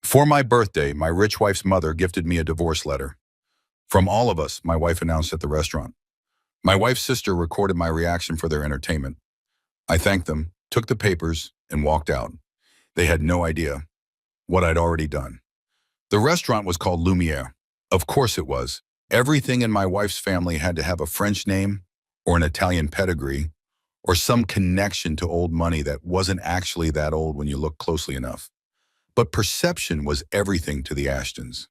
For my birthday, my rich wife's mother gifted me a divorce letter. From all of us, my wife announced at the restaurant. My wife's sister recorded my reaction for their entertainment. I thanked them, took the papers, and walked out. They had no idea what I'd already done. The restaurant was called Lumiere. Of course it was. Everything in my wife's family had to have a French name or an Italian pedigree or some connection to old money that wasn't actually that old when you look closely enough. But perception was everything to the Ashtons.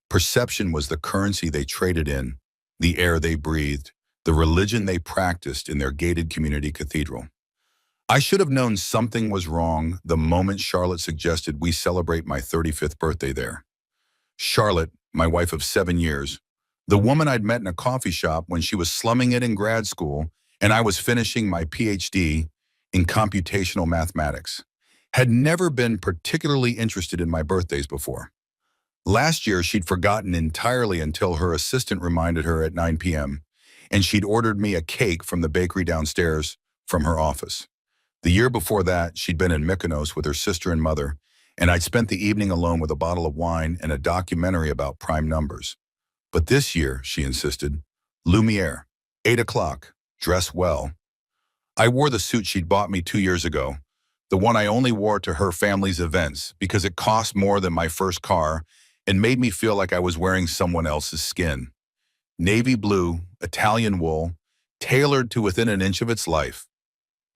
Perception was the currency they traded in, the air they breathed, the religion they practiced in their gated community cathedral. I should have known something was wrong the moment Charlotte suggested we celebrate my 35th birthday there. Charlotte, my wife of 7 years, the woman I'd met in a coffee shop when she was slumming it in grad school and I was finishing my PhD in computational mathematics, had never been particularly interested in my birthdays before. Last year, she'd forgotten entirely until her assistant reminded her at 9 p.m., and she'd ordered me a cake from the bakery downstairs from her office. The year before that, she'd been in Mykonos with her sister and mother, and I'd spent the evening alone with a bottle of wine and a documentary about prime numbers. But this year, she insisted, Lumiere, 8 o'clock, dress well. I wore the suit she'd bought me 2 years ago, the one I only wore to her family's events because it cost more than my first car and made me feel like I was wearing someone else's skin. Navy blue, Italian wool, tailored to within an inch of its life.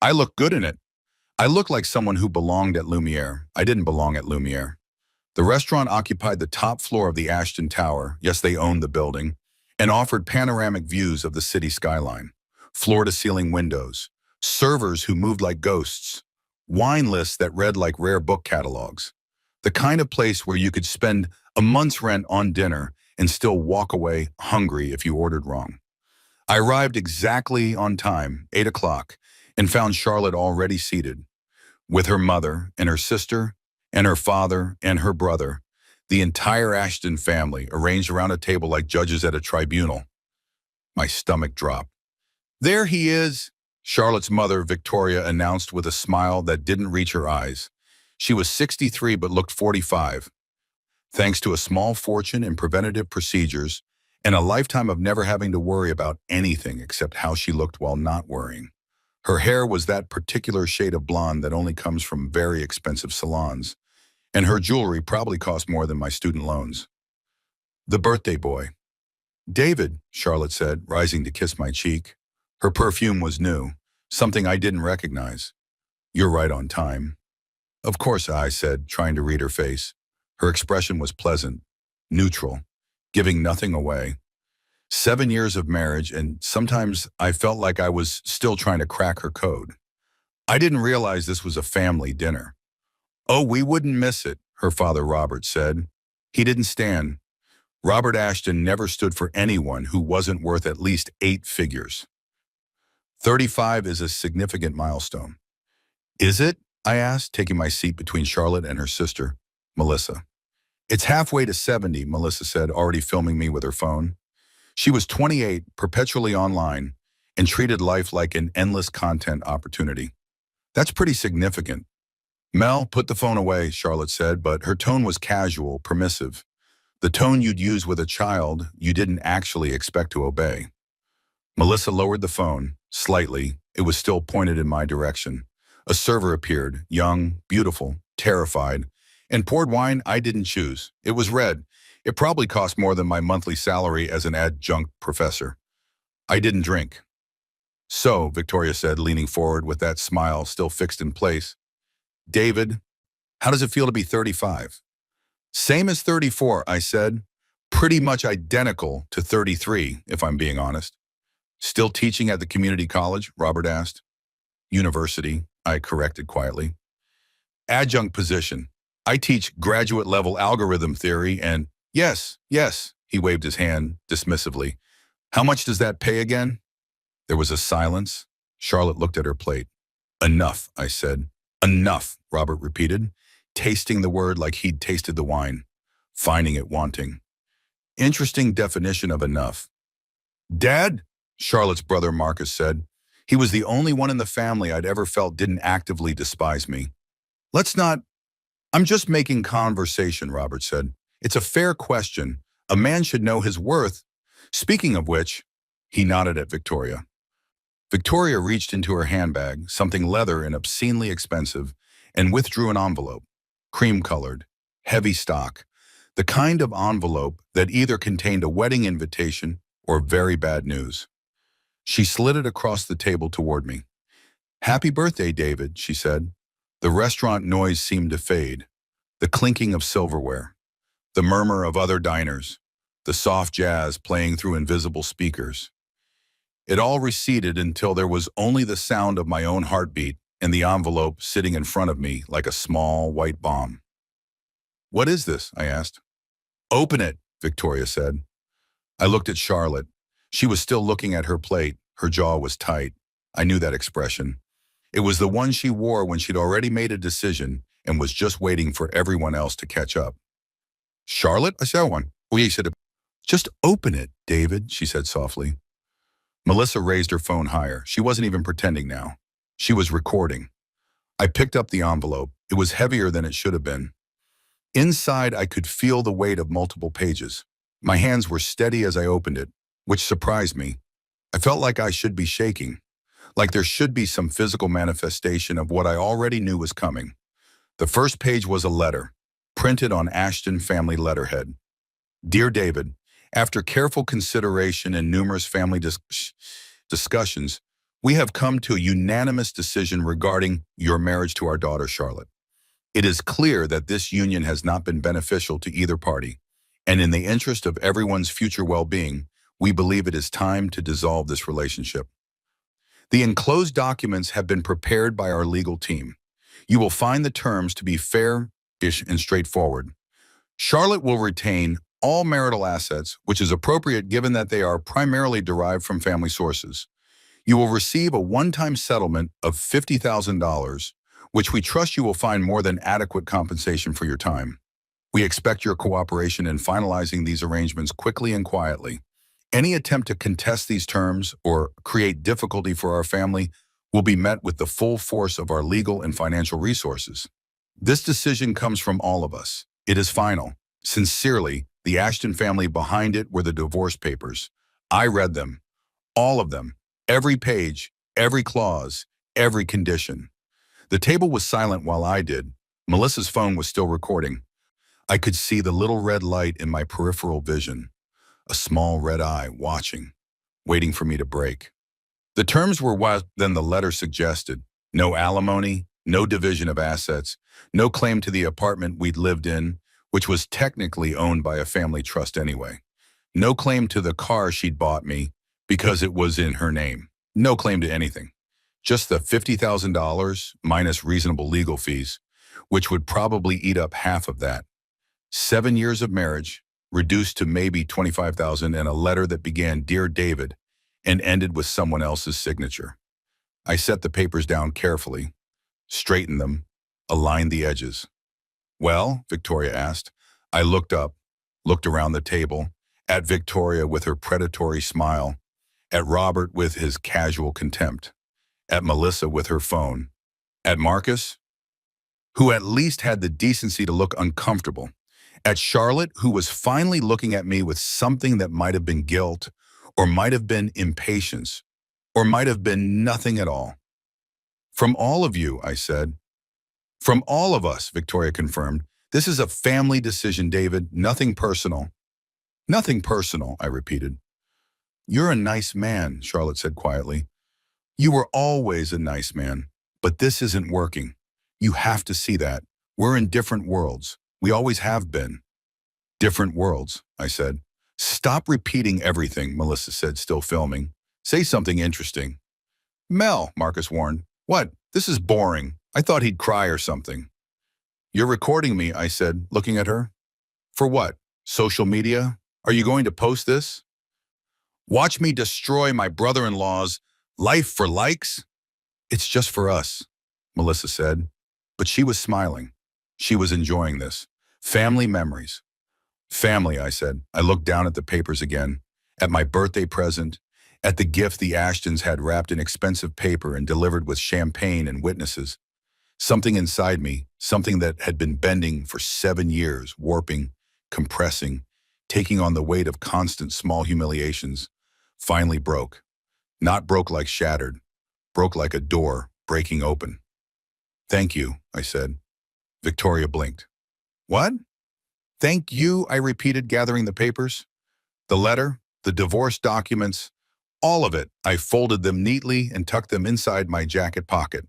I looked good in it. I looked like someone who belonged at Lumiere. I didn't belong at Lumiere. The restaurant occupied the top floor of the Ashton Tower, yes, they owned the building, and offered panoramic views of the city skyline, floor-to-ceiling windows, servers who moved like ghosts, wine lists that read like rare book catalogs, the kind of place where you could spend a month's rent on dinner and still walk away hungry if you ordered wrong. I arrived exactly on time, 8 o'clock, and found Charlotte already seated, with her mother and her sister and her father and her brother, the entire Ashton family arranged around a table like judges at a tribunal. My stomach dropped. There he is, Charlotte's mother, Victoria, announced with a smile that didn't reach her eyes. She was 63 but looked 45. Thanks to a small fortune in preventative procedures and a lifetime of never having to worry about anything except how she looked while not worrying. Her hair was that particular shade of blonde that only comes from very expensive salons, and her jewelry probably cost more than my student loans. The birthday boy. David, Charlotte said, rising to kiss my cheek. Her perfume was new, something I didn't recognize. You're right on time. Of course, I said, trying to read her face. Her expression was pleasant, neutral, giving nothing away. 7 years of marriage, and sometimes I felt like I was still trying to crack her code. I didn't realize this was a family dinner. Oh, we wouldn't miss it, her father Robert said. He didn't stand. Robert Ashton never stood for anyone who wasn't worth at least 8 figures. 35 is a significant milestone. Is it? I asked, taking my seat between Charlotte and her sister, Melissa. It's halfway to 70, Melissa said, already filming me with her phone. She was 28, perpetually online, and treated life like an endless content opportunity. That's pretty significant. Mel, put the phone away, Charlotte said, but her tone was casual, permissive. The tone you'd use with a child you didn't actually expect to obey. Melissa lowered the phone, slightly. It was still pointed in my direction. A server appeared, young, beautiful, terrified, and poured wine I didn't choose. It was red. It probably cost more than my monthly salary as an adjunct professor. I didn't drink. So, Victoria said, leaning forward with that smile still fixed in place. David, how does it feel to be 35? Same as 34, I said. Pretty much identical to 33, if I'm being honest. Still teaching at the community college? Robert asked. University, I corrected quietly. Adjunct position. I teach graduate-level algorithm theory and, yes, he waved his hand dismissively. How much does that pay again? There was a silence. Charlotte looked at her plate. Enough, I said. Enough, Robert repeated, tasting the word like he'd tasted the wine, finding it wanting. Interesting definition of enough. Dad, Charlotte's brother Marcus said. He was the only one in the family I'd ever felt didn't actively despise me. Let's not I'm just making conversation, Robert said. It's a fair question. A man should know his worth. Speaking of which, he nodded at Victoria. Victoria reached into her handbag, something leather and obscenely expensive, and withdrew an envelope. Cream-colored, heavy stock. The kind of envelope that either contained a wedding invitation or very bad news. She slid it across the table toward me. "Happy birthday, David," she said. The restaurant noise seemed to fade. The clinking of silverware. The murmur of other diners. The soft jazz playing through invisible speakers. It all receded until there was only the sound of my own heartbeat and the envelope sitting in front of me like a small white bomb. "What is this?" I asked. "Open it," Victoria said. I looked at Charlotte. She was still looking at her plate. Her jaw was tight. I knew that expression. It was the one she wore when she'd already made a decision and was just waiting for everyone else to catch up. "Charlotte?" I said. "One." "Oh, said, "Just open it, David," she said softly. Melissa raised her phone higher. She wasn't even pretending now. She was recording. I picked up the envelope. It was heavier than it should have been. Inside, I could feel the weight of multiple pages. My hands were steady as I opened it, which surprised me. I felt like I should be shaking, like there should be some physical manifestation of what I already knew was coming. The first page was a letter, printed on Ashton family letterhead. "Dear David, after careful consideration and numerous family discussions, we have come to a unanimous decision regarding your marriage to our daughter, Charlotte. It is clear that this union has not been beneficial to either party, and in the interest of everyone's future well-being, we believe it is time to dissolve this relationship. The enclosed documents have been prepared by our legal team. You will find the terms to be fair-ish and straightforward. Charlotte will retain all marital assets, which is appropriate given that they are primarily derived from family sources. You will receive a one-time settlement of $50,000, which we trust you will find more than adequate compensation for your time. We expect your cooperation in finalizing these arrangements quickly and quietly. Any attempt to contest these terms or create difficulty for our family will be met with the full force of our legal and financial resources. This decision comes from all of us. It is final. Sincerely, the Ashton family. Behind it were the divorce papers. I read them. All of them. Every page, every clause, every condition. The table was silent while I did. Melissa's phone was still recording. I could see the little red light in my peripheral vision. A small red eye watching, waiting for me to break. The terms were what then the letter suggested. No alimony, no division of assets, no claim to the apartment we'd lived in, which was technically owned by a family trust anyway. No claim to the car she'd bought me because it was in her name. No claim to anything. Just the $50,000 minus reasonable legal fees, which would probably eat up half of that. 7 years of marriage, reduced to maybe $25,000, and a letter that began "Dear David" and ended with someone else's signature. I set the papers down carefully, straightened them, aligned the edges. "Well?" Victoria asked. I looked up, looked around the table, at Victoria with her predatory smile, at Robert with his casual contempt, at Melissa with her phone, at Marcus, who at least had the decency to look uncomfortable, at Charlotte, who was finally looking at me with something that might have been guilt, or might have been impatience, or might have been nothing at all. "From all of you," I said. "From all of us," Victoria confirmed. "This is a family decision, David, nothing personal." "Nothing personal," I repeated. "You're a nice man," Charlotte said quietly. "You were always a nice man, but this isn't working. You have to see that. We're in different worlds. We always have been." "Different worlds," I said. "Stop repeating everything," Melissa said, still filming. "Say something interesting." "Mel," Marcus warned. "What? This is boring. I thought he'd cry or something." "You're recording me," I said, looking at her. "For what? Social media? Are you going to post this? Watch me destroy my brother-in-law's life for likes?" "It's just for us," Melissa said. But she was smiling. She was enjoying this. Family memories. "Family," I said. I looked down at the papers again, at my birthday present, at the gift the Ashtons had wrapped in expensive paper and delivered with champagne and witnesses. Something inside me, something that had been bending for 7 years, warping, compressing, taking on the weight of constant small humiliations, finally broke. Not broke like shattered, broke like a door breaking open. Thank you, I said. Victoria blinked. What? Thank you, I repeated, gathering the papers. The letter, the divorce documents, all of it. I folded them neatly and tucked them inside my jacket pocket.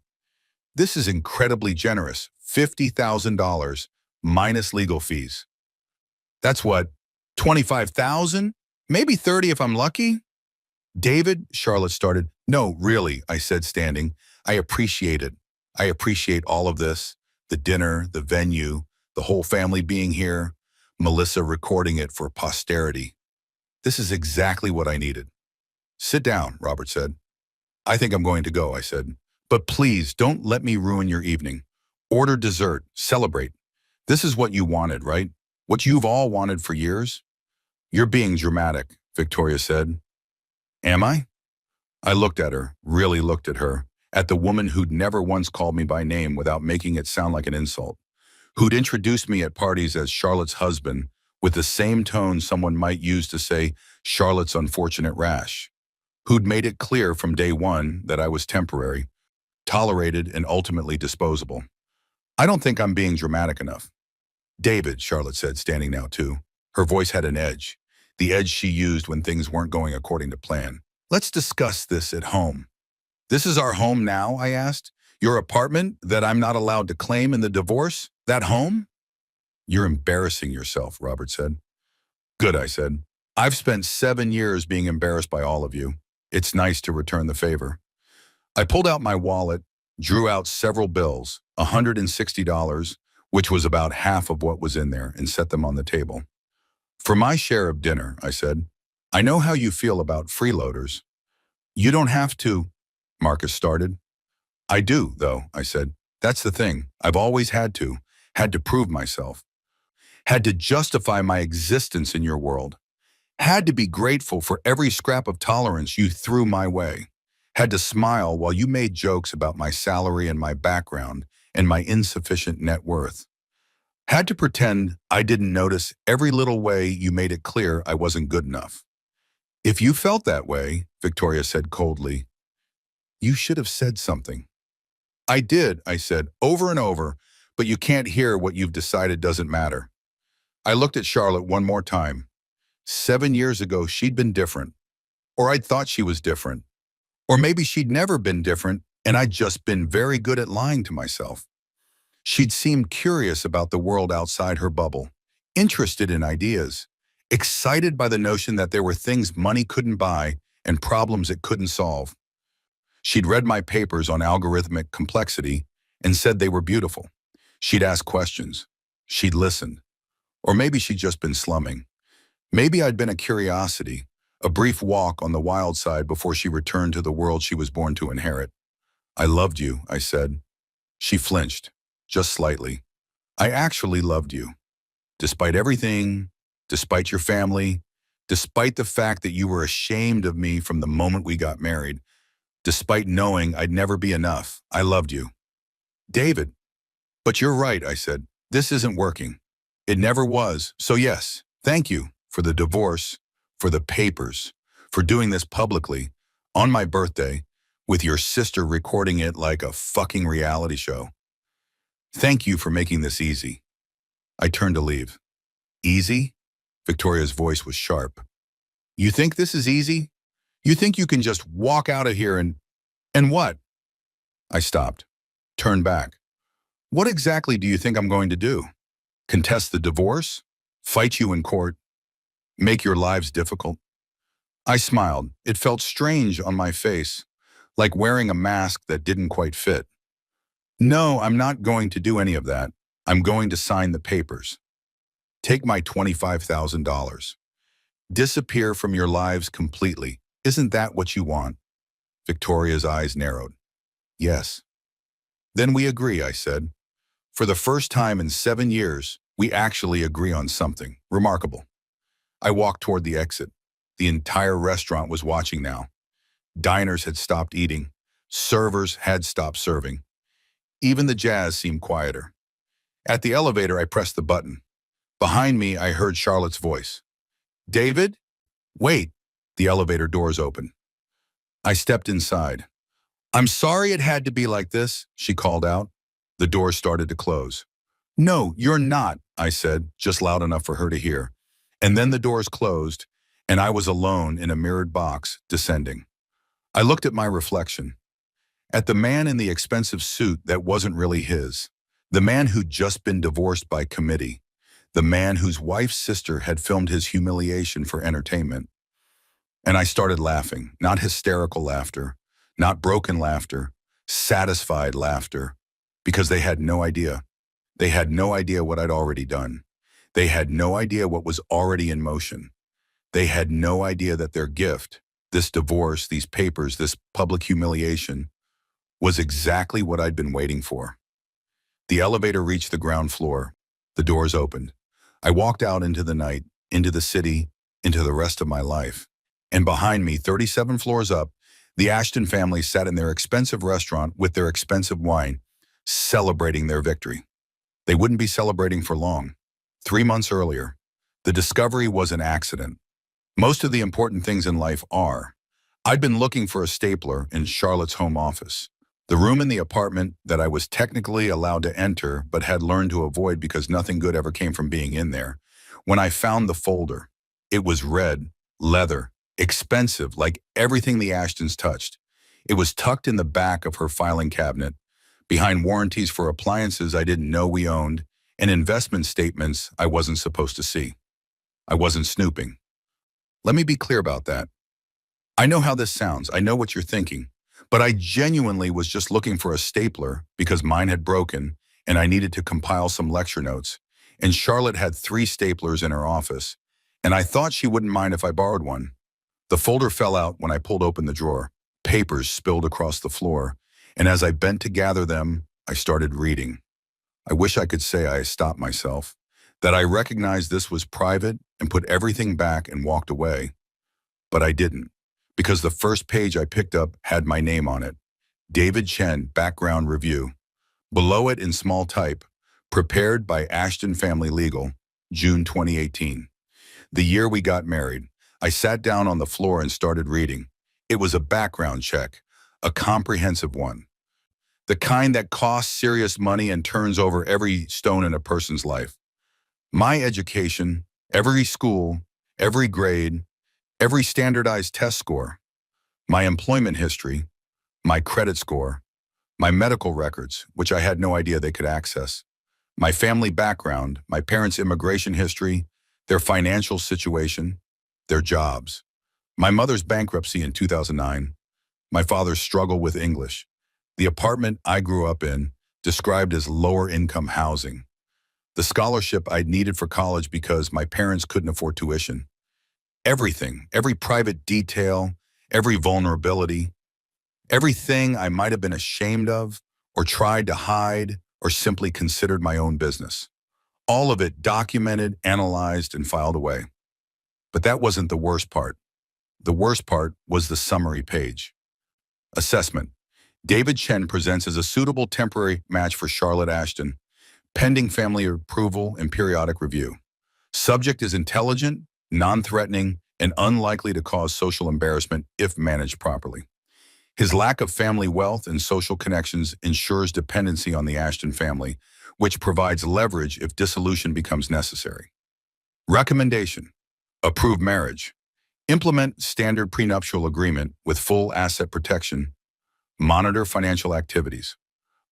This is incredibly generous. $50,000 minus legal fees. That's what? 25,000? Maybe 30 if I'm lucky? David, Charlotte started. No, really, I said, standing. I appreciate it. I appreciate all of this. The dinner, the venue, the whole family being here, Melissa recording it for posterity. This is exactly what I needed. Sit down, Robert said. I think I'm going to go, I said. But please, don't let me ruin your evening. Order dessert, celebrate. This is what you wanted, right? What you've all wanted for years? You're being dramatic, Victoria said. Am I? I looked at her, really looked at her, at the woman who'd never once called me by name without making it sound like an insult, who'd introduced me at parties as Charlotte's husband with the same tone someone might use to say Charlotte's unfortunate rash, who'd made it clear from day one that I was temporary, tolerated, and ultimately disposable. I don't think I'm being dramatic enough. David, Charlotte said, standing now too. Her voice had an edge, the edge she used when things weren't going according to plan. Let's discuss this at home. This is our home now, I asked. Your apartment that I'm not allowed to claim in the divorce? That home? You're embarrassing yourself, Robert said. Good, I said. I've spent 7 years being embarrassed by all of you. It's nice to return the favor. I pulled out my wallet, drew out several bills, $160, which was about half of what was in there, and set them on the table. For my share of dinner, I said, I know how you feel about freeloaders. You don't have to, Marcus started. I do, though, I said. That's the thing. I've always had to prove myself, had to justify my existence in your world, had to be grateful for every scrap of tolerance you threw my way, had to smile while you made jokes about my salary and my background and my insufficient net worth, had to pretend I didn't notice every little way you made it clear I wasn't good enough. If you felt that way, Victoria said coldly, you should have said something. I did, I said, over and over, but you can't hear what you've decided doesn't matter. I looked at Charlotte one more time. 7 years ago, she'd been different. Or I'd thought she was different. Or maybe she'd never been different, and I'd just been very good at lying to myself. She'd seemed curious about the world outside her bubble, interested in ideas, excited by the notion that there were things money couldn't buy and problems it couldn't solve. She'd read my papers on algorithmic complexity and said they were beautiful. She'd asked questions. She'd listened. Or maybe she'd just been slumming. Maybe I'd been a curiosity, a brief walk on the wild side before she returned to the world she was born to inherit. I loved you, I said. She flinched, just slightly. I actually loved you. Despite everything, despite your family, despite the fact that you were ashamed of me from the moment we got married, despite knowing I'd never be enough, I loved you. David, but you're right, I said. This isn't working. It never was. So yes, thank you for the divorce, for the papers, for doing this publicly, on my birthday, with your sister recording it like a fucking reality show. Thank you for making this easy. I turned to leave. Easy? Victoria's voice was sharp. You think this is easy? You think you can just walk out of here and what? I stopped, turned back. What exactly do you think I'm going to do? Contest the divorce? Fight you in court? Make your lives difficult? I smiled. It felt strange on my face, like wearing a mask that didn't quite fit. No, I'm not going to do any of that. I'm going to sign the papers. Take my $25,000. Disappear from your lives completely. Isn't that what you want? Victoria's eyes narrowed. Yes. Then we agree, I said. For the first time in 7 years, we actually agree on something remarkable. I walked toward the exit. The entire restaurant was watching now. Diners had stopped eating. Servers had stopped serving. Even the jazz seemed quieter. At the elevator, I pressed the button. Behind me, I heard Charlotte's voice. David? Wait. The elevator doors opened. I stepped inside. I'm sorry it had to be like this, she called out. The doors started to close. No, you're not, I said, just loud enough for her to hear. And then the doors closed, and I was alone in a mirrored box, descending. I looked at my reflection. At the man in the expensive suit that wasn't really his. The man who'd just been divorced by committee. The man whose wife's sister had filmed his humiliation for entertainment. And I started laughing, not hysterical laughter, not broken laughter, satisfied laughter, because they had no idea. They had no idea what I'd already done. They had no idea what was already in motion. They had no idea that their gift, this divorce, these papers, this public humiliation, was exactly what I'd been waiting for. The elevator reached the ground floor. The doors opened. I walked out into the night, into the city, into the rest of my life. And behind me, 37 floors up, the Ashton family sat in their expensive restaurant with their expensive wine, celebrating their victory. They wouldn't be celebrating for long. 3 months earlier, the discovery was an accident. Most of the important things in life are. I'd been looking for a stapler in Charlotte's home office, the room in the apartment that I was technically allowed to enter but had learned to avoid because nothing good ever came from being in there. When I found the folder, it was red, leather, expensive, like everything the Ashtons touched. It was tucked in the back of her filing cabinet, behind warranties for appliances I didn't know we owned, and investment statements I wasn't supposed to see. I wasn't snooping. Let me be clear about that. I know how this sounds. I know what you're thinking. But I genuinely was just looking for a stapler because mine had broken and I needed to compile some lecture notes. And Charlotte had 3 staplers in her office, and I thought she wouldn't mind if I borrowed one. The folder fell out when I pulled open the drawer. Papers spilled across the floor, and as I bent to gather them, I started reading. I wish I could say I stopped myself, that I recognized this was private and put everything back and walked away. But I didn't, because the first page I picked up had my name on it. David Chen, Background Review. Below it in small type, prepared by Ashton Family Legal, June 2018. The year we got married. I sat down on the floor and started reading. It was a background check, a comprehensive one. The kind that costs serious money and turns over every stone in a person's life. My education, every school, every grade, every standardized test score, my employment history, my credit score, my medical records, which I had no idea they could access, my family background, my parents' immigration history, their financial situation, their jobs, my mother's bankruptcy in 2009, my father's struggle with English, the apartment I grew up in, described as lower-income housing, the scholarship I'd needed for college because my parents couldn't afford tuition. Everything, every private detail, every vulnerability, everything I might have been ashamed of or tried to hide or simply considered my own business. All of it documented, analyzed, and filed away. But that wasn't the worst part. The worst part was the summary page. Assessment. David Chen presents as a suitable temporary match for Charlotte Ashton, pending family approval and periodic review. Subject is intelligent, non-threatening, and unlikely to cause social embarrassment if managed properly. His lack of family wealth and social connections ensures dependency on the Ashton family, which provides leverage if dissolution becomes necessary. Recommendation. Approve marriage. Implement standard prenuptial agreement with full asset protection. Monitor financial activities.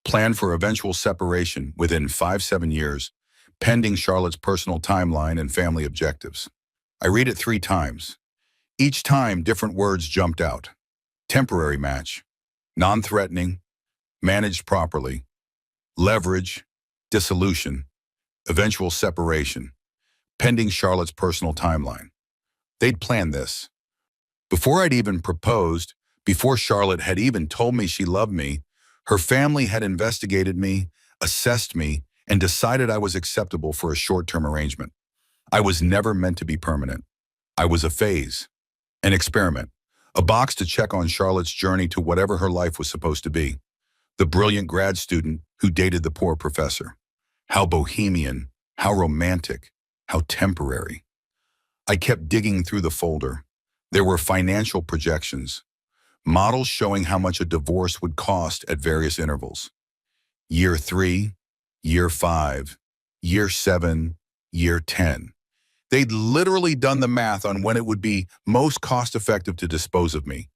Plan for eventual separation within 5-7 years, pending Charlotte's personal timeline and family objectives. I read it 3 times. Each time, different words jumped out. Temporary match, non-threatening, managed properly, leverage, dissolution, eventual separation, pending Charlotte's personal timeline. They'd planned this. Before I'd even proposed, before Charlotte had even told me she loved me, her family had investigated me, assessed me, and decided I was acceptable for a short-term arrangement. I was never meant to be permanent. I was a phase, an experiment, a box to check on Charlotte's journey to whatever her life was supposed to be. The brilliant grad student who dated the poor professor. How bohemian, how romantic, how temporary. I kept digging through the folder. There were financial projections, models showing how much a divorce would cost at various intervals. Year 3, year 5, year 7, year 10. They'd literally done the math on when it would be most cost-effective to dispose of me.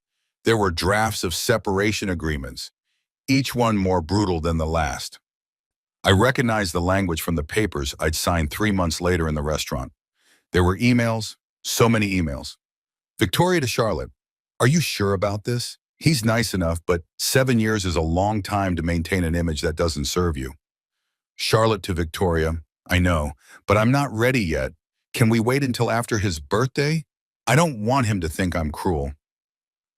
There were drafts of separation agreements, each one more brutal than the last. I recognized the language from the papers I'd signed 3 months later in the restaurant. There were emails, so many emails. Victoria to Charlotte, are you sure about this? He's nice enough, but 7 years is a long time to maintain an image that doesn't serve you. Charlotte to Victoria, I know, but I'm not ready yet. Can we wait until after his birthday? I don't want him to think I'm cruel.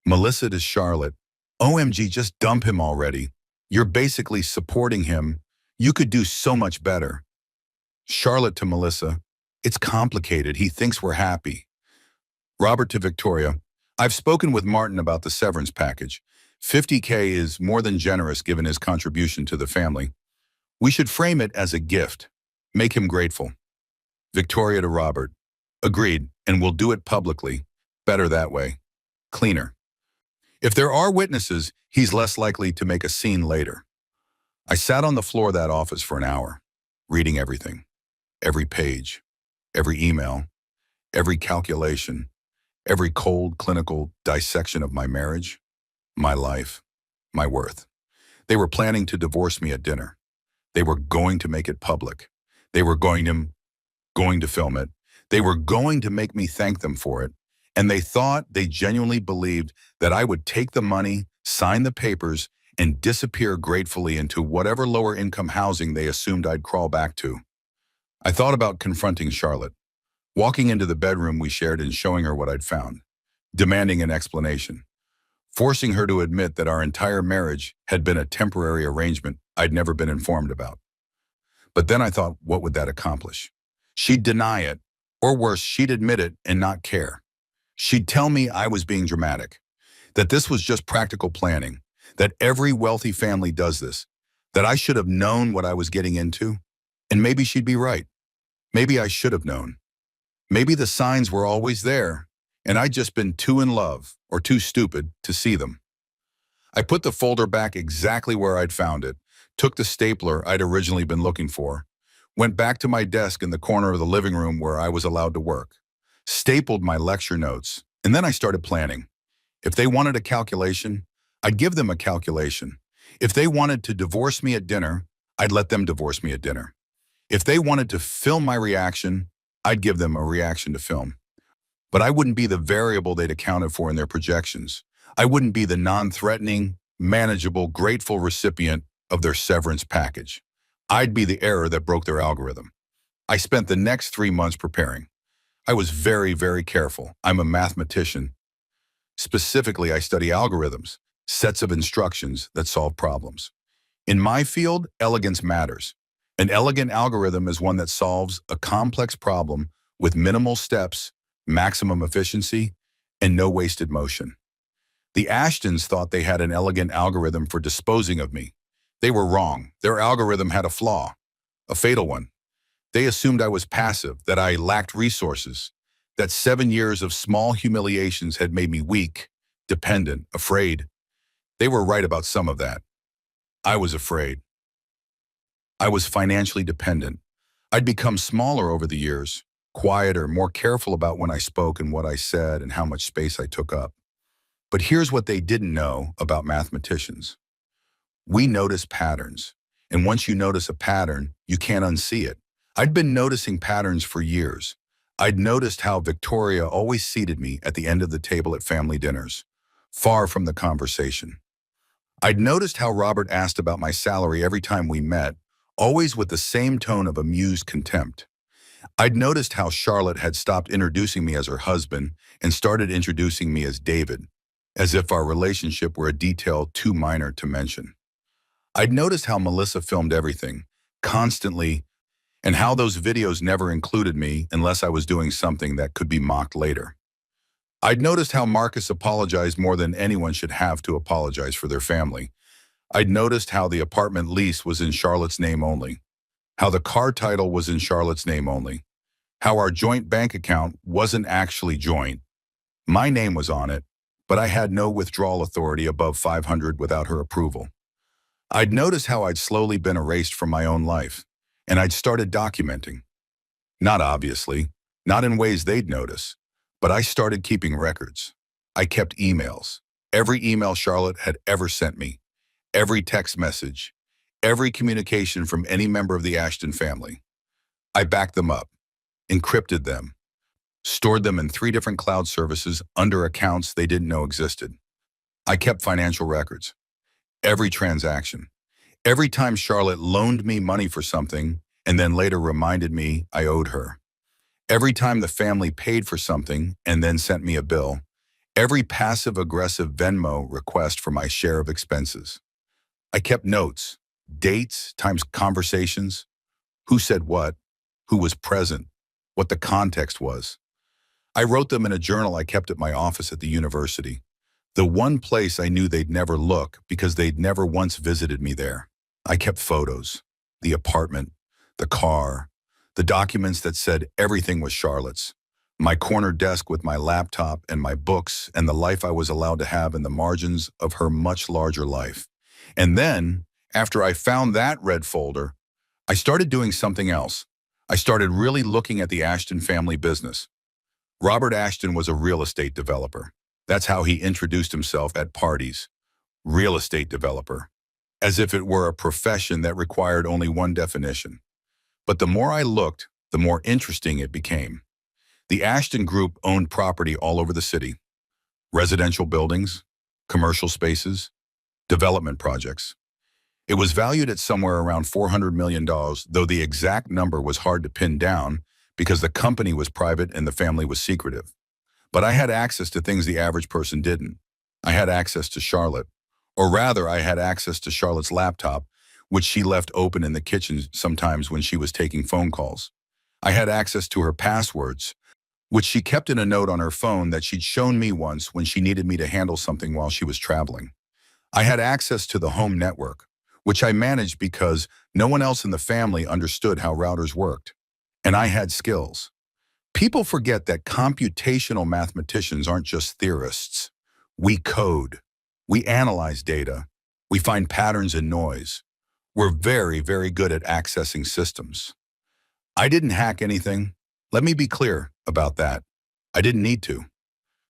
Melissa to Charlotte, OMG, just dump him already. You're basically supporting him. You could do so much better. Charlotte to Melissa, it's complicated. He thinks we're happy. Robert to Victoria, I've spoken with Martin about the severance package. $50K is more than generous given his contribution to the family. We should frame it as a gift. Make him grateful. Victoria to Robert, agreed, and we'll do it publicly. Better that way. Cleaner. If there are witnesses, he's less likely to make a scene later. I sat on the floor of that office for an hour, reading everything. Every page, every email, every calculation, every cold clinical dissection of my marriage, my life, my worth. They were planning to divorce me at dinner. They were going to make it public. They were going to film it. They were going to make me thank them for it. And they genuinely believed that I would take the money, sign the papers, and disappear gratefully into whatever lower income housing they assumed I'd crawl back to. I thought about confronting Charlotte, walking into the bedroom we shared and showing her what I'd found, demanding an explanation, forcing her to admit that our entire marriage had been a temporary arrangement I'd never been informed about. But then I thought, what would that accomplish? She'd deny it, or worse, she'd admit it and not care. She'd tell me I was being dramatic, that this was just practical planning, that every wealthy family does this, that I should have known what I was getting into. And maybe she'd be right. Maybe I should have known. Maybe the signs were always there, and I'd just been too in love or too stupid to see them. I put the folder back exactly where I'd found it, took the stapler I'd originally been looking for, went back to my desk in the corner of the living room where I was allowed to work, stapled my lecture notes, and then I started planning. If they wanted a calculation, I'd give them a calculation. If they wanted to divorce me at dinner, I'd let them divorce me at dinner. If they wanted to film my reaction, I'd give them a reaction to film. But I wouldn't be the variable they'd accounted for in their projections. I wouldn't be the non-threatening, manageable, grateful recipient of their severance package. I'd be the error that broke their algorithm. I spent the next 3 months preparing. I was very, very careful. I'm a mathematician. Specifically, I study algorithms, sets of instructions that solve problems. In my field, elegance matters. An elegant algorithm is one that solves a complex problem with minimal steps, maximum efficiency, and no wasted motion. The Ashtons thought they had an elegant algorithm for disposing of me. They were wrong. Their algorithm had a flaw, a fatal one. They assumed I was passive, that I lacked resources, that 7 years of small humiliations had made me weak, dependent, afraid. They were right about some of that. I was afraid. I was financially dependent. I'd become smaller over the years, quieter, more careful about when I spoke and what I said and how much space I took up. But here's what they didn't know about mathematicians. We notice patterns, and once you notice a pattern, you can't unsee it. I'd been noticing patterns for years. I'd noticed how Victoria always seated me at the end of the table at family dinners, far from the conversation. I'd noticed how Robert asked about my salary every time we met, always with the same tone of amused contempt. I'd noticed how Charlotte had stopped introducing me as her husband and started introducing me as David, as if our relationship were a detail too minor to mention. I'd noticed how Melissa filmed everything, constantly, and how those videos never included me unless I was doing something that could be mocked later. I'd noticed how Marcus apologized more than anyone should have to apologize for their family. I'd noticed how the apartment lease was in Charlotte's name only, how the car title was in Charlotte's name only, how our joint bank account wasn't actually joint. My name was on it, but I had no withdrawal authority above 500 without her approval. I'd noticed how I'd slowly been erased from my own life, and I'd started documenting. Not obviously, not in ways they'd notice, but I started keeping records. I kept emails. Every email Charlotte had ever sent me, every text message, every communication from any member of the Ashton family. I backed them up, encrypted them, stored them in 3 different cloud services under accounts they didn't know existed. I kept financial records. Every transaction. Every time Charlotte loaned me money for something and then later reminded me I owed her. Every time the family paid for something and then sent me a bill. Every passive-aggressive Venmo request for my share of expenses. I kept notes, dates, times conversations, who said what, who was present, what the context was. I wrote them in a journal I kept at my office at the university, the one place I knew they'd never look because they'd never once visited me there. I kept photos, the apartment, the car, the documents that said everything was Charlotte's, my corner desk with my laptop and my books and the life I was allowed to have in the margins of her much larger life. And then, after I found that red folder, I started doing something else. I started really looking at the Ashton family business. Robert Ashton was a real estate developer. That's how he introduced himself at parties. Real estate developer. As if it were a profession that required only one definition. But the more I looked, the more interesting it became. The Ashton Group owned property all over the city. Residential buildings, commercial spaces, development projects. It was valued at somewhere around $400 million, though the exact number was hard to pin down because the company was private and the family was secretive. But I had access to things the average person didn't. I had access to Charlotte, or rather I had access to Charlotte's laptop, which she left open in the kitchen sometimes when she was taking phone calls. I had access to her passwords, which she kept in a note on her phone that she'd shown me once when she needed me to handle something while she was traveling. I had access to the home network, which I managed because no one else in the family understood how routers worked. And I had skills. People forget that computational mathematicians aren't just theorists. We code. We analyze data. We find patterns in noise. We're very, very good at accessing systems. I didn't hack anything. Let me be clear about that. I didn't need to.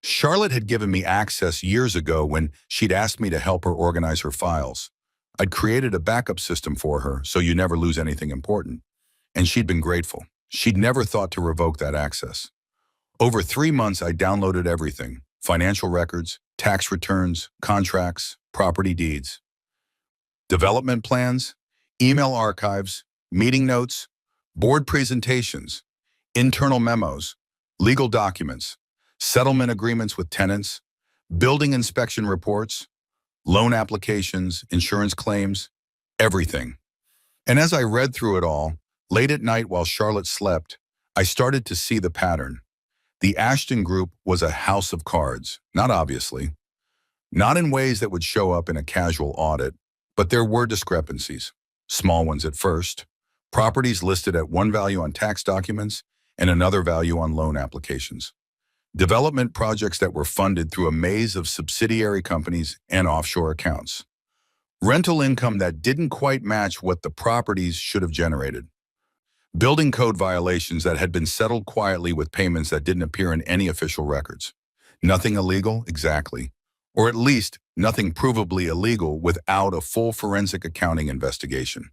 Charlotte had given me access years ago when she'd asked me to help her organize her files. I'd created a backup system for her so you never lose anything important. And she'd been grateful. She'd never thought to revoke that access. Over 3 months, I downloaded everything: financial records, tax returns, contracts, property deeds, development plans, email archives, meeting notes, board presentations, internal memos, legal documents, settlement agreements with tenants, building inspection reports, loan applications, insurance claims, everything. And as I read through it all, late at night while Charlotte slept, I started to see the pattern. The Ashton Group was a house of cards, not obviously, not in ways that would show up in a casual audit, but there were discrepancies, small ones at first, properties listed at one value on tax documents and another value on loan applications. Development projects that were funded through a maze of subsidiary companies and offshore accounts. Rental income that didn't quite match what the properties should have generated. Building code violations that had been settled quietly with payments that didn't appear in any official records. Nothing illegal, exactly. Or at least nothing provably illegal without a full forensic accounting investigation.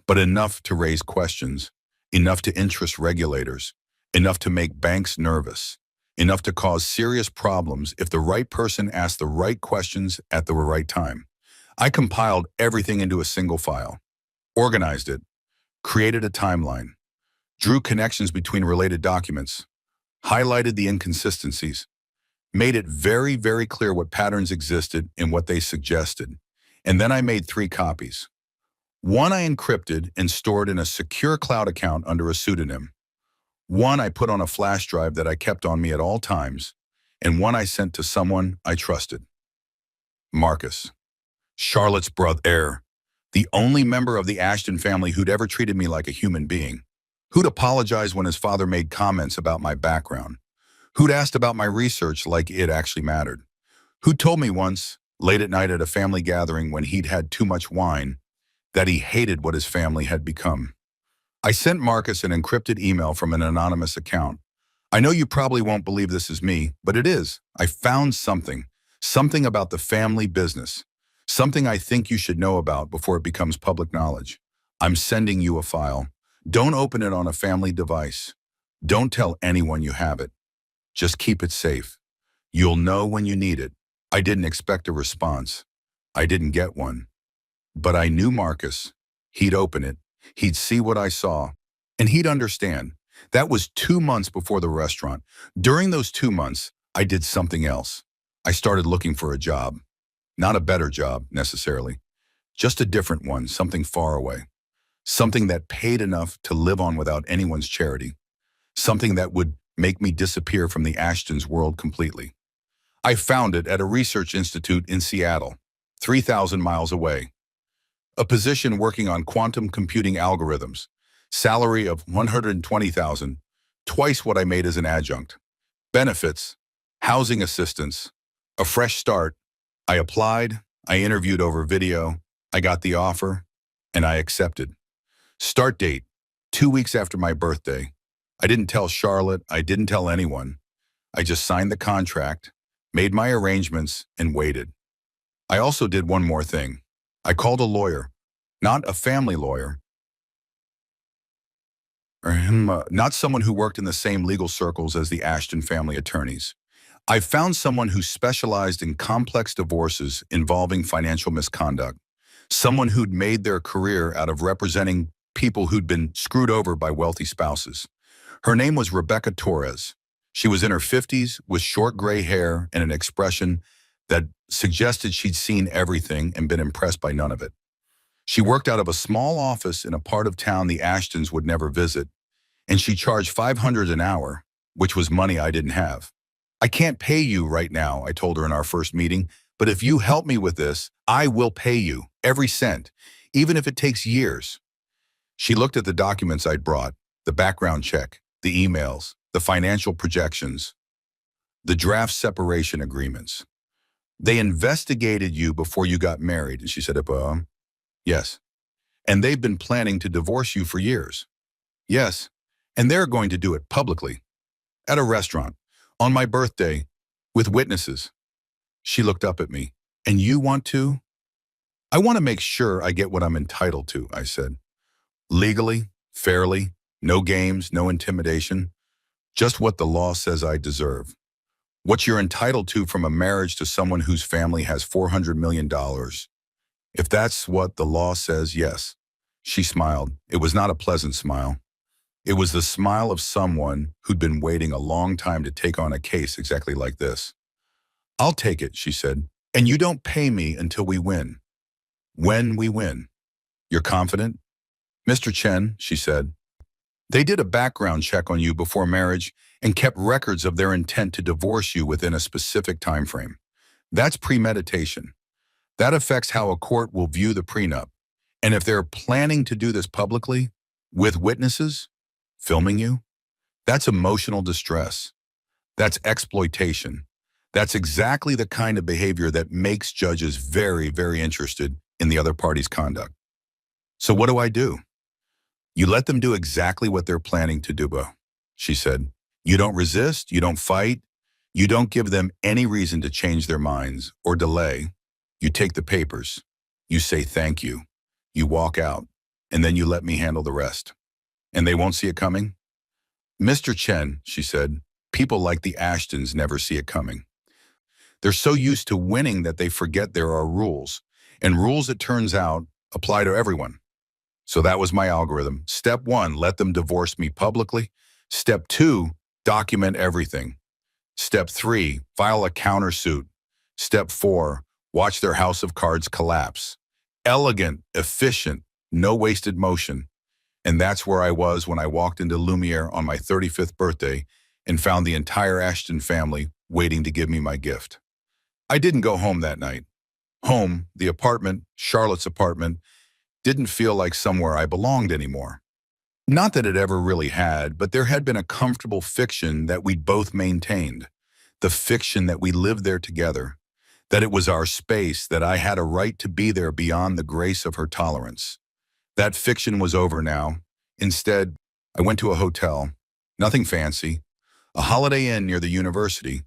But enough to raise questions, enough to interest regulators, enough to make banks nervous, enough to cause serious problems if the right person asked the right questions at the right time. I compiled everything into a single file, organized it, created a timeline, drew connections between related documents, highlighted the inconsistencies, made it very, very clear what patterns existed and what they suggested. And then I made 3 copies. One I encrypted and stored in a secure cloud account under a pseudonym. One I put on a flash drive that I kept on me at all times, and one I sent to someone I trusted. Marcus. Charlotte's brother, the only member of the Ashton family who'd ever treated me like a human being, who'd apologized when his father made comments about my background, who'd asked about my research like it actually mattered, who told me once, late at night at a family gathering when he'd had too much wine, that he hated what his family had become. I sent Marcus an encrypted email from an anonymous account. I know you probably won't believe this is me, but it is. I found something about the family business, something I think you should know about before it becomes public knowledge. I'm sending you a file. Don't open it on a family device. Don't tell anyone you have it. Just keep it safe. You'll know when you need it. I didn't expect a response. I didn't get one. But I knew Marcus. He'd open it. He'd see what I saw. And he'd understand. That was 2 months before the restaurant. During those 2 months, I did something else. I started looking for a job. Not a better job, necessarily. Just a different one, something far away. Something that paid enough to live on without anyone's charity. Something that would make me disappear from the Ashton's world completely. I found it at a research institute in Seattle, 3,000 miles away. A position working on quantum computing algorithms. Salary of $120,000, twice what I made as an adjunct. Benefits, housing assistance, a fresh start. I applied, I interviewed over video, I got the offer, and I accepted. Start date, 2 weeks after my birthday. I didn't tell Charlotte, I didn't tell anyone. I just signed the contract, made my arrangements, and waited. I also did one more thing. I called a lawyer, not a family lawyer, not someone who worked in the same legal circles as the Ashton family attorneys. I found someone who specialized in complex divorces involving financial misconduct, someone who'd made their career out of representing people who'd been screwed over by wealthy spouses. Her name was Rebecca Torres. She was in her 50s with short gray hair and an expression that suggested she'd seen everything and been impressed by none of it. She worked out of a small office in a part of town the Ashtons would never visit, and she charged $500 an hour, which was money I didn't have. I can't pay you right now, I told her in our first meeting, but if you help me with this, I will pay you, every cent, even if it takes years. She looked at the documents I'd brought, the background check, the emails, the financial projections, the draft separation agreements. They investigated you before you got married, and she said, yes. And they've been planning to divorce you for years. Yes. And they're going to do it publicly, at a restaurant, on my birthday, with witnesses. She looked up at me. And you want to? I want to make sure I get what I'm entitled to, I said. Legally, fairly, no games, no intimidation, just what the law says I deserve. What you're entitled to from a marriage to someone whose family has $400 million. If that's what the law says, yes. She smiled. It was not a pleasant smile. It was the smile of someone who'd been waiting a long time to take on a case exactly like this. I'll take it, she said, and you don't pay me until we win. When we win. You're confident? Mr. Chen, she said, they did a background check on you before marriage and kept records of their intent to divorce you within a specific time frame. That's premeditation. That affects how a court will view the prenup. And if they're planning to do this publicly, with witnesses, filming you, that's emotional distress. That's exploitation. That's exactly the kind of behavior that makes judges very, very interested in the other party's conduct. So what do? You let them do exactly what they're planning to do, she said. You don't resist, you don't fight, you don't give them any reason to change their minds or delay. You take the papers, you say thank you, you walk out, and then you let me handle the rest. And they won't see it coming? Mr. Chen, she said, people like the Ashtons never see it coming. They're so used to winning that they forget there are rules, and rules, it turns out, apply to everyone. So that was my algorithm. Step 1, let them divorce me publicly. Step 2, document everything. Step 3, file a countersuit. Step 4, watch their house of cards collapse. Elegant, efficient, no wasted motion. And that's where I was when I walked into Lumiere on my 35th birthday and found the entire Ashton family waiting to give me my gift. I didn't go home that night. Home, the apartment, Charlotte's apartment, didn't feel like somewhere I belonged anymore. Not that it ever really had, but there had been a comfortable fiction that we'd both maintained. The fiction that we lived there together, that it was our space, that I had a right to be there beyond the grace of her tolerance. That fiction was over now. Instead, I went to a hotel, nothing fancy, a Holiday Inn near the university,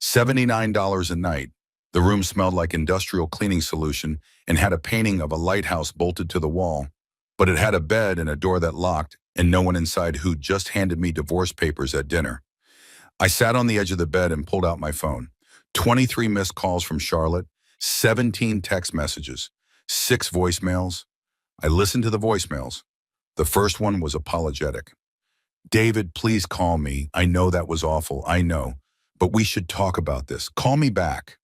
$79 a night. The room smelled like industrial cleaning solution and had a painting of a lighthouse bolted to the wall, but it had a bed and a door that locked and no one inside who just handed me divorce papers at dinner. I sat on the edge of the bed and pulled out my phone. 23 missed calls from Charlotte, 17 text messages, 6 voicemails. I listened to the voicemails. The first one was apologetic. "David, please call me. I know that was awful. I know. But we should talk about this. Call me back."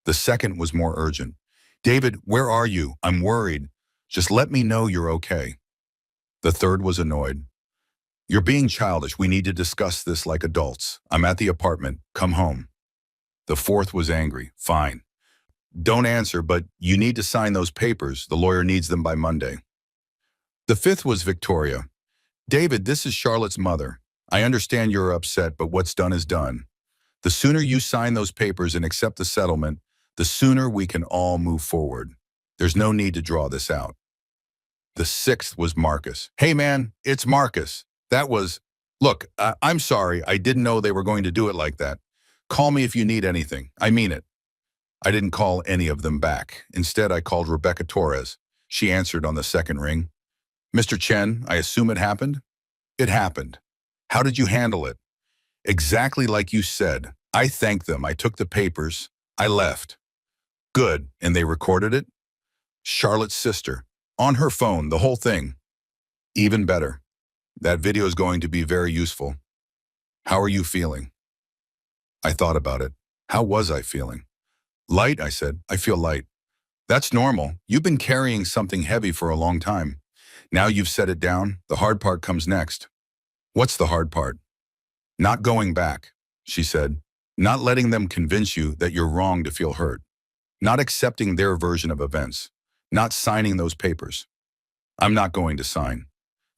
The second was more urgent. "David, where are you? I'm worried. Just let me know you're okay." The third was annoyed. "You're being childish. We need to discuss this like adults. I'm at the apartment. Come home." The fourth was angry. "Fine. Don't answer, but you need to sign those papers. The lawyer needs them by Monday." The fifth was Victoria. "David, this is Charlotte's mother. I understand you're upset, but what's done is done. The sooner you sign those papers and accept the settlement, the sooner we can all move forward. There's no need to draw this out." The sixth was Marcus. "Hey man, it's Marcus. Look, I'm sorry. I didn't know they were going to do it like that. Call me if you need anything. I mean it." I didn't call any of them back. Instead, I called Rebecca Torres. She answered on the second ring. "Mr. Chen, I assume it happened?" "It happened. How did you handle it?" "Exactly like you said. I thanked them. I took the papers. I left." "Good. And they recorded it?" "Charlotte's sister. On her phone, the whole thing." "Even better. That video is going to be very useful. How are you feeling?" I thought about it. How was I feeling? "Light," I said. "I feel light." "That's normal. You've been carrying something heavy for a long time. Now you've set it down. The hard part comes next." "What's the hard part?" "Not going back," she said. "Not letting them convince you that you're wrong to feel hurt. Not accepting their version of events. Not signing those papers." "I'm not going to sign.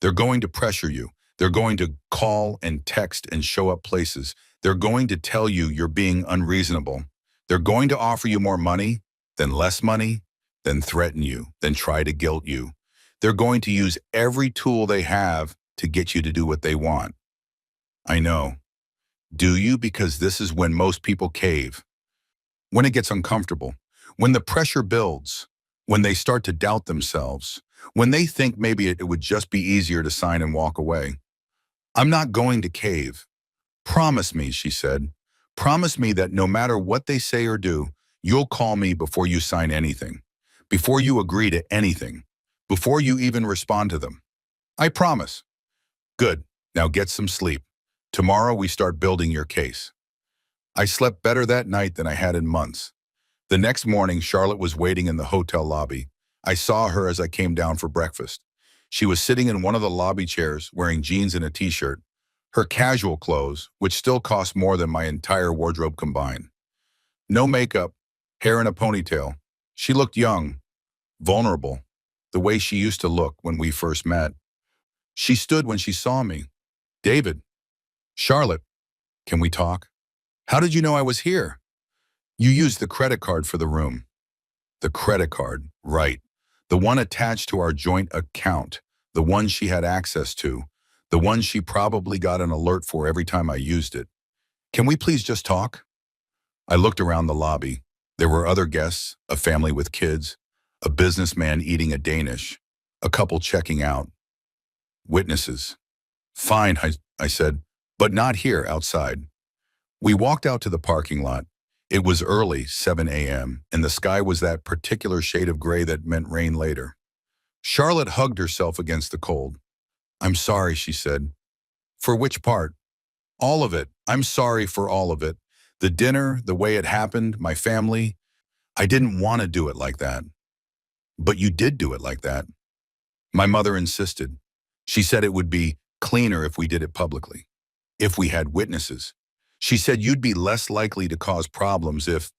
They're going to pressure you. They're going to call and text and show up places. They're going to tell you you're being unreasonable. They're going to offer you more money, then less money, then threaten you, then try to guilt you. They're going to use every tool they have to get you to do what they want." "I know. Do you? Because this is when most people cave. When it gets uncomfortable. When the pressure builds. When they start to doubt themselves. When they think maybe it would just be easier to sign and walk away." "I'm not going to cave. Promise me," she said. "Promise me that no matter what they say or do, you'll call me before you sign anything. Before you agree to anything. Before you even respond to them." "I promise." "Good. Now get some sleep. Tomorrow we start building your case." I slept better that night than I had in months. The next morning, Charlotte was waiting in the hotel lobby. I saw her as I came down for breakfast. She was sitting in one of the lobby chairs, wearing jeans and a t-shirt. Her casual clothes, which still cost more than my entire wardrobe combined. No makeup, hair in a ponytail. She looked young, vulnerable, the way she used to look when we first met. She stood when she saw me. "David." "Charlotte, can we talk?" "How did you know I was here?" "You used the credit card for the room." The credit card, right. The one attached to our joint account. The one she had access to. The one she probably got an alert for every time I used it. "Can we please just talk?" I looked around the lobby. There were other guests, a family with kids, a businessman eating a Danish, a couple checking out. Witnesses. "Fine," I said, "but not here, outside." We walked out to the parking lot. It was early, 7 a.m., and the sky was that particular shade of gray that meant rain later. Charlotte hugged herself against the cold. "I'm sorry," she said. "For which part?" "All of it. I'm sorry for all of it. The dinner, the way it happened, my family. I didn't want to do it like that." "But you did do it like that." "My mother insisted. She said it would be cleaner if we did it publicly. If we had witnesses. She said you'd be less likely to cause problems if..."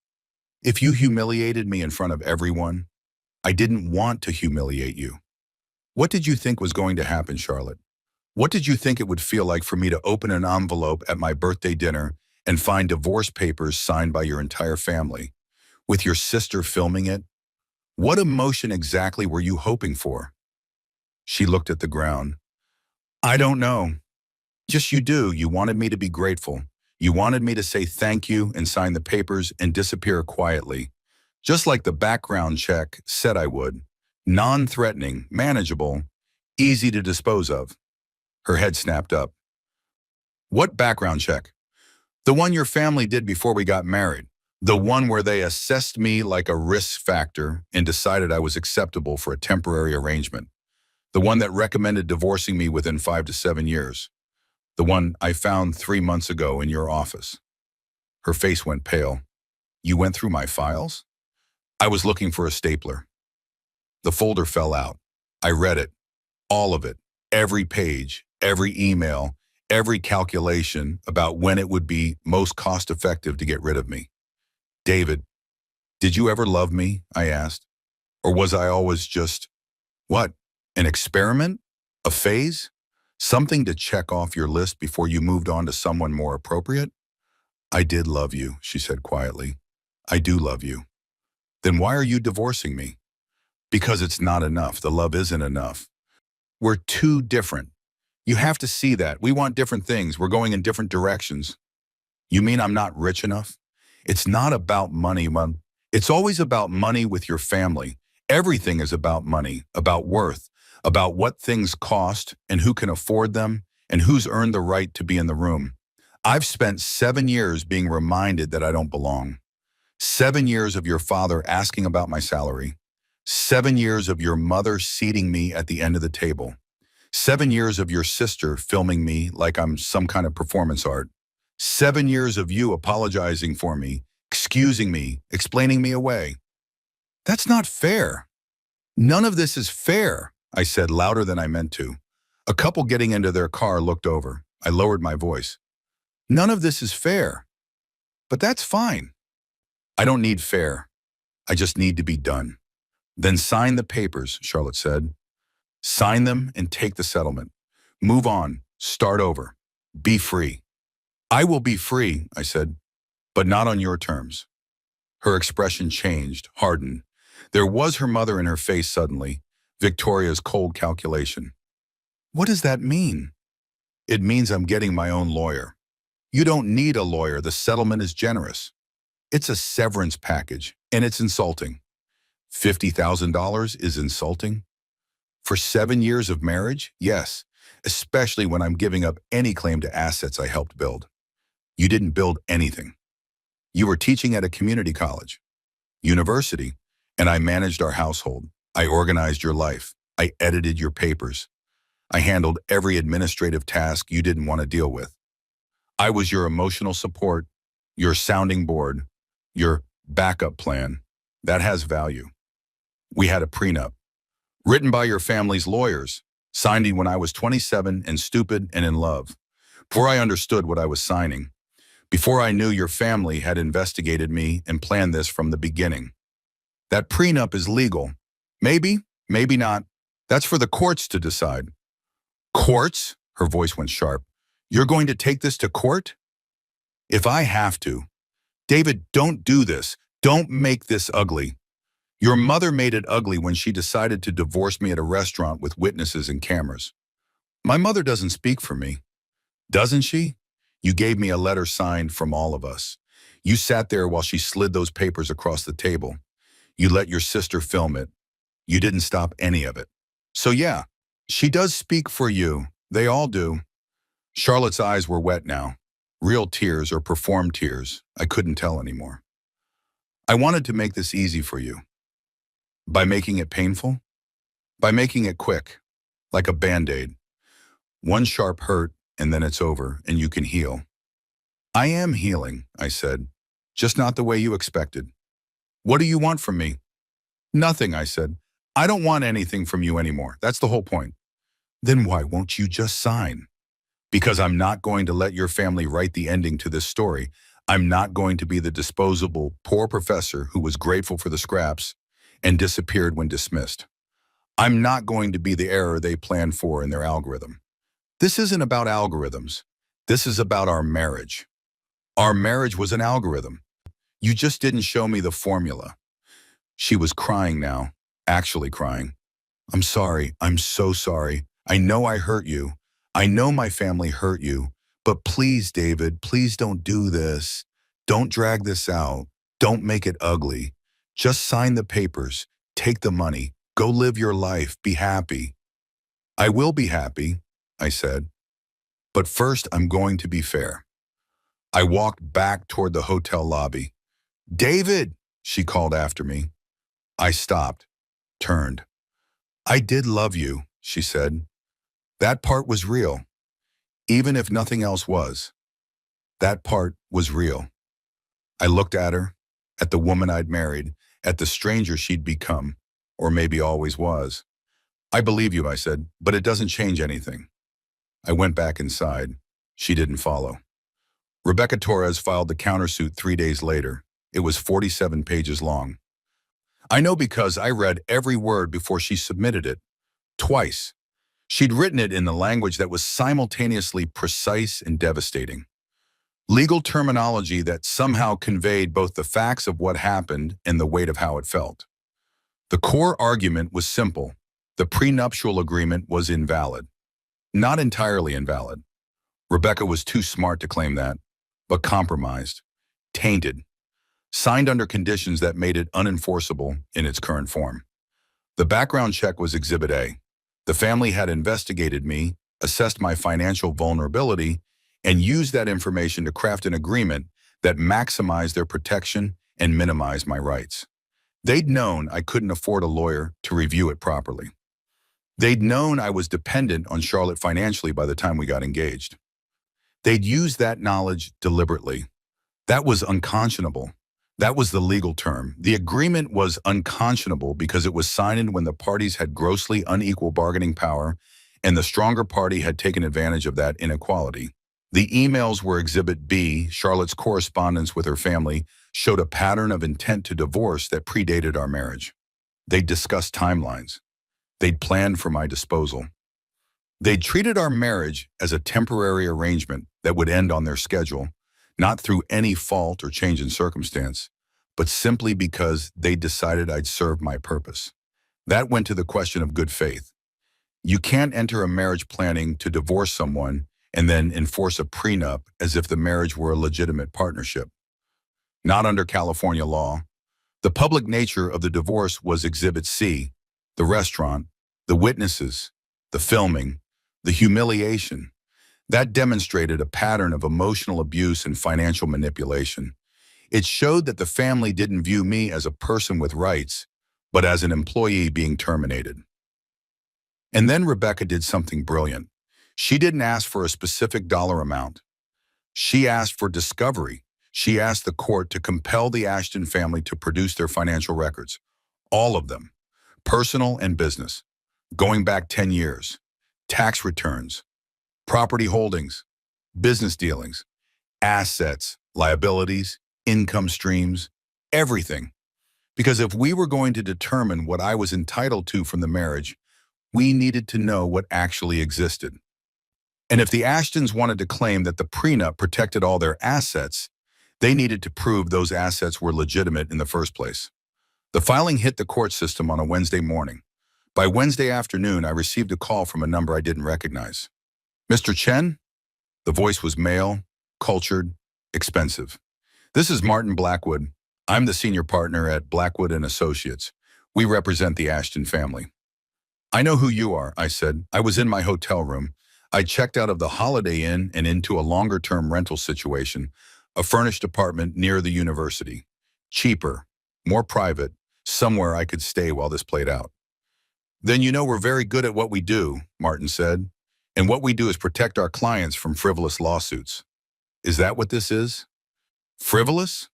If you humiliated me in front of everyone, I didn't want to humiliate you. What did you think was going to happen, Charlotte? What did you think it would feel like for me to open an envelope at my birthday dinner and find divorce papers signed by your entire family, with your sister filming it? What emotion exactly were you hoping for? She looked at the ground. I don't know. Just you do. You wanted me to be grateful. You wanted me to say thank you and sign the papers and disappear quietly, just like the background check said I would. Non-threatening, manageable, easy to dispose of. Her head snapped up. What background check? The one your family did before we got married. The one where they assessed me like a risk factor and decided I was acceptable for a temporary arrangement. The one that recommended divorcing me within 5 to 7 years. The one I found 3 months ago in your office. Her face went pale. You went through my files? I was looking for a stapler. The folder fell out. I read it. All of it. Every page, every email, every calculation about when it would be most cost-effective to get rid of me. David, did you ever love me? I asked. Or was I always just, what, an experiment? A phase? Something to check off your list before you moved on to someone more appropriate? I did love you, she said quietly. I do love you. Then why are you divorcing me? Because it's not enough. The love isn't enough. We're too different. You have to see that. We want different things. We're going in different directions. You mean I'm not rich enough? It's not about money, Mom. It's always about money with your family. Everything is about money, about worth, about what things cost and who can afford them and who's earned the right to be in the room. I've spent 7 years being reminded that I don't belong. 7 years of your father asking about my salary. 7 years of your mother seating me at the end of the table. 7 years of your sister filming me like I'm some kind of performance art. 7 years of you apologizing for me, excusing me, explaining me away. That's not fair. None of this is fair, I said louder than I meant to. A couple getting into their car looked over. I lowered my voice. None of this is fair. But that's fine. I don't need fair. I just need to be done. Then sign the papers, Charlotte said. Sign them and take the settlement. Move on. Start over. Be free. I will be free, I said, but not on your terms. Her expression changed, hardened. There was her mother in her face suddenly, Victoria's cold calculation. What does that mean? It means I'm getting my own lawyer. You don't need a lawyer. The settlement is generous. It's a severance package, and it's insulting. $50,000 is insulting? For 7 years of marriage? Yes, especially when I'm giving up any claim to assets I helped build. You didn't build anything. You were teaching at a community college, university, and I managed our household. I organized your life. I edited your papers. I handled every administrative task you didn't want to deal with. I was your emotional support, your sounding board, your backup plan. That has value. We had a prenup, written by your family's lawyers, signed when I was 27 and stupid and in love. Before I understood what I was signing, before I knew your family had investigated me and planned this from the beginning. That prenup is legal. Maybe, maybe not. That's for the courts to decide. Courts? Her voice went sharp. You're going to take this to court? If I have to. David, don't do this. Don't make this ugly. Your mother made it ugly when she decided to divorce me at a restaurant with witnesses and cameras. My mother doesn't speak for me. Doesn't she? You gave me a letter signed from all of us. You sat there while she slid those papers across the table. You let your sister film it. You didn't stop any of it. So yeah, she does speak for you. They all do. Charlotte's eyes were wet now. Real tears or performed tears. I couldn't tell anymore. I wanted to make this easy for you. By making it painful? By making it quick, like a Band-Aid. One sharp hurt, and then it's over, and you can heal. I am healing, I said, just not the way you expected. What do you want from me? Nothing, I said. I don't want anything from you anymore. That's the whole point. Then why won't you just sign? Because I'm not going to let your family write the ending to this story. I'm not going to be the disposable, poor professor who was grateful for the scraps and disappeared when dismissed. I'm not going to be the error they planned for in their algorithm. This isn't about algorithms. This is about our marriage. Our marriage was an algorithm. You just didn't show me the formula. She was crying now, actually crying. I'm sorry. I'm so sorry. I know I hurt you. I know my family hurt you. But please, David, please don't do this. Don't drag this out. Don't make it ugly. Just sign the papers. Take the money. Go live your life. Be happy. I will be happy, I said. But first, I'm going to be fair. I walked back toward the hotel lobby. David, she called after me. I stopped, turned. I did love you, she said. That part was real, even if nothing else was. That part was real. I looked at her, at the woman I'd married, at the stranger she'd become, or maybe always was. I believe you, I said, but it doesn't change anything. I went back inside. She didn't follow. Rebecca Torres filed the countersuit 3 days later. It was 47 pages long. I know because I read every word before she submitted it, twice. She'd written it in the language that was simultaneously precise and devastating. Legal terminology that somehow conveyed both the facts of what happened and the weight of how it felt. The core argument was simple. The prenuptial agreement was invalid. Not entirely invalid. Rebecca was too smart to claim that, but compromised, tainted, signed under conditions that made it unenforceable in its current form. The background check was Exhibit A. The family had investigated me, assessed my financial vulnerability, and used that information to craft an agreement that maximized their protection and minimized my rights. They'd known I couldn't afford a lawyer to review it properly. They'd known I was dependent on Charlotte financially by the time we got engaged. They'd used that knowledge deliberately. That was unconscionable. That was the legal term. The agreement was unconscionable because it was signed when the parties had grossly unequal bargaining power and the stronger party had taken advantage of that inequality. The emails were Exhibit B. Charlotte's correspondence with her family showed a pattern of intent to divorce that predated our marriage. They'd discussed timelines. They'd planned for my disposal. They'd treated our marriage as a temporary arrangement that would end on their schedule, not through any fault or change in circumstance, but simply because they decided I'd served my purpose. That went to the question of good faith. You can't enter a marriage planning to divorce someone and then enforce a prenup as if the marriage were a legitimate partnership. Not under California law. The public nature of the divorce was Exhibit C, the restaurant, the witnesses, the filming, the humiliation. That demonstrated a pattern of emotional abuse and financial manipulation. It showed that the family didn't view me as a person with rights, but as an employee being terminated. And then Rebecca did something brilliant. She didn't ask for a specific dollar amount. She asked for discovery. She asked the court to compel the Ashton family to produce their financial records. All of them. Personal and business. Going back 10 years. Tax returns. Property holdings. Business dealings. Assets. Liabilities. Income streams. Everything. Because if we were going to determine what I was entitled to from the marriage, we needed to know what actually existed. And if the Ashtons wanted to claim that the prenup protected all their assets, they needed to prove those assets were legitimate in the first place. The filing hit the court system on a Wednesday morning. By Wednesday afternoon, I received a call from a number I didn't recognize. Mr. Chen? The voice was male, cultured, expensive. This is Martin Blackwood. I'm the senior partner at Blackwood & Associates. We represent the Ashton family. I know who you are, I said. I was in my hotel room. I checked out of the Holiday Inn and into a longer-term rental situation, a furnished apartment near the university. Cheaper, more private, somewhere I could stay while this played out. Then you know we're very good at what we do, Martin said. And what we do is protect our clients from frivolous lawsuits. Is that what this is? Frivolous?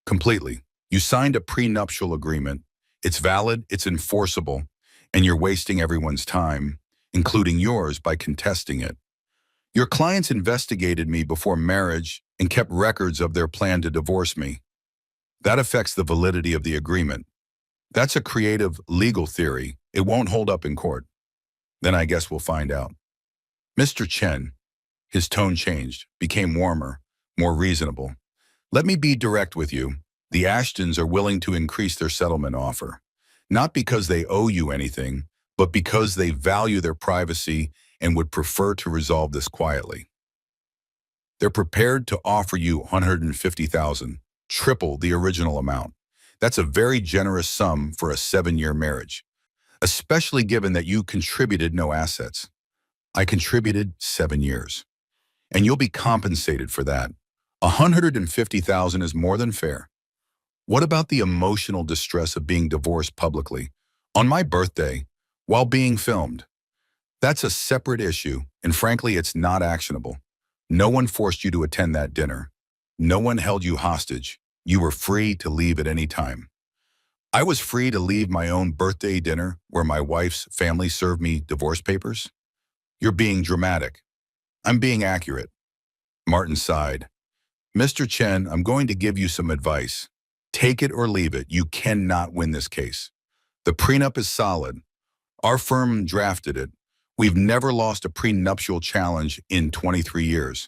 Completely. You signed a prenuptial agreement. It's valid, it's enforceable, and you're wasting everyone's time, including yours, by contesting it. Your clients investigated me before marriage and kept records of their plan to divorce me. That affects the validity of the agreement. That's a creative legal theory. It won't hold up in court. Then I guess we'll find out. Mr. Chen, his tone changed, became warmer, more reasonable. Let me be direct with you. The Ashtons are willing to increase their settlement offer, not because they owe you anything, but because they value their privacy and would prefer to resolve this quietly. They're prepared to offer you $150,000, triple the original amount. That's a very generous sum for a 7-year marriage, especially given that you contributed no assets. I contributed 7 years, and you'll be compensated for that. $150,000 is more than fair. What about the emotional distress of being divorced publicly, on my birthday, while being filmed? That's a separate issue, and frankly, it's not actionable. No one forced you to attend that dinner. No one held you hostage. You were free to leave at any time. I was free to leave my own birthday dinner where my wife's family served me divorce papers. You're being dramatic. I'm being accurate. Martin sighed. Mr. Chen, I'm going to give you some advice. Take it or leave it. You cannot win this case. The prenup is solid. Our firm drafted it. We've never lost a prenuptial challenge in 23 years.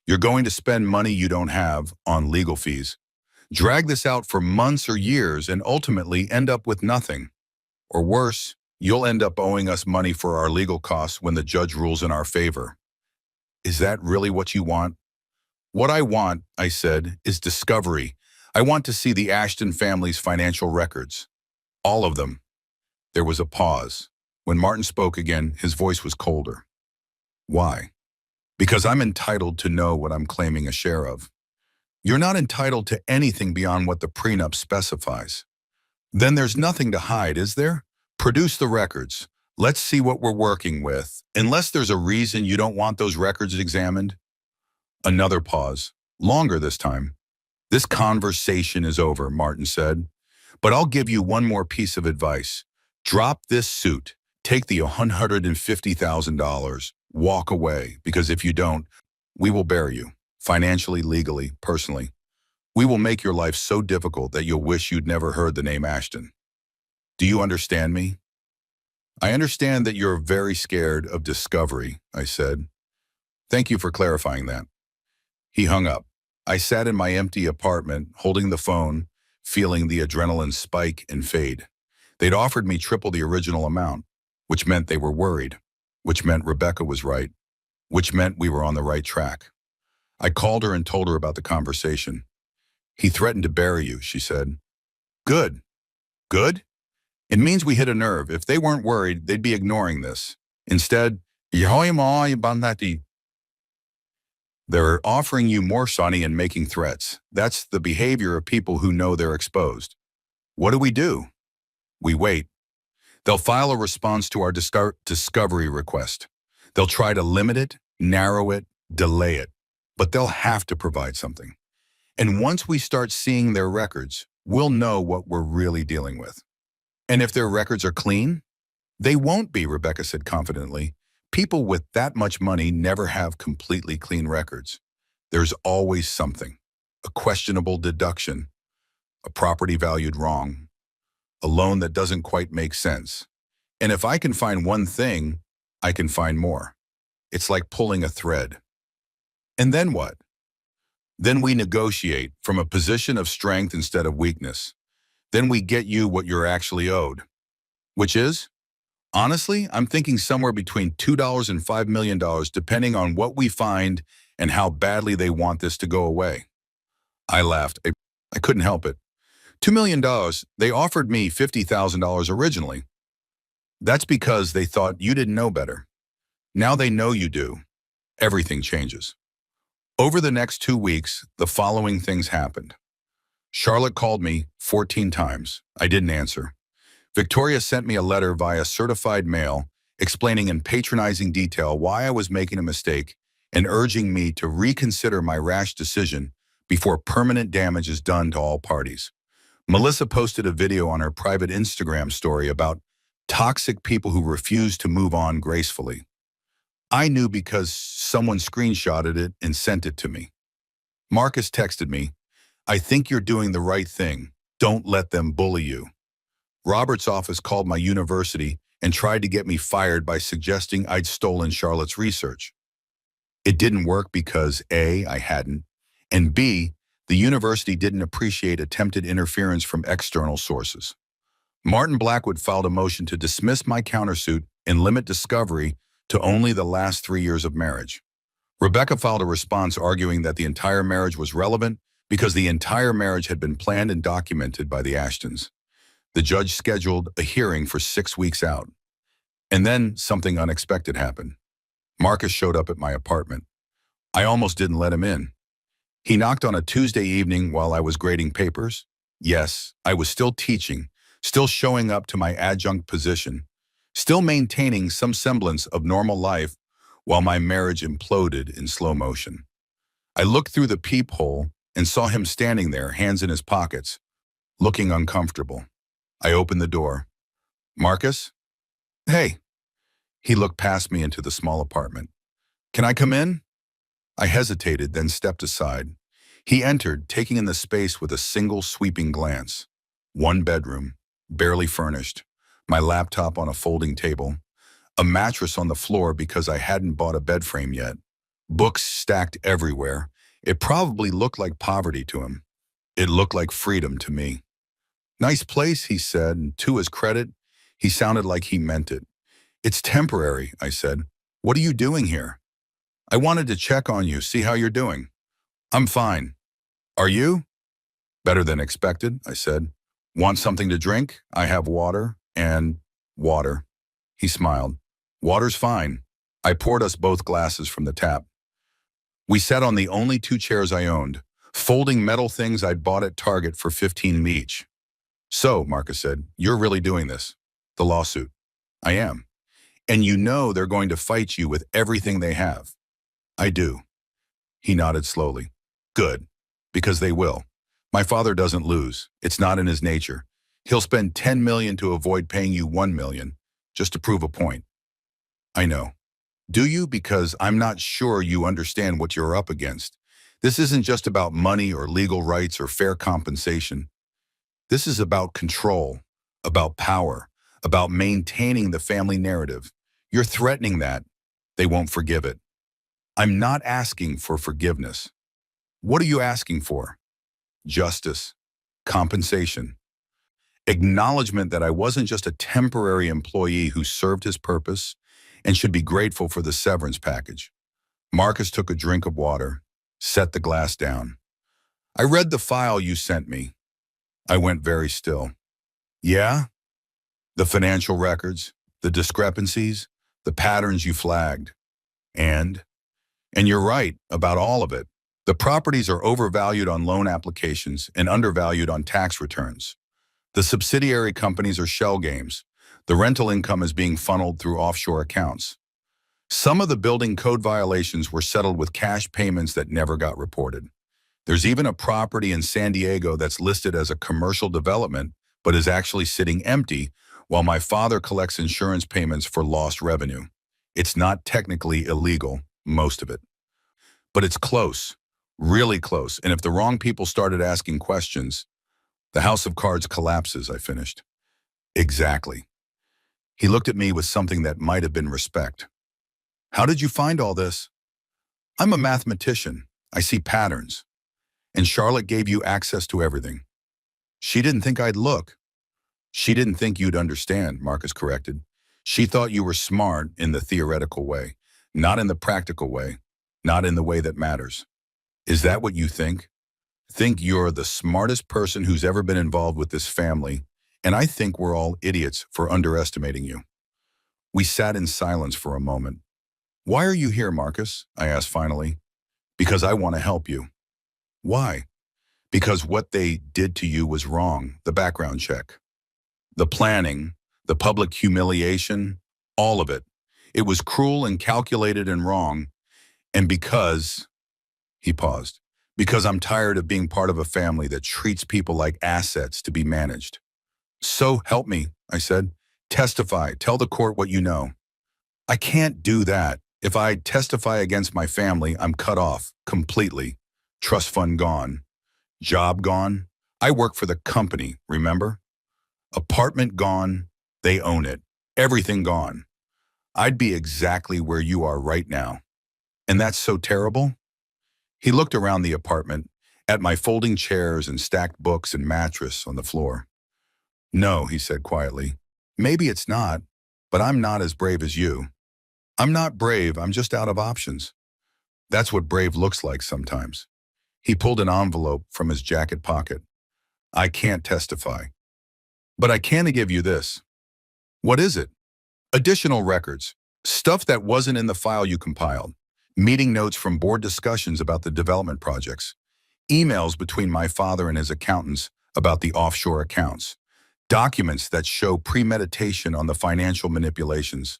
You're going to spend money you don't have on legal fees. Drag this out for months or years and ultimately end up with nothing. Or worse, you'll end up owing us money for our legal costs when the judge rules in our favor. Is that really what you want? What I want, I said, is discovery. I want to see the Ashton family's financial records. All of them. There was a pause. When Martin spoke again, his voice was colder. Why? Because I'm entitled to know what I'm claiming a share of. You're not entitled to anything beyond what the prenup specifies. Then there's nothing to hide, is there? Produce the records. Let's see what we're working with, unless there's a reason you don't want those records examined. Another pause, longer this time. This conversation is over, Martin said. But I'll give you one more piece of advice. Drop this suit. Take the $150,000. Walk away, because if you don't, we will bury you. Financially, legally, personally. We will make your life so difficult that you'll wish you'd never heard the name Ashton. Do you understand me? I understand that you're very scared of discovery, I said. Thank you for clarifying that. He hung up. I sat in my empty apartment, holding the phone, feeling the adrenaline spike and fade. They'd offered me triple the original amount, which meant they were worried, which meant Rebecca was right, which meant we were on the right track. I called her and told her about the conversation. He threatened to bury you, she said. Good. Good? It means we hit a nerve. If they weren't worried, they'd be ignoring this. Instead, they're offering you more money and making threats. That's the behavior of people who know they're exposed. What do? We wait. They'll file a response to our discovery request. They'll try to limit it, narrow it, delay it. But they'll have to provide something. And once we start seeing their records, we'll know what we're really dealing with. And if their records are clean, they won't be, Rebecca said confidently. People with that much money never have completely clean records. There's always something, a questionable deduction, a property valued wrong, a loan that doesn't quite make sense. And if I can find one thing, I can find more. It's like pulling a thread. And then what? Then we negotiate from a position of strength instead of weakness. Then we get you what you're actually owed. Which is? Honestly, I'm thinking somewhere between $2 and $5 million, depending on what we find and how badly they want this to go away. I laughed. I couldn't help it. $2 million, they offered me $50,000 originally. That's because they thought you didn't know better. Now they know you do. Everything changes. Over the next 2 weeks, the following things happened. Charlotte called me 14 times. I didn't answer. Victoria sent me a letter via certified mail explaining in patronizing detail why I was making a mistake and urging me to reconsider my rash decision before permanent damage is done to all parties. Melissa posted a video on her private Instagram story about toxic people who refuse to move on gracefully. I knew because someone screenshotted it and sent it to me. Marcus texted me, I think you're doing the right thing. Don't let them bully you. Robert's office called my university and tried to get me fired by suggesting I'd stolen Charlotte's research. It didn't work because A, I hadn't, and B, the university didn't appreciate attempted interference from external sources. Martin Blackwood filed a motion to dismiss my countersuit and limit discovery to only the last 3 years of marriage. Rebecca filed a response arguing that the entire marriage was relevant because the entire marriage had been planned and documented by the Ashtons. The judge scheduled a hearing for 6 weeks out. And then something unexpected happened. Marcus showed up at my apartment. I almost didn't let him in. He knocked on a Tuesday evening while I was grading papers. Yes, I was still teaching, still showing up to my adjunct position, still maintaining some semblance of normal life while my marriage imploded in slow motion. I looked through the peephole and saw him standing there, hands in his pockets, looking uncomfortable. I opened the door. Marcus? Hey. He looked past me into the small apartment. Can I come in? I hesitated, then stepped aside. He entered, taking in the space with a single sweeping glance. One bedroom, barely furnished, my laptop on a folding table, a mattress on the floor because I hadn't bought a bed frame yet, books stacked everywhere. It probably looked like poverty to him. It looked like freedom to me. Nice place, he said, and to his credit, he sounded like he meant it. It's temporary, I said. What are you doing here? I wanted to check on you, see how you're doing. I'm fine. Are you? Better than expected, I said. Want something to drink? I have water and water. He smiled. Water's fine. I poured us both glasses from the tap. We sat on the only 2 chairs I owned, folding metal things I'd bought at Target for $15 each. So, Marcus said, you're really doing this. The lawsuit. I am. And you know they're going to fight you with everything they have. I do. He nodded slowly. Good. Because they will. My father doesn't lose. It's not in his nature. He'll spend $10 million to avoid paying you $1 million, just to prove a point. I know. Do you? Because I'm not sure you understand what you're up against. This isn't just about money or legal rights or fair compensation. This is about control, about power, about maintaining the family narrative. You're threatening that. They won't forgive it. I'm not asking for forgiveness. What are you asking for? Justice, compensation, acknowledgement that I wasn't just a temporary employee who served his purpose and should be grateful for the severance package. Marcus took a drink of water, set the glass down. I read the file you sent me. I went very still. Yeah? The financial records, the discrepancies, the patterns you flagged. And you're right about all of it. The properties are overvalued on loan applications and undervalued on tax returns. The subsidiary companies are shell games. The rental income is being funneled through offshore accounts. Some of the building code violations were settled with cash payments that never got reported. There's even a property in San Diego that's listed as a commercial development, but is actually sitting empty while my father collects insurance payments for lost revenue. It's not technically illegal, most of it. But it's close, really close, and if the wrong people started asking questions, the house of cards collapses, I finished. Exactly. He looked at me with something that might have been respect. How did you find all this? I'm a mathematician. I see patterns. And Charlotte gave you access to everything. She didn't think I'd look. She didn't think you'd understand, Marcus corrected. She thought you were smart in the theoretical way, not in the practical way, not in the way that matters. Is that what you think? Think you're the smartest person who's ever been involved with this family, and I think we're all idiots for underestimating you. We sat in silence for a moment. Why are you here, Marcus? I asked finally. Because I want to help you. Why? Because what they did to you was wrong, the background check. The planning, the public humiliation, all of it. It was cruel and calculated and wrong. And because, he paused, because I'm tired of being part of a family that treats people like assets to be managed. So help me, I said. Testify, tell the court what you know. I can't do that. If I testify against my family, I'm cut off completely. Trust fund gone. Job gone. I work for the company, remember? Apartment gone. They own it. Everything gone. I'd be exactly where you are right now. And that's so terrible? He looked around the apartment, at my folding chairs and stacked books and mattress on the floor. No, he said quietly. Maybe it's not, but I'm not as brave as you. I'm not brave, I'm just out of options. That's what brave looks like sometimes. He pulled an envelope from his jacket pocket. I can't testify. But I can give you this. What is it? Additional records. Stuff that wasn't in the file you compiled. Meeting notes from board discussions about the development projects. Emails between my father and his accountants about the offshore accounts. Documents that show premeditation on the financial manipulations.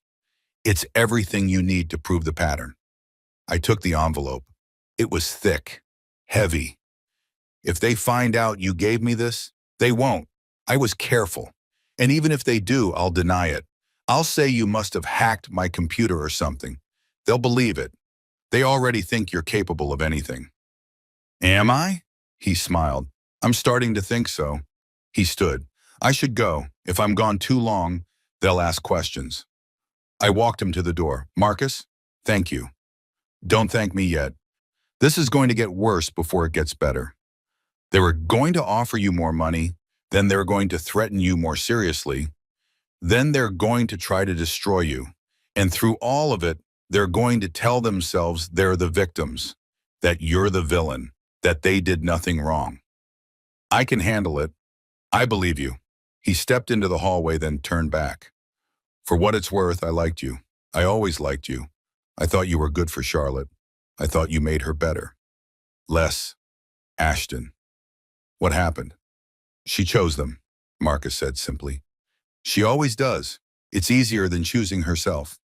It's everything you need to prove the pattern. I took the envelope. It was thick, heavy. If they find out you gave me this, they won't. I was careful. And even if they do, I'll deny it. I'll say you must have hacked my computer or something. They'll believe it. They already think you're capable of anything. Am I? He smiled. I'm starting to think so. He stood. I should go. If I'm gone too long, they'll ask questions. I walked him to the door. Marcus, thank you. Don't thank me yet. This is going to get worse before it gets better. They were going to offer you more money, then they're going to threaten you more seriously, then they're going to try to destroy you. And through all of it, they're going to tell themselves they're the victims, that you're the villain, that they did nothing wrong. I can handle it. I believe you. He stepped into the hallway, then turned back. For what it's worth, I liked you. I always liked you. I thought you were good for Charlotte. I thought you made her better. Les, Ashton. What happened? She chose them, Marcus said simply. She always does. It's easier than choosing herself.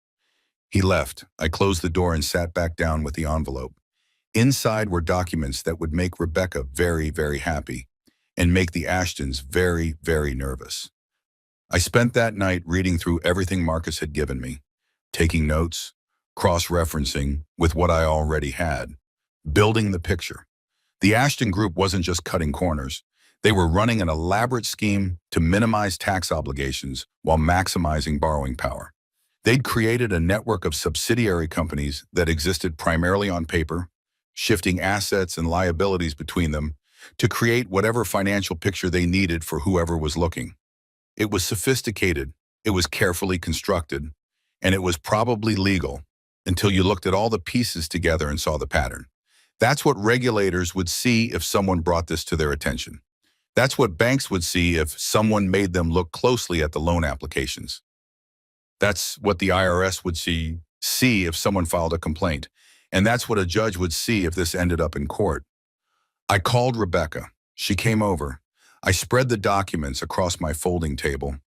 He left. I closed the door and sat back down with the envelope. Inside were documents that would make Rebecca very, very happy and make the Ashtons very, very nervous. I spent that night reading through everything Marcus had given me, taking notes, cross-referencing with what I already had, building the picture. The Ashton Group wasn't just cutting corners. They were running an elaborate scheme to minimize tax obligations while maximizing borrowing power. They'd created a network of subsidiary companies that existed primarily on paper, shifting assets and liabilities between them to create whatever financial picture they needed for whoever was looking. It was sophisticated, it was carefully constructed, and it was probably legal until you looked at all the pieces together and saw the pattern. That's what regulators would see if someone brought this to their attention. That's what banks would see if someone made them look closely at the loan applications. That's what the IRS would see if someone filed a complaint. And that's what a judge would see if this ended up in court. I called Rebecca. She came over. I spread the documents across my folding table.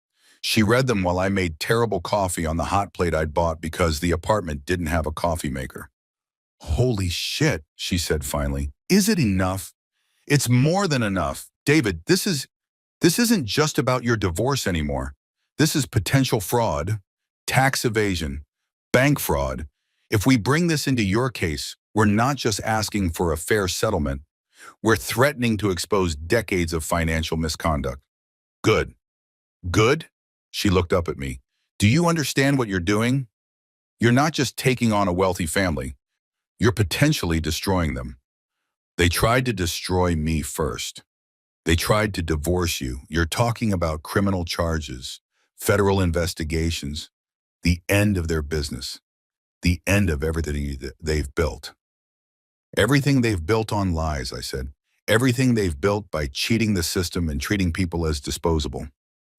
She read them while I made terrible coffee on the hot plate I'd bought because the apartment didn't have a coffee maker. Holy shit, she said finally. Is it enough? It's more than enough. David, this isn't just about your divorce anymore. This is potential fraud, tax evasion, bank fraud. If we bring this into your case, we're not just asking for a fair settlement. We're threatening to expose decades of financial misconduct. Good. Good? She looked up at me. Do you understand what you're doing? You're not just taking on a wealthy family. You're potentially destroying them. They tried to destroy me first. They tried to divorce you. You're talking about criminal charges, federal investigations, the end of their business, the end of everything they've built. Everything they've built on lies, I said. Everything they've built by cheating the system and treating people as disposable.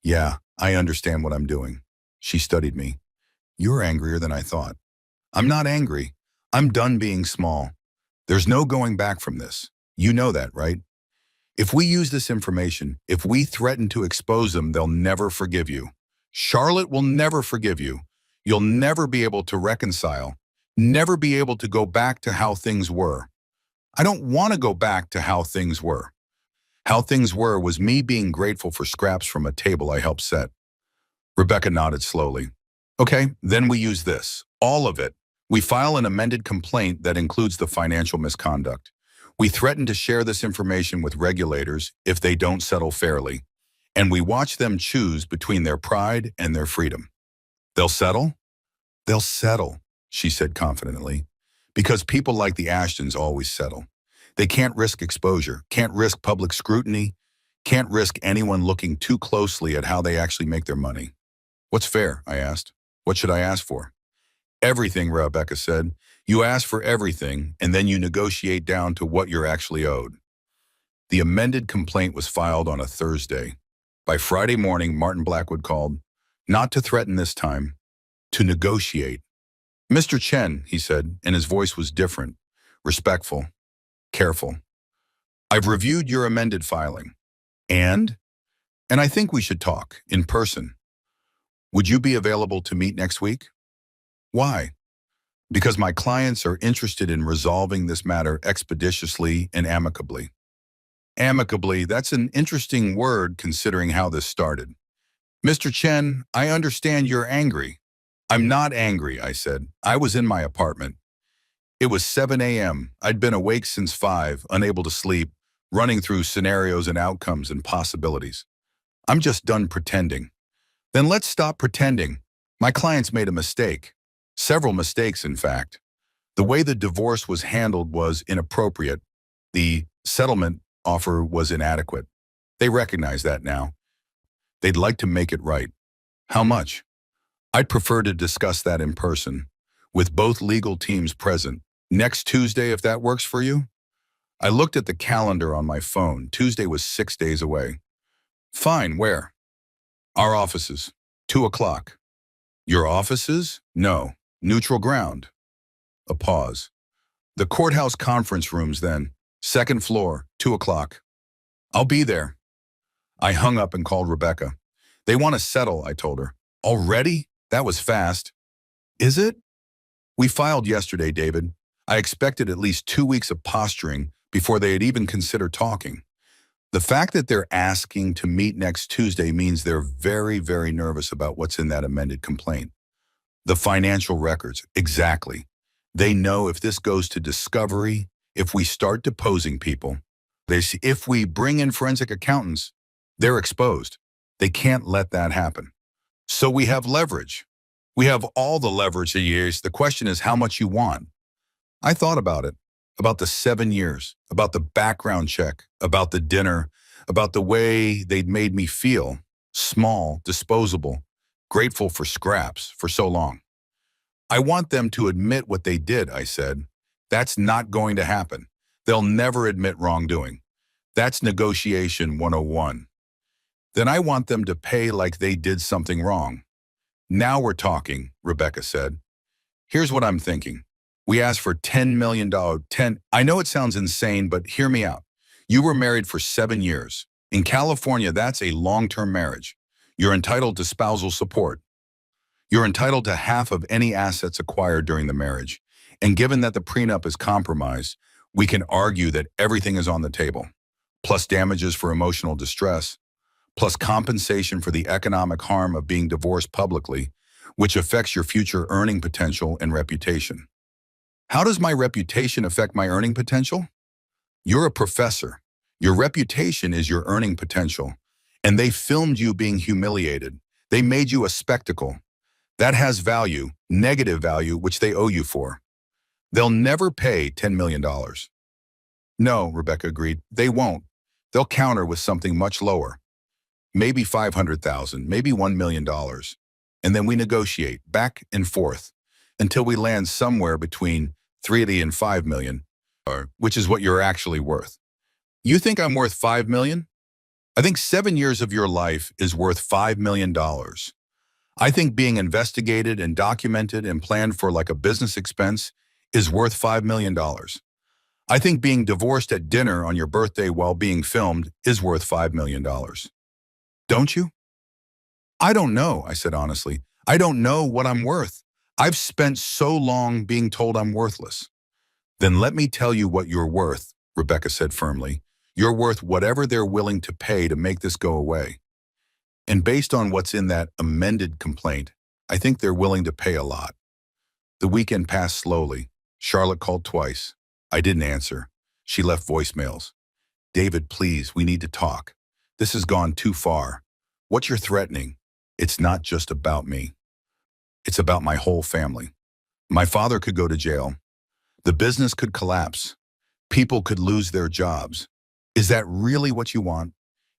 Yeah, I understand what I'm doing. She studied me. You're angrier than I thought. I'm not angry. I'm done being small. There's no going back from this. You know that, right? If we use this information, if we threaten to expose them, they'll never forgive you. Charlotte will never forgive you. You'll never be able to reconcile, never be able to go back to how things were. I don't want to go back to how things were. How things were was me being grateful for scraps from a table I helped set. Rebecca nodded slowly. Okay, then we use this. All of it. We file an amended complaint that includes the financial misconduct. We threaten to share this information with regulators if they don't settle fairly, and we watch them choose between their pride and their freedom. They'll settle? They'll settle, she said confidently, because people like the Ashtons always settle. They can't risk exposure, can't risk public scrutiny, can't risk anyone looking too closely at how they actually make their money. What's fair? I asked. What should I ask for? Everything, Rebecca said. You ask for everything, and then you negotiate down to what you're actually owed. The amended complaint was filed on a Thursday. By Friday morning, Martin Blackwood called, not to threaten this time, to negotiate. Mr. Chen, he said, and his voice was different, respectful, careful. I've reviewed your amended filing. And I think we should talk in person. Would you be available to meet next week? Why? Because my clients are interested in resolving this matter expeditiously and amicably. Amicably, that's an interesting word considering how this started. Mr. Chen, I understand you're angry. I'm not angry, I said. I was in my apartment. It was 7 a.m. I'd been awake since 5, unable to sleep, running through scenarios and outcomes and possibilities. I'm just done pretending. Then let's stop pretending. My clients made a mistake. Several mistakes, in fact. The way the divorce was handled was inappropriate. The settlement offer was inadequate. They recognize that now. They'd like to make it right. How much? I'd prefer to discuss that in person, with both legal teams present. Next Tuesday, if that works for you? I looked at the calendar on my phone. Tuesday was 6 days away. Fine, where? Our offices. 2 o'clock. Your offices? No. Neutral ground. A pause. The courthouse conference rooms then. 2nd floor, 2 o'clock. I'll be there. I hung up and called Rebecca. They want to settle, I told her. Already? That was fast. Is it? We filed yesterday, David. I expected at least 2 weeks of posturing before they'd even consider talking. The fact that they're asking to meet next Tuesday means they're very, very nervous about what's in that amended complaint. The financial records, exactly. They know if this goes to discovery, if we start deposing people, if we bring in forensic accountants, they're exposed. They can't let that happen. So we have leverage. We have all the leverage of years. The question is how much you want. I thought about it, about the 7 years, about the background check, about the dinner, about the way they'd made me feel, small, disposable, grateful for scraps for so long. I want them to admit what they did, I said. That's not going to happen. They'll never admit wrongdoing. That's negotiation 101. Then I want them to pay like they did something wrong. Now we're talking, Rebecca said. Here's what I'm thinking. We asked for $10 million. I know it sounds insane, but hear me out. You were married for 7 years. In California, that's a long-term marriage. You're entitled to spousal support. You're entitled to half of any assets acquired during the marriage. And given that the prenup is compromised, we can argue that everything is on the table, plus damages for emotional distress, plus compensation for the economic harm of being divorced publicly, which affects your future earning potential and reputation. How does my reputation affect my earning potential? You're a professor. Your reputation is your earning potential. And they filmed you being humiliated. They made you a spectacle. That has value, negative value, which they owe you for. They'll never pay $10 million. No, Rebecca agreed. They won't. They'll counter with something much lower. Maybe $500,000, maybe $1 million. And then we negotiate back and forth until we land somewhere between 3 and 5 million, which is what you're actually worth. You think I'm worth 5 million? I think 7 years of your life is worth $5 million. I think being investigated and documented and planned for like a business expense is worth $5 million. I think being divorced at dinner on your birthday while being filmed is worth $5 million. Don't you? I don't know, I said honestly. I don't know what I'm worth. I've spent so long being told I'm worthless. Then let me tell you what you're worth, Rebecca said firmly. You're worth whatever they're willing to pay to make this go away. And based on what's in that amended complaint, I think they're willing to pay a lot. The weekend passed slowly. Charlotte called twice. I didn't answer. She left voicemails. David, please, we need to talk. This has gone too far. What you're threatening, it's not just about me. It's about my whole family. My father could go to jail. The business could collapse. People could lose their jobs. Is that really what you want?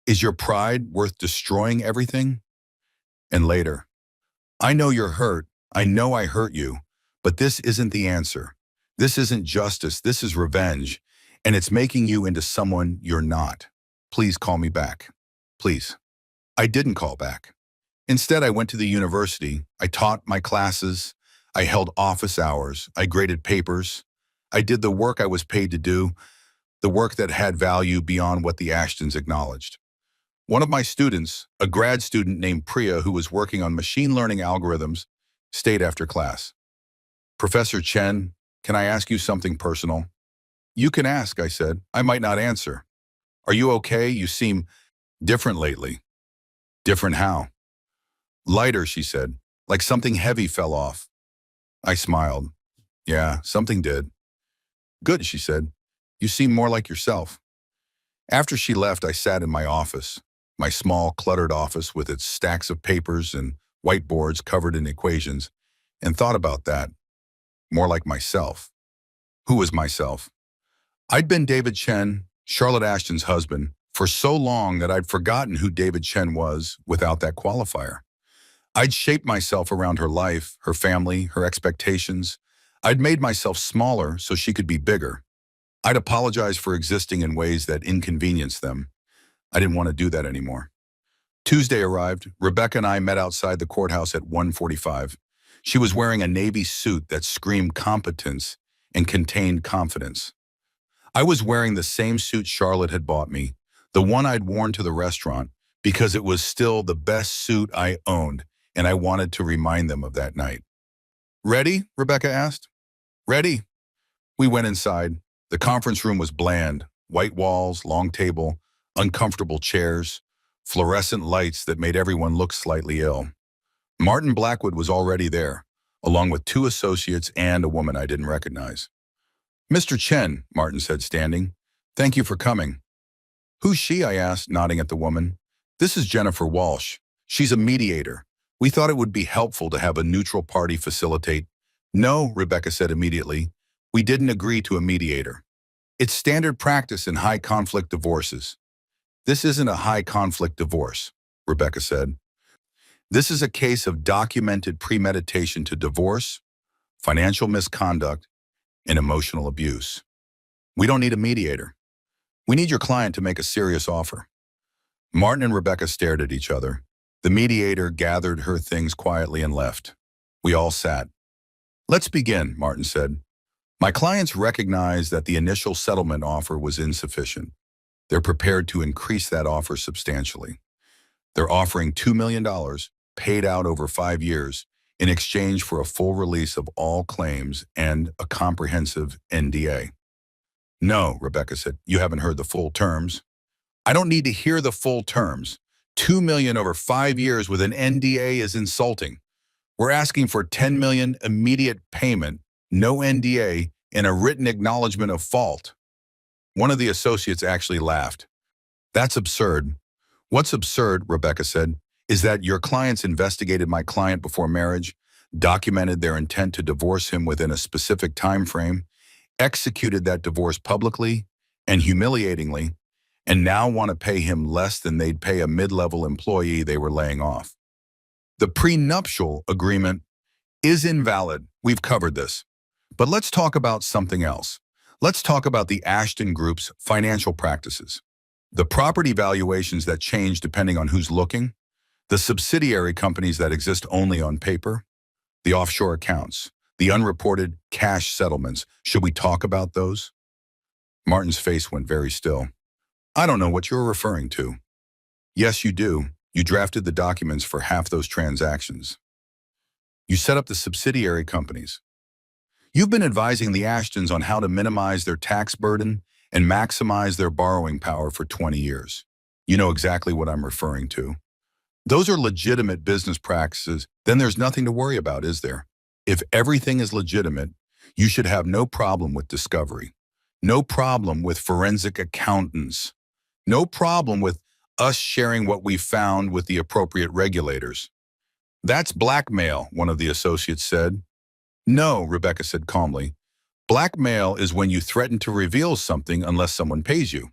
Is your pride worth destroying everything? And later, I know you're hurt. I know I hurt you, but this isn't the answer. This isn't justice. This is revenge, and it's making you into someone you're not. Please call me back. Please. I didn't call back. Instead, I went to the university. I taught my classes. I held office hours. I graded papers. I did the work I was paid to do, the work that had value beyond what the Ashtons acknowledged. One of my students, a grad student named Priya who was working on machine learning algorithms, stayed after class. Professor Chen, can I ask you something personal? You can ask, I said. I might not answer. Are you okay? You seem different lately. Different how? Lighter, she said, like something heavy fell off. I smiled. Yeah, something did. Good, she said. You seem more like yourself. After she left, I sat in my office, my small, cluttered office with its stacks of papers and whiteboards covered in equations, and thought about that, more like myself. Who was myself? I'd been David Chen, Charlotte Ashton's husband, for so long that I'd forgotten who David Chen was without that qualifier. I'd shaped myself around her life, her family, her expectations. I'd made myself smaller so she could be bigger. I'd apologized for existing in ways that inconvenienced them. I didn't want to do that anymore. Tuesday arrived. Rebecca and I met outside the courthouse at 1:45. She was wearing a navy suit that screamed competence and contained confidence. I was wearing the same suit Charlotte had bought me, the one I'd worn to the restaurant, because it was still the best suit I owned, and I wanted to remind them of that night. Ready? Rebecca asked. Ready. We went inside. The conference room was bland, white walls, long table, uncomfortable chairs, fluorescent lights that made everyone look slightly ill. Martin Blackwood was already there, along with 2 associates and a woman I didn't recognize. Mr. Chen, Martin said, standing. Thank you for coming. Who's she? I asked, nodding at the woman. This is Jennifer Walsh. She's a mediator. We thought it would be helpful to have a neutral party facilitate. No, Rebecca said immediately. We didn't agree to a mediator. It's standard practice in high-conflict divorces. This isn't a high-conflict divorce, Rebecca said. This is a case of documented premeditation to divorce, financial misconduct, and emotional abuse. We don't need a mediator. We need your client to make a serious offer. Martin and Rebecca stared at each other. The mediator gathered her things quietly and left. We all sat. Let's begin, Martin said. My clients recognize that the initial settlement offer was insufficient. They're prepared to increase that offer substantially. They're offering $2 million, paid out over 5 years, in exchange for a full release of all claims and a comprehensive NDA. No, Rebecca said, you haven't heard the full terms. I don't need to hear the full terms. $2 million over 5 years with an NDA is insulting. We're asking for $10 million immediate payment, no NDA, and a written acknowledgement of fault. One of the associates actually laughed. That's absurd. What's absurd, Rebecca said, is that your clients investigated my client before marriage, documented their intent to divorce him within a specific time frame, executed that divorce publicly and humiliatingly, and now want to pay him less than they'd pay a mid-level employee they were laying off. The prenuptial agreement is invalid. We've covered this. But let's talk about something else. Let's talk about the Ashton Group's financial practices. The property valuations that change depending on who's looking, the subsidiary companies that exist only on paper, the offshore accounts, the unreported cash settlements. Should we talk about those? Martin's face went very still. I don't know what you're referring to. Yes, you do. You drafted the documents for half those transactions. You set up the subsidiary companies. You've been advising the Ashtons on how to minimize their tax burden and maximize their borrowing power for 20 years. You know exactly what I'm referring to. Those are legitimate business practices. Then there's nothing to worry about, is there? If everything is legitimate, you should have no problem with discovery. No problem with forensic accountants. No problem with us sharing what we found with the appropriate regulators. That's blackmail, one of the associates said. No, Rebecca said calmly. Blackmail is when you threaten to reveal something unless someone pays you.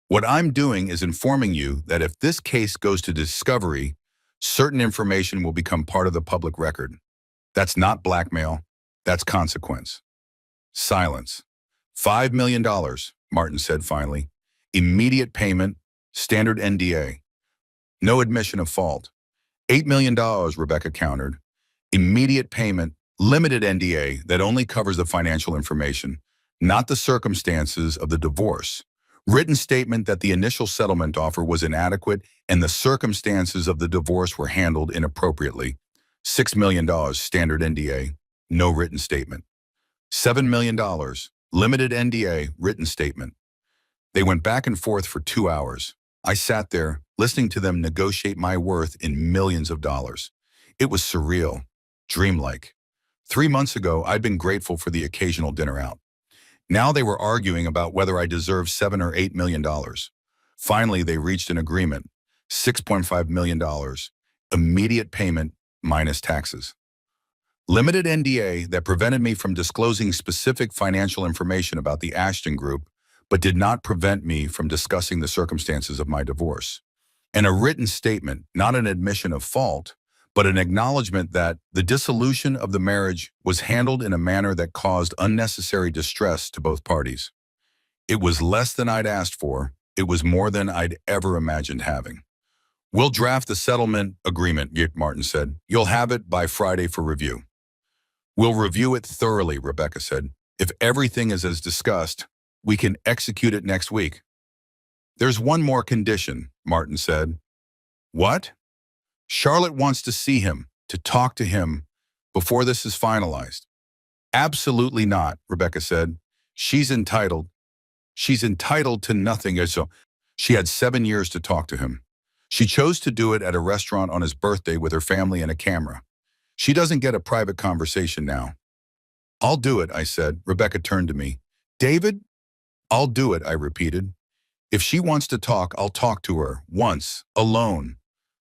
What I'm doing is informing you that if this case goes to discovery, certain information will become part of the public record. That's not blackmail. That's consequence. Silence. $5 million, Martin said finally. Immediate payment, standard NDA. No admission of fault. $8 million, Rebecca countered. Immediate payment, limited NDA that only covers the financial information, not the circumstances of the divorce. Written statement that the initial settlement offer was inadequate and the circumstances of the divorce were handled inappropriately. $6 million, standard NDA, no written statement. $7 million, limited NDA, written statement. They went back and forth for 2 hours. I sat there, listening to them negotiate my worth in millions of dollars. It was surreal, dreamlike. 3 months ago, I'd been grateful for the occasional dinner out. Now they were arguing about whether I deserved $7 or $8 million. Finally, they reached an agreement, $6.5 million, immediate payment minus taxes. Limited NDA that prevented me from disclosing specific financial information about the Ashton Group, but did not prevent me from discussing the circumstances of my divorce. And a written statement, not an admission of fault, but an acknowledgement that the dissolution of the marriage was handled in a manner that caused unnecessary distress to both parties. It was less than I'd asked for. It was more than I'd ever imagined having. We'll draft the settlement agreement, Martin said. You'll have it by Friday for review. We'll review it thoroughly, Rebecca said. If everything is as discussed, we can execute it next week. There's one more condition, Martin said. What? Charlotte wants to see him, to talk to him, before this is finalized. Absolutely not, Rebecca said. She's entitled to nothing. So she had 7 years to talk to him. She chose to do it at a restaurant on his birthday with her family and a camera. She doesn't get a private conversation now. I'll do it, I said. Rebecca turned to me. David? I'll do it, I repeated. If she wants to talk, I'll talk to her, once, alone.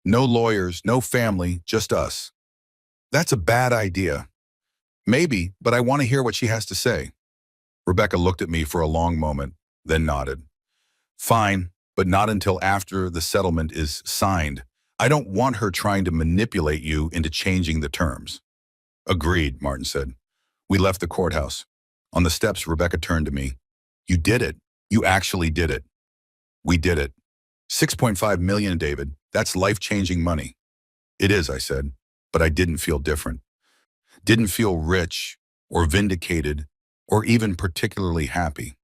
No lawyers, no family, just us. That's a bad idea. Maybe, but I want to hear what she has to say. Rebecca looked at me for a long moment, then nodded. Fine, but not until after the settlement is signed. I don't want her trying to manipulate you into changing the terms. Agreed, Martin said. We left the courthouse. On the steps, Rebecca turned to me. You did it. You actually did it. We did it. $6.5 million, David. That's life-changing money. It is, I said, but I didn't feel different. Didn't feel rich or vindicated or even particularly happy.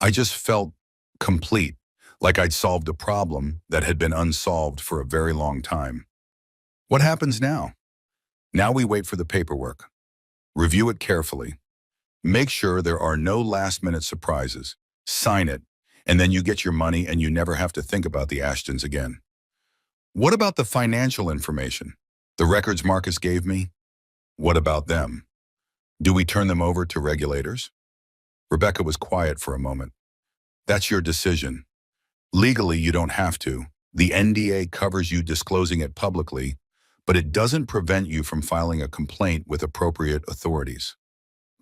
I just felt complete, like I'd solved a problem that had been unsolved for a very long time. What happens now? Now we wait for the paperwork. Review it carefully. Make sure there are no last-minute surprises. Sign it, and then you get your money and you never have to think about the Ashtons again. What about the financial information? The records Marcus gave me? What about them? Do we turn them over to regulators? Rebecca was quiet for a moment. That's your decision. Legally, you don't have to. The NDA covers you disclosing it publicly, but it doesn't prevent you from filing a complaint with appropriate authorities.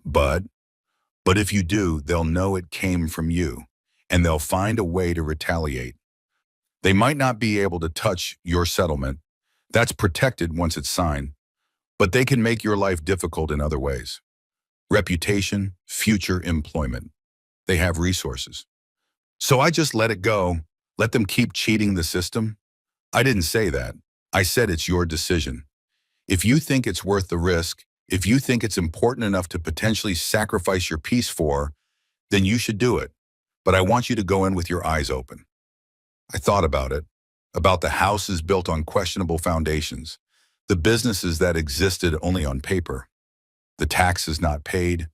But if you do, they'll know it came from you, and they'll find a way to retaliate. They might not be able to touch your settlement. That's protected once it's signed, but they can make your life difficult in other ways. Reputation, future employment. They have resources. So I just let it go, let them keep cheating the system? I didn't say that. I said it's your decision. If you think it's worth the risk, if you think it's important enough to potentially sacrifice your peace for, then you should do it. But I want you to go in with your eyes open. I thought about it, about the houses built on questionable foundations, the businesses that existed only on paper, the taxes not paid,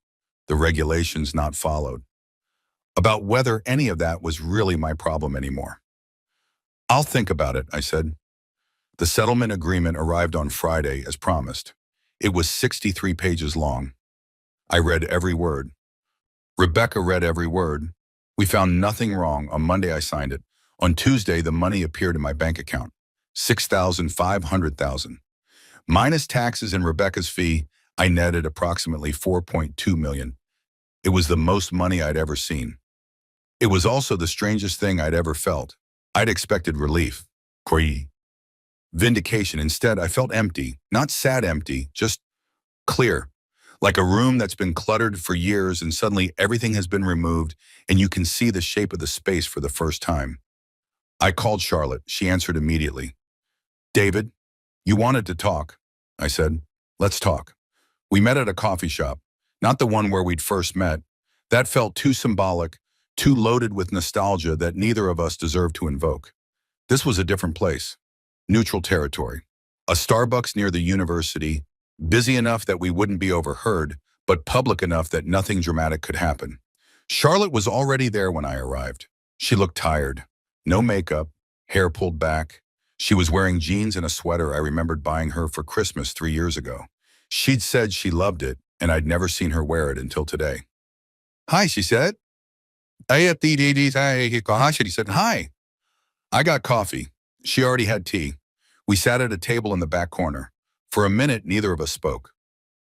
the regulations not followed, about whether any of that was really my problem anymore. I'll think about it, I said. The settlement agreement arrived on Friday as promised. It was 63 pages long. I read every word. Rebecca read every word. We found nothing wrong. On Monday, I signed it. On Tuesday, the money appeared in my bank account. 6,500,000. Minus taxes and Rebecca's fee, I netted approximately 4.2 million. It was the most money I'd ever seen. It was also the strangest thing I'd ever felt. I'd expected relief, vindication. Instead, I felt empty, not sad empty, just clear. Like a room that's been cluttered for years and suddenly everything has been removed and you can see the shape of the space for the first time. I called Charlotte. She answered immediately. David, you wanted to talk. I said, let's talk. We met at a coffee shop, not the one where we'd first met. That felt too symbolic, too loaded with nostalgia that neither of us deserved to invoke. This was a different place, neutral territory. A Starbucks near the university, busy enough that we wouldn't be overheard, but public enough that nothing dramatic could happen. Charlotte was already there when I arrived. She looked tired. No makeup, hair pulled back. She was wearing jeans and a sweater I remembered buying her for Christmas 3 years ago. She'd said she loved it, and I'd never seen her wear it until today. Hi, she said. She said, hi. I got coffee. She already had tea. We sat at a table in the back corner. For a minute, neither of us spoke.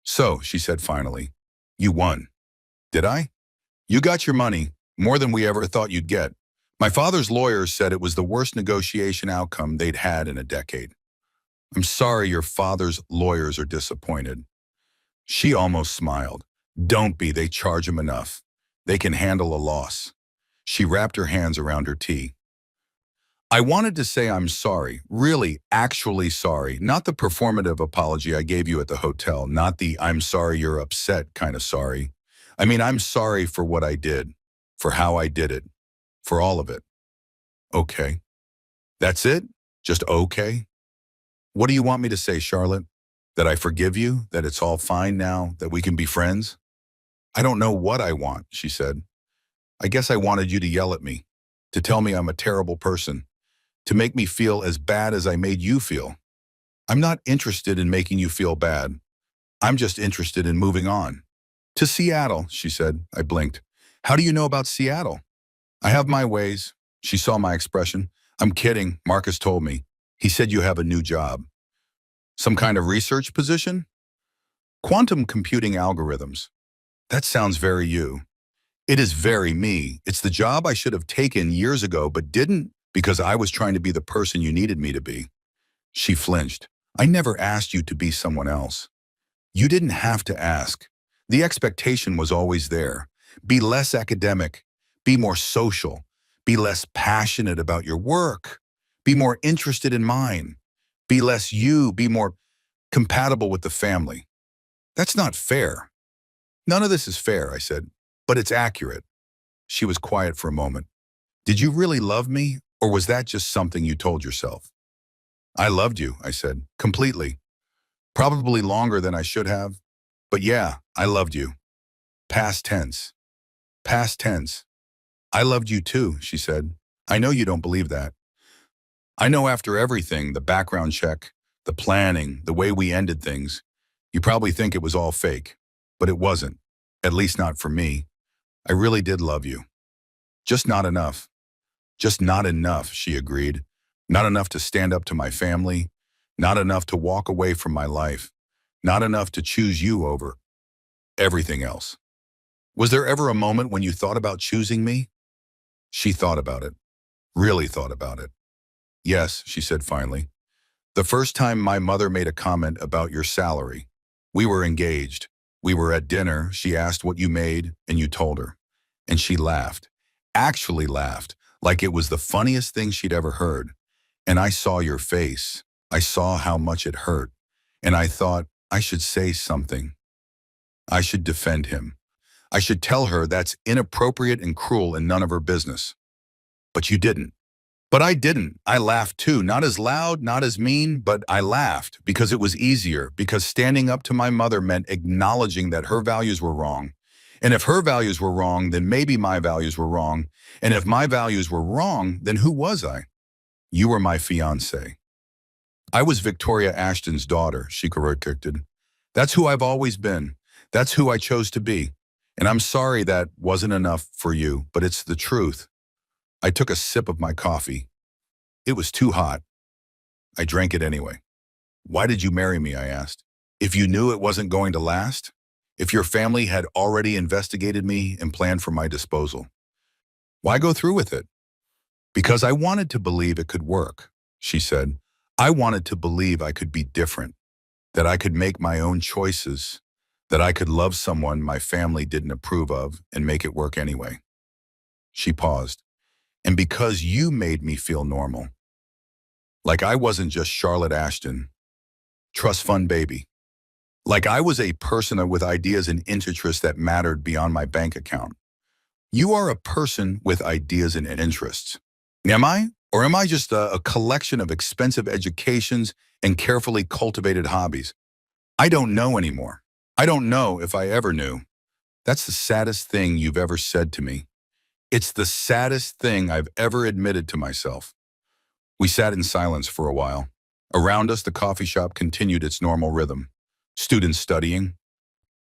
So, she said finally, you won. Did I? You got your money, more than we ever thought you'd get. My father's lawyers said it was the worst negotiation outcome they'd had in a decade. I'm sorry your father's lawyers are disappointed. She almost smiled. Don't be, they charge him enough. They can handle a loss. She wrapped her hands around her tea. I wanted to say I'm sorry, really, actually sorry, not the performative apology I gave you at the hotel, not the I'm sorry you're upset kind of sorry. I mean, I'm sorry for what I did, for how I did it, for all of it. Okay. That's it? Just okay? What do you want me to say, Charlotte? That I forgive you, that it's all fine now, that we can be friends? I don't know what I want, she said. I guess I wanted you to yell at me, to tell me I'm a terrible person, to make me feel as bad as I made you feel. I'm not interested in making you feel bad. I'm just interested in moving on. To Seattle, she said. I blinked. How do you know about Seattle? I have my ways. She saw my expression. I'm kidding, Marcus told me. He said you have a new job. Some kind of research position? Quantum computing algorithms. That sounds very you. It is very me. It's the job I should have taken years ago but didn't because I was trying to be the person you needed me to be. She flinched. I never asked you to be someone else. You didn't have to ask. The expectation was always there. Be less academic. Be more social. Be less passionate about your work. Be more interested in mine. Be less you. Be more compatible with the family. That's not fair. None of this is fair, I said, but it's accurate. She was quiet for a moment. Did you really love me, or was that just something you told yourself? I loved you, I said, completely. Probably longer than I should have, but yeah, I loved you. Past tense. Past tense. I loved you too, she said. I know you don't believe that. I know after everything, the background check, the planning, the way we ended things, you probably think it was all fake, but it wasn't, at least not for me. I really did love you. Just not enough. Just not enough, she agreed. Not enough to stand up to my family, not enough to walk away from my life, not enough to choose you over everything else. Was there ever a moment when you thought about choosing me? She thought about it, really thought about it. Yes, she said finally. The first time my mother made a comment about your salary. We were engaged. We were at dinner. She asked what you made, and you told her. And she laughed, actually laughed, like it was the funniest thing she'd ever heard. And I saw your face. I saw how much it hurt. And I thought, I should say something. I should defend him. I should tell her that's inappropriate and cruel and none of her business. But you didn't. But I didn't. I laughed too, not as loud, not as mean, but I laughed because it was easier, because standing up to my mother meant acknowledging that her values were wrong. And if her values were wrong, then maybe my values were wrong. And if my values were wrong, then who was I? You were my fiancé. I was Victoria Ashton's daughter, she corrected. That's who I've always been. That's who I chose to be. And I'm sorry that wasn't enough for you, but it's the truth. I took a sip of my coffee. It was too hot. I drank it anyway. Why did you marry me? I asked. If you knew it wasn't going to last? If your family had already investigated me and planned for my disposal? Why go through with it? Because I wanted to believe it could work, she said. I wanted to believe I could be different, that I could make my own choices, that I could love someone my family didn't approve of and make it work anyway. She paused. And because you made me feel normal. Like I wasn't just Charlotte Ashton, trust fund baby. Like I was a person with ideas and interests that mattered beyond my bank account. You are a person with ideas and interests. Am I? Or am I just a collection of expensive educations and carefully cultivated hobbies? I don't know anymore. I don't know if I ever knew. That's the saddest thing you've ever said to me. It's the saddest thing I've ever admitted to myself. We sat in silence for a while. Around us, the coffee shop continued its normal rhythm. Students studying,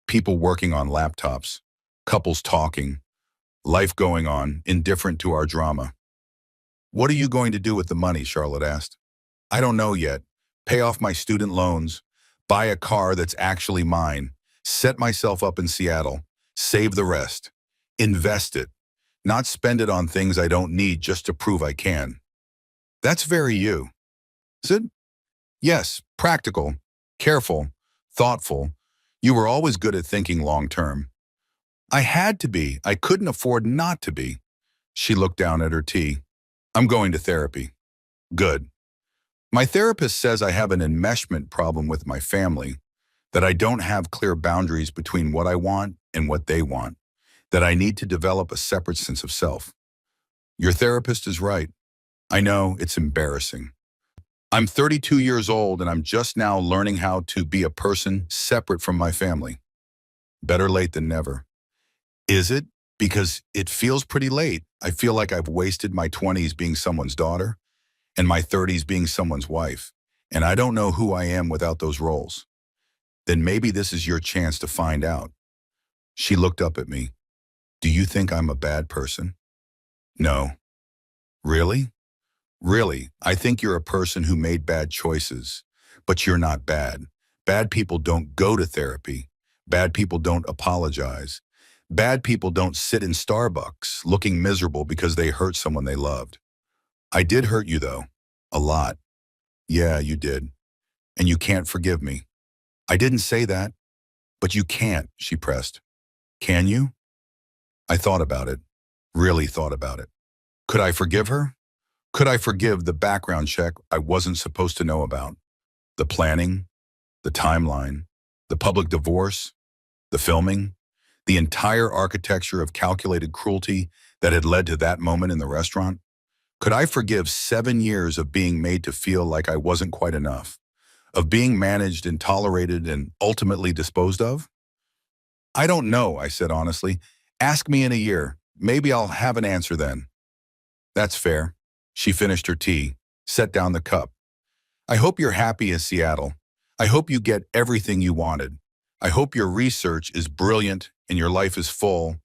people working on laptops, couples talking, life going on, indifferent to our drama. What are you going to do with the money? Charlotte asked. I don't know yet. Pay off my student loans, buy a car that's actually mine, set myself up in Seattle, save the rest, invest it, not spend it on things I don't need just to prove I can. That's very you. Is it? Yes, practical, careful, thoughtful. You were always good at thinking long term. I had to be. I couldn't afford not to be. She looked down at her tea. I'm going to therapy. Good. My therapist says I have an enmeshment problem with my family, that I don't have clear boundaries between what I want and what they want, that I need to develop a separate sense of self. Your therapist is right. I know it's embarrassing. I'm 32 years old and I'm just now learning how to be a person separate from my family. Better late than never. Is it? Because it feels pretty late. I feel like I've wasted my 20s being someone's daughter and my 30s being someone's wife, and I don't know who I am without those roles. Then maybe this is your chance to find out. She looked up at me. Do you think I'm a bad person? No. Really? Really, I think you're a person who made bad choices, but you're not bad. Bad people don't go to therapy. Bad people don't apologize. Bad people don't sit in Starbucks looking miserable because they hurt someone they loved. I did hurt you, though. A lot. Yeah, you did. And you can't forgive me. I didn't say that. But you can't, she pressed. Can you? I thought about it. Really thought about it. Could I forgive her? Could I forgive the background check I wasn't supposed to know about? The planning, the timeline, the public divorce, the filming, the entire architecture of calculated cruelty that had led to that moment in the restaurant? Could I forgive 7 years of being made to feel like I wasn't quite enough, of being managed and tolerated and ultimately disposed of? I don't know, I said honestly. Ask me in a year. Maybe I'll have an answer then. That's fair. She finished her tea, set down the cup. I hope you're happy in Seattle. I hope you get everything you wanted. I hope your research is brilliant and your life is full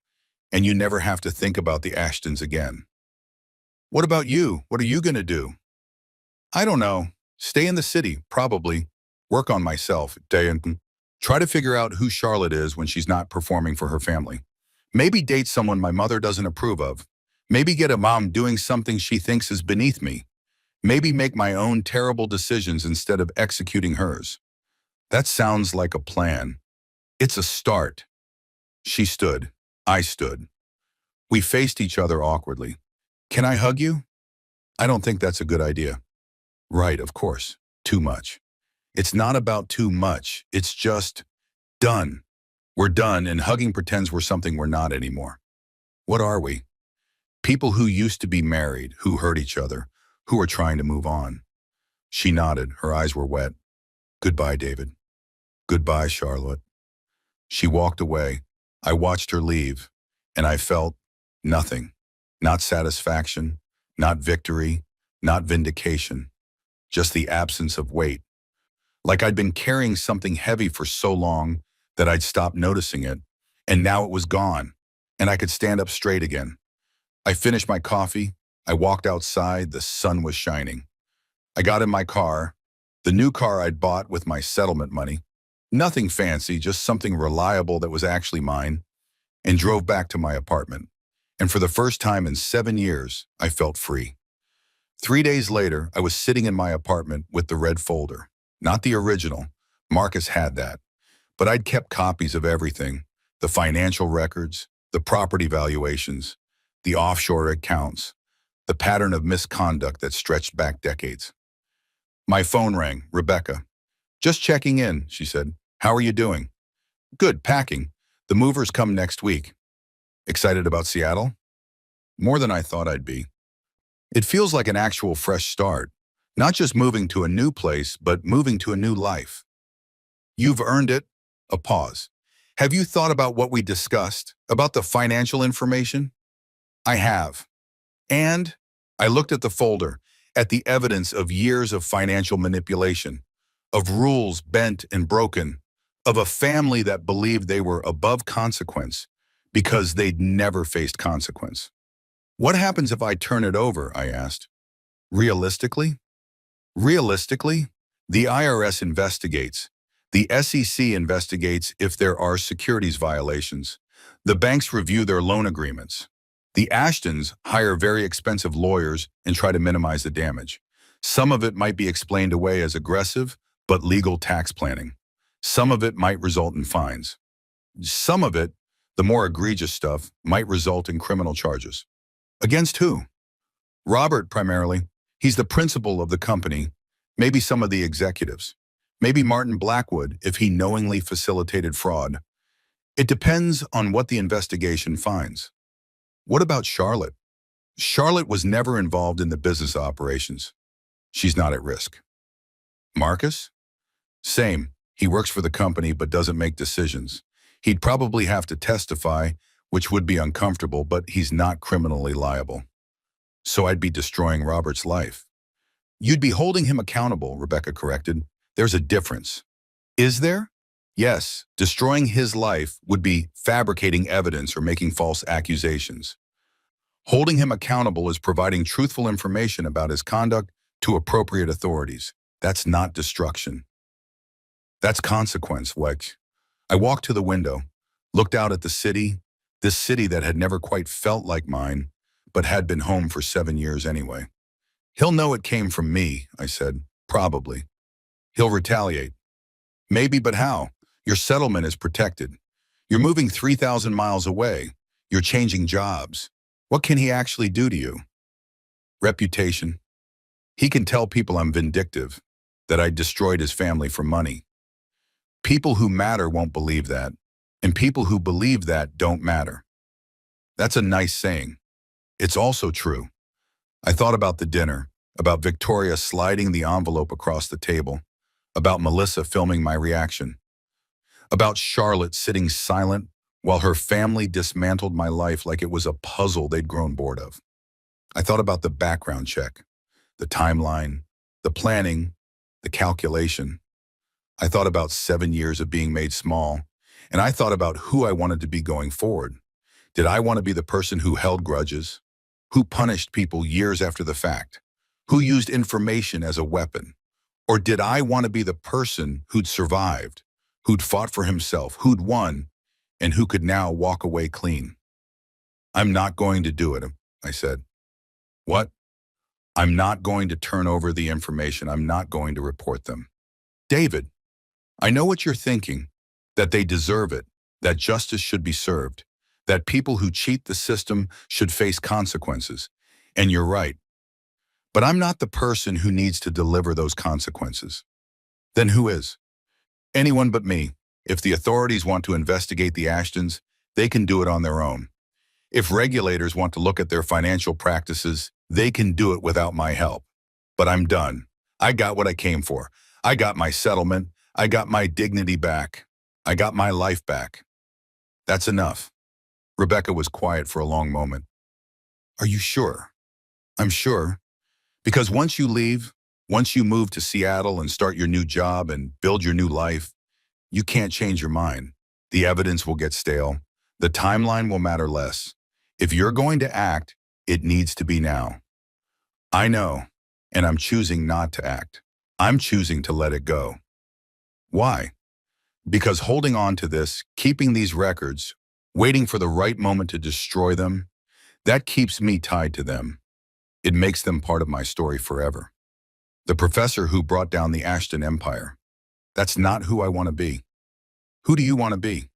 and you never have to think about the Ashtons again. What about you? What are you going to do? I don't know. Stay in the city, probably. Work on myself, and try to figure out who Charlotte is when she's not performing for her family. Maybe date someone my mother doesn't approve of. Maybe get a mom doing something she thinks is beneath me. Maybe make my own terrible decisions instead of executing hers. That sounds like a plan. It's a start. She stood. I stood. We faced each other awkwardly. Can I hug you? I don't think that's a good idea. Right, of course. Too much. It's not about too much. It's just done. We're done, and hugging pretends we're something we're not anymore. What are we? People who used to be married, who hurt each other, who are trying to move on. She nodded. Her eyes were wet. Goodbye, David. Goodbye, Charlotte. She walked away. I watched her leave, and I felt nothing. Not satisfaction, not victory, not vindication. Just the absence of weight. Like I'd been carrying something heavy for so long that I'd stopped noticing it, And now it was gone, and I could stand up straight again. I finished my coffee. I walked outside. The sun was shining. I got in my car, the new car I'd bought with my settlement money. Nothing fancy, just something reliable that was actually mine, and drove back to my apartment. And for the first time in 7 years, I felt free. 3 days later, I was sitting in my apartment with the red folder. Not the original. Marcus had that. But I'd kept copies of everything: the financial records, the property valuations, the offshore accounts, the pattern of misconduct that stretched back decades. My phone rang. Rebecca. "Just checking in," she said. "How are you doing?" "Good, packing. The movers come next week." "Excited about Seattle?" "More than I thought I'd be. It feels like an actual fresh start. Not just moving to a new place, but moving to a new life." "You've earned it." A pause. "Have you thought about what we discussed, about the financial information?" "I have. And I looked at the folder, at the evidence of years of financial manipulation, of rules bent and broken, of a family that believed they were above consequence because they'd never faced consequence." "What happens if I turn it over?" I asked. "Realistically?" "Realistically, the IRS investigates. The SEC investigates if there are securities violations. The banks review their loan agreements. The Ashtons hire very expensive lawyers and try to minimize the damage. Some of it might be explained away as aggressive, but legal tax planning. Some of it might result in fines. Some of it, the more egregious stuff, might result in criminal charges." "Against who?" "Robert, primarily. He's the principal of the company, maybe some of the executives. Maybe Martin Blackwood if he knowingly facilitated fraud. It depends on what the investigation finds." "What about Charlotte?" "Charlotte was never involved in the business operations. She's not at risk." "Marcus?" "Same. He works for the company but doesn't make decisions. He'd probably have to testify, which would be uncomfortable, but he's not criminally liable." "So I'd be destroying Robert's life." "You'd be holding him accountable," Rebecca corrected. "There's a difference." "Is there?" "Yes, destroying his life would be fabricating evidence or making false accusations. Holding him accountable is providing truthful information about his conduct to appropriate authorities. That's not destruction. That's consequence, Wex." I walked to the window, looked out at the city, this city that had never quite felt like mine, but had been home for 7 years anyway. "He'll know it came from me," I said. "Probably. He'll retaliate." "Maybe, but how? Your settlement is protected. You're moving 3,000 miles away. You're changing jobs. What can he actually do to you?" "Reputation. He can tell people I'm vindictive, that I destroyed his family for money. People who matter won't believe that, and people who believe that don't matter." That's a nice saying. It's also true. I thought about the dinner, about Victoria sliding the envelope across the table, about Melissa filming my reaction, about Charlotte sitting silent while her family dismantled my life like it was a puzzle they'd grown bored of. I thought about the background check, the timeline, the planning, the calculation. I thought about 7 years of being made small, and I thought about who I wanted to be going forward. Did I want to be the person who held grudges, who punished people years after the fact, who used information as a weapon? Or did I want to be the person who'd survived, who'd fought for himself, who'd won, and who could now walk away clean? "I'm not going to do it," I said. "What?" "I'm not going to turn over the information. I'm not going to report them." "David, I know what you're thinking, that they deserve it, that justice should be served, that people who cheat the system should face consequences. And you're right. But I'm not the person who needs to deliver those consequences." "Then who is?" "Anyone but me. If the authorities want to investigate the Ashtons, they can do it on their own. If regulators want to look at their financial practices, they can do it without my help. But I'm done. I got what I came for. I got my settlement. I got my dignity back. I got my life back. That's enough." Rebecca was quiet for a long moment. "Are you sure?" "I'm sure. Because once you leave, once you move to Seattle and start your new job and build your new life, you can't change your mind. The evidence will get stale. The timeline will matter less. If you're going to act, it needs to be now. I know, and I'm choosing not to act. I'm choosing to let it go. Why? Because holding on to this, keeping these records, waiting for the right moment to destroy them, that keeps me tied to them. It makes them part of my story forever. The professor who brought down the Ashton Empire. That's not who I want to be. Who do you want to be?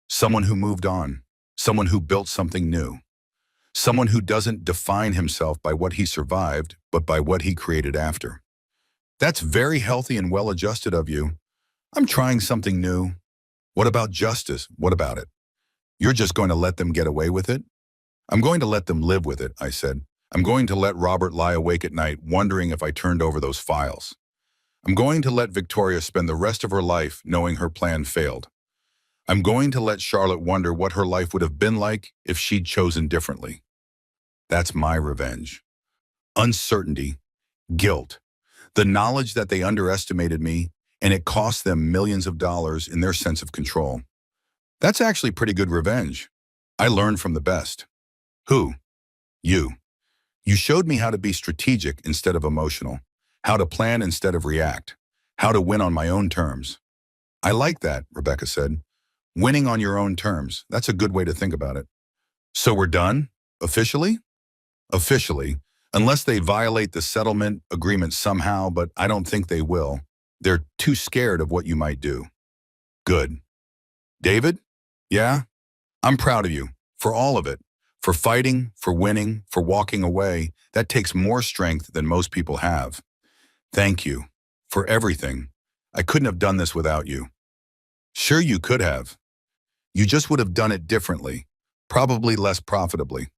Someone who moved on. Someone who built something new. Someone who doesn't define himself by what he survived, but by what he created after. That's very healthy and well-adjusted of you. I'm trying something new. What about justice? What about it? You're just going to let them get away with it? I'm going to let them live with it, I said. I'm going to let Robert lie awake at night wondering if I turned over those files. I'm going to let Victoria spend the rest of her life knowing her plan failed. I'm going to let Charlotte wonder what her life would have been like if she'd chosen differently. That's my revenge. Uncertainty, guilt, the knowledge that they underestimated me, and it cost them millions of dollars in their sense of control. That's actually pretty good revenge. I learned from the best. Who? You. You showed me how to be strategic instead of emotional, how to plan instead of react, how to win on my own terms. I like that, Rebecca said. Winning on your own terms, that's a good way to think about it. So we're done? Officially? Officially, unless they violate the settlement agreement somehow, but I don't think they will. They're too scared of what you might do. Good. David? Yeah? I'm proud of you, for all of it. For fighting, for winning, for walking away. That takes more strength than most people have. Thank you. For everything. I couldn't have done this without you. Sure you could have. You just would have done it differently. Probably less profitably.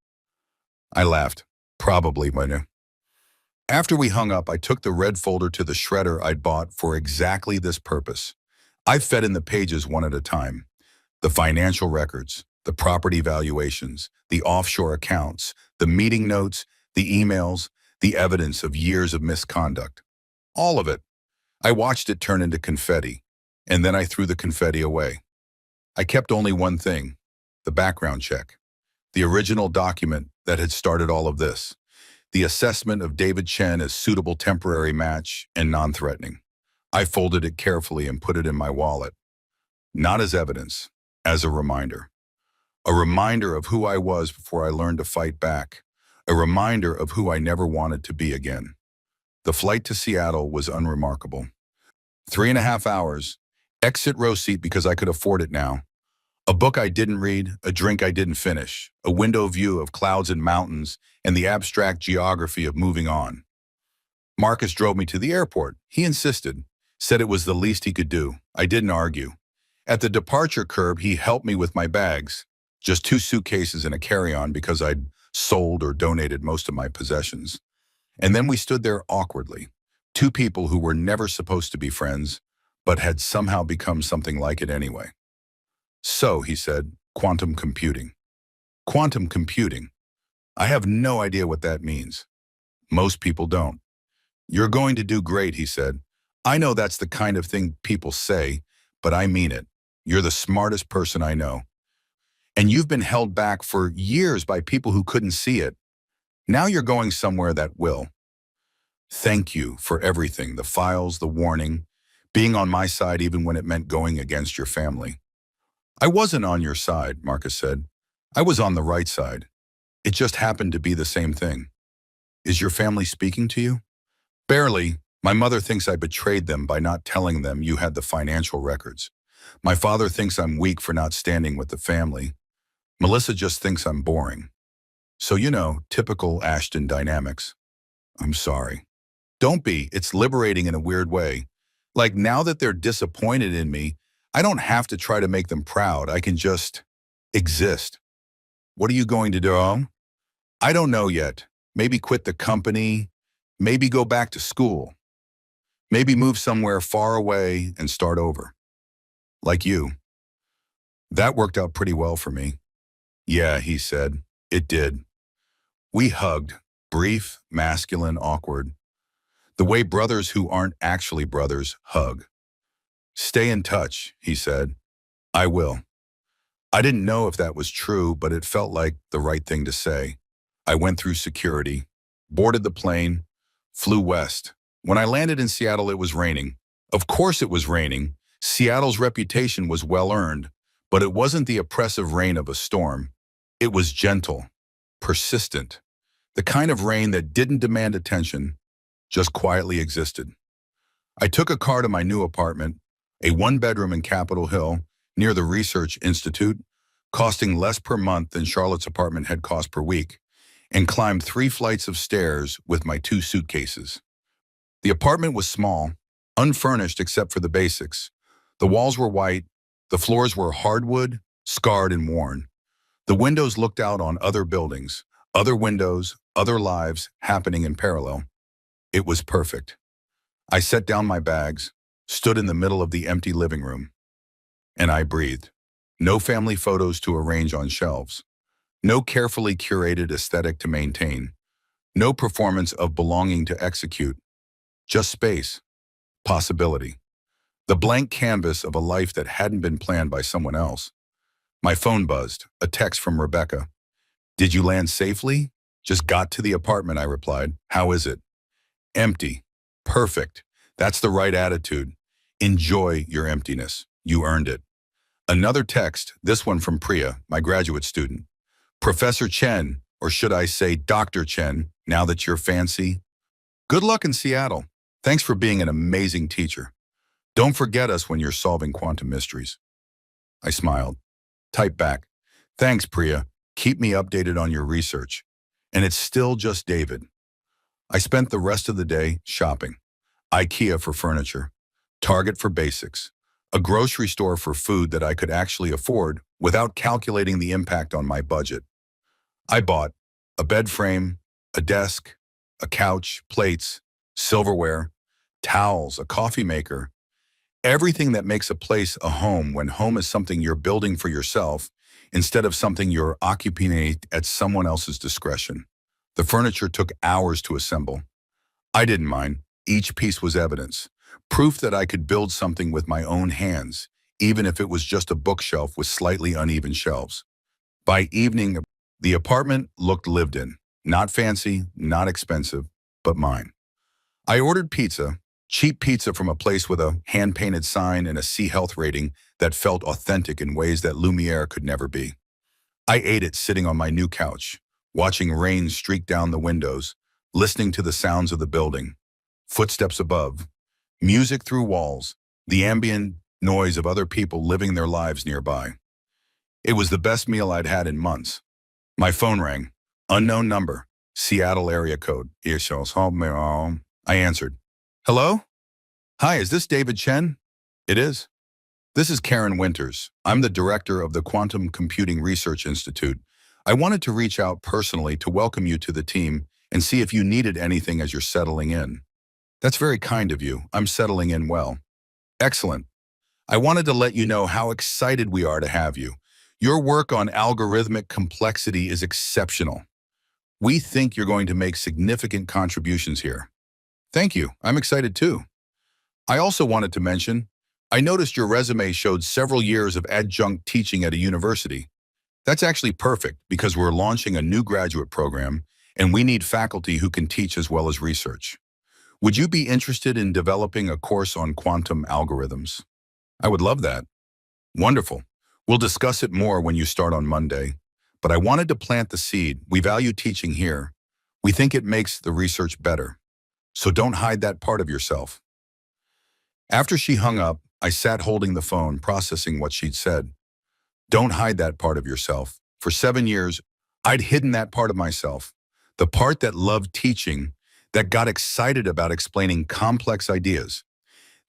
I laughed. Probably, Manu. After we hung up, I took the red folder to the shredder I'd bought for exactly this purpose. I fed in the pages one at a time. The financial records, the property valuations, the offshore accounts, the meeting notes, the emails, the evidence of years of misconduct. All of it. I watched it turn into confetti, and then I threw the confetti away. I kept only one thing, the background check, the original document that had started all of this, the assessment of David Chen as suitable temporary match and non-threatening. I folded it carefully and put it in my wallet, not as evidence, as a reminder. A reminder of who I was before I learned to fight back. A reminder of who I never wanted to be again. The flight to Seattle was unremarkable. 3.5 hours, exit row seat because I could afford it now. A book I didn't read, a drink I didn't finish, a window view of clouds and mountains, and the abstract geography of moving on. Marcus drove me to the airport. He insisted, said it was the least he could do. I didn't argue. At the departure curb, he helped me with my bags. Just 2 suitcases and a carry-on because I'd sold or donated most of my possessions. And then we stood there awkwardly, 2 people who were never supposed to be friends, but had somehow become something like it anyway. So, he said, quantum computing. Quantum computing. I have no idea what that means. Most people don't. You're going to do great, he said. I know that's the kind of thing people say, but I mean it. You're the smartest person I know. And you've been held back for years by people who couldn't see it. Now you're going somewhere that will. Thank you for everything, the files, the warning, being on my side even when it meant going against your family. I wasn't on your side, Marcus said. I was on the right side. It just happened to be the same thing. Is your family speaking to you? Barely. My mother thinks I betrayed them by not telling them you had the financial records. My father thinks I'm weak for not standing with the family. Melissa just thinks I'm boring. So you know, typical Ashton dynamics. I'm sorry. Don't be. It's liberating in a weird way. Like now that they're disappointed in me, I don't have to try to make them proud. I can just exist. What are you going to do? I don't know yet. Maybe quit the company. Maybe go back to school. Maybe move somewhere far away and start over. Like you. That worked out pretty well for me. Yeah, he said. It did. We hugged, brief, masculine, awkward. The way brothers who aren't actually brothers hug. Stay in touch, he said. I will. I didn't know if that was true, but it felt like the right thing to say. I went through security, boarded the plane, flew west. When I landed in Seattle, it was raining. Of course it was raining. Seattle's reputation was well earned, but it wasn't the oppressive rain of a storm. It was gentle, persistent, the kind of rain that didn't demand attention, just quietly existed. I took a car to my new apartment, a one-bedroom in Capitol Hill, near the Research Institute, costing less per month than Charlotte's apartment had cost per week, and climbed 3 flights of stairs with my 2 suitcases. The apartment was small, unfurnished except for the basics. The walls were white, the floors were hardwood, scarred and worn. The windows looked out on other buildings, other windows, other lives happening in parallel. It was perfect. I set down my bags, stood in the middle of the empty living room, and I breathed. No family photos to arrange on shelves. No carefully curated aesthetic to maintain. No performance of belonging to execute. Just space, possibility. The blank canvas of a life that hadn't been planned by someone else. My phone buzzed, a text from Rebecca. "Did you land safely?" "Just got to the apartment," I replied. "How is it?" "Empty." "Perfect. That's the right attitude. Enjoy your emptiness. You earned it." Another text, this one from Priya, my graduate student. "Professor Chen, or should I say Dr. Chen, now that you're fancy? Good luck in Seattle. Thanks for being an amazing teacher. Don't forget us when you're solving quantum mysteries." I smiled. Typed back, "Thanks, Priya. Keep me updated on your research." And it's still just David. I spent the rest of the day shopping. IKEA for furniture, Target for basics, a grocery store for food that I could actually afford without calculating the impact on my budget. I bought a bed frame, a desk, a couch, plates, silverware, towels, a coffee maker, everything that makes a place a home when home is something you're building for yourself instead of something you're occupying at someone else's discretion. The furniture took hours to assemble. I didn't mind. Each piece was evidence, proof that I could build something with my own hands, even if it was just a bookshelf with slightly uneven shelves. By evening, the apartment looked lived in. Not fancy, not expensive, but mine. I ordered pizza, cheap pizza from a place with a hand-painted sign and a C Health rating that felt authentic in ways that Lumiere could never be. I ate it sitting on my new couch, watching rain streak down the windows, listening to the sounds of the building, footsteps above, music through walls, the ambient noise of other people living their lives nearby. It was the best meal I'd had in months. My phone rang. Unknown number. Seattle area code. I answered. "Hello? Hi, is this David Chen?" "It is." "This is Karen Winters. I'm the director of the Quantum Computing Research Institute. I wanted to reach out personally to welcome you to the team and see if you needed anything as you're settling in." "That's very kind of you. I'm settling in well." "Excellent. I wanted to let you know how excited we are to have you. Your work on algorithmic complexity is exceptional. We think you're going to make significant contributions here." "Thank you. I'm excited too." "I also wanted to mention, I noticed your resume showed several years of adjunct teaching at a university. That's actually perfect because we're launching a new graduate program and we need faculty who can teach as well as research. Would you be interested in developing a course on quantum algorithms?" "I would love that." "Wonderful. We'll discuss it more when you start on Monday. But I wanted to plant the seed. We value teaching here. We think it makes the research better. So don't hide that part of yourself." After she hung up, I sat holding the phone, processing what she'd said. Don't hide that part of yourself. For 7 years, I'd hidden that part of myself. The part that loved teaching, that got excited about explaining complex ideas,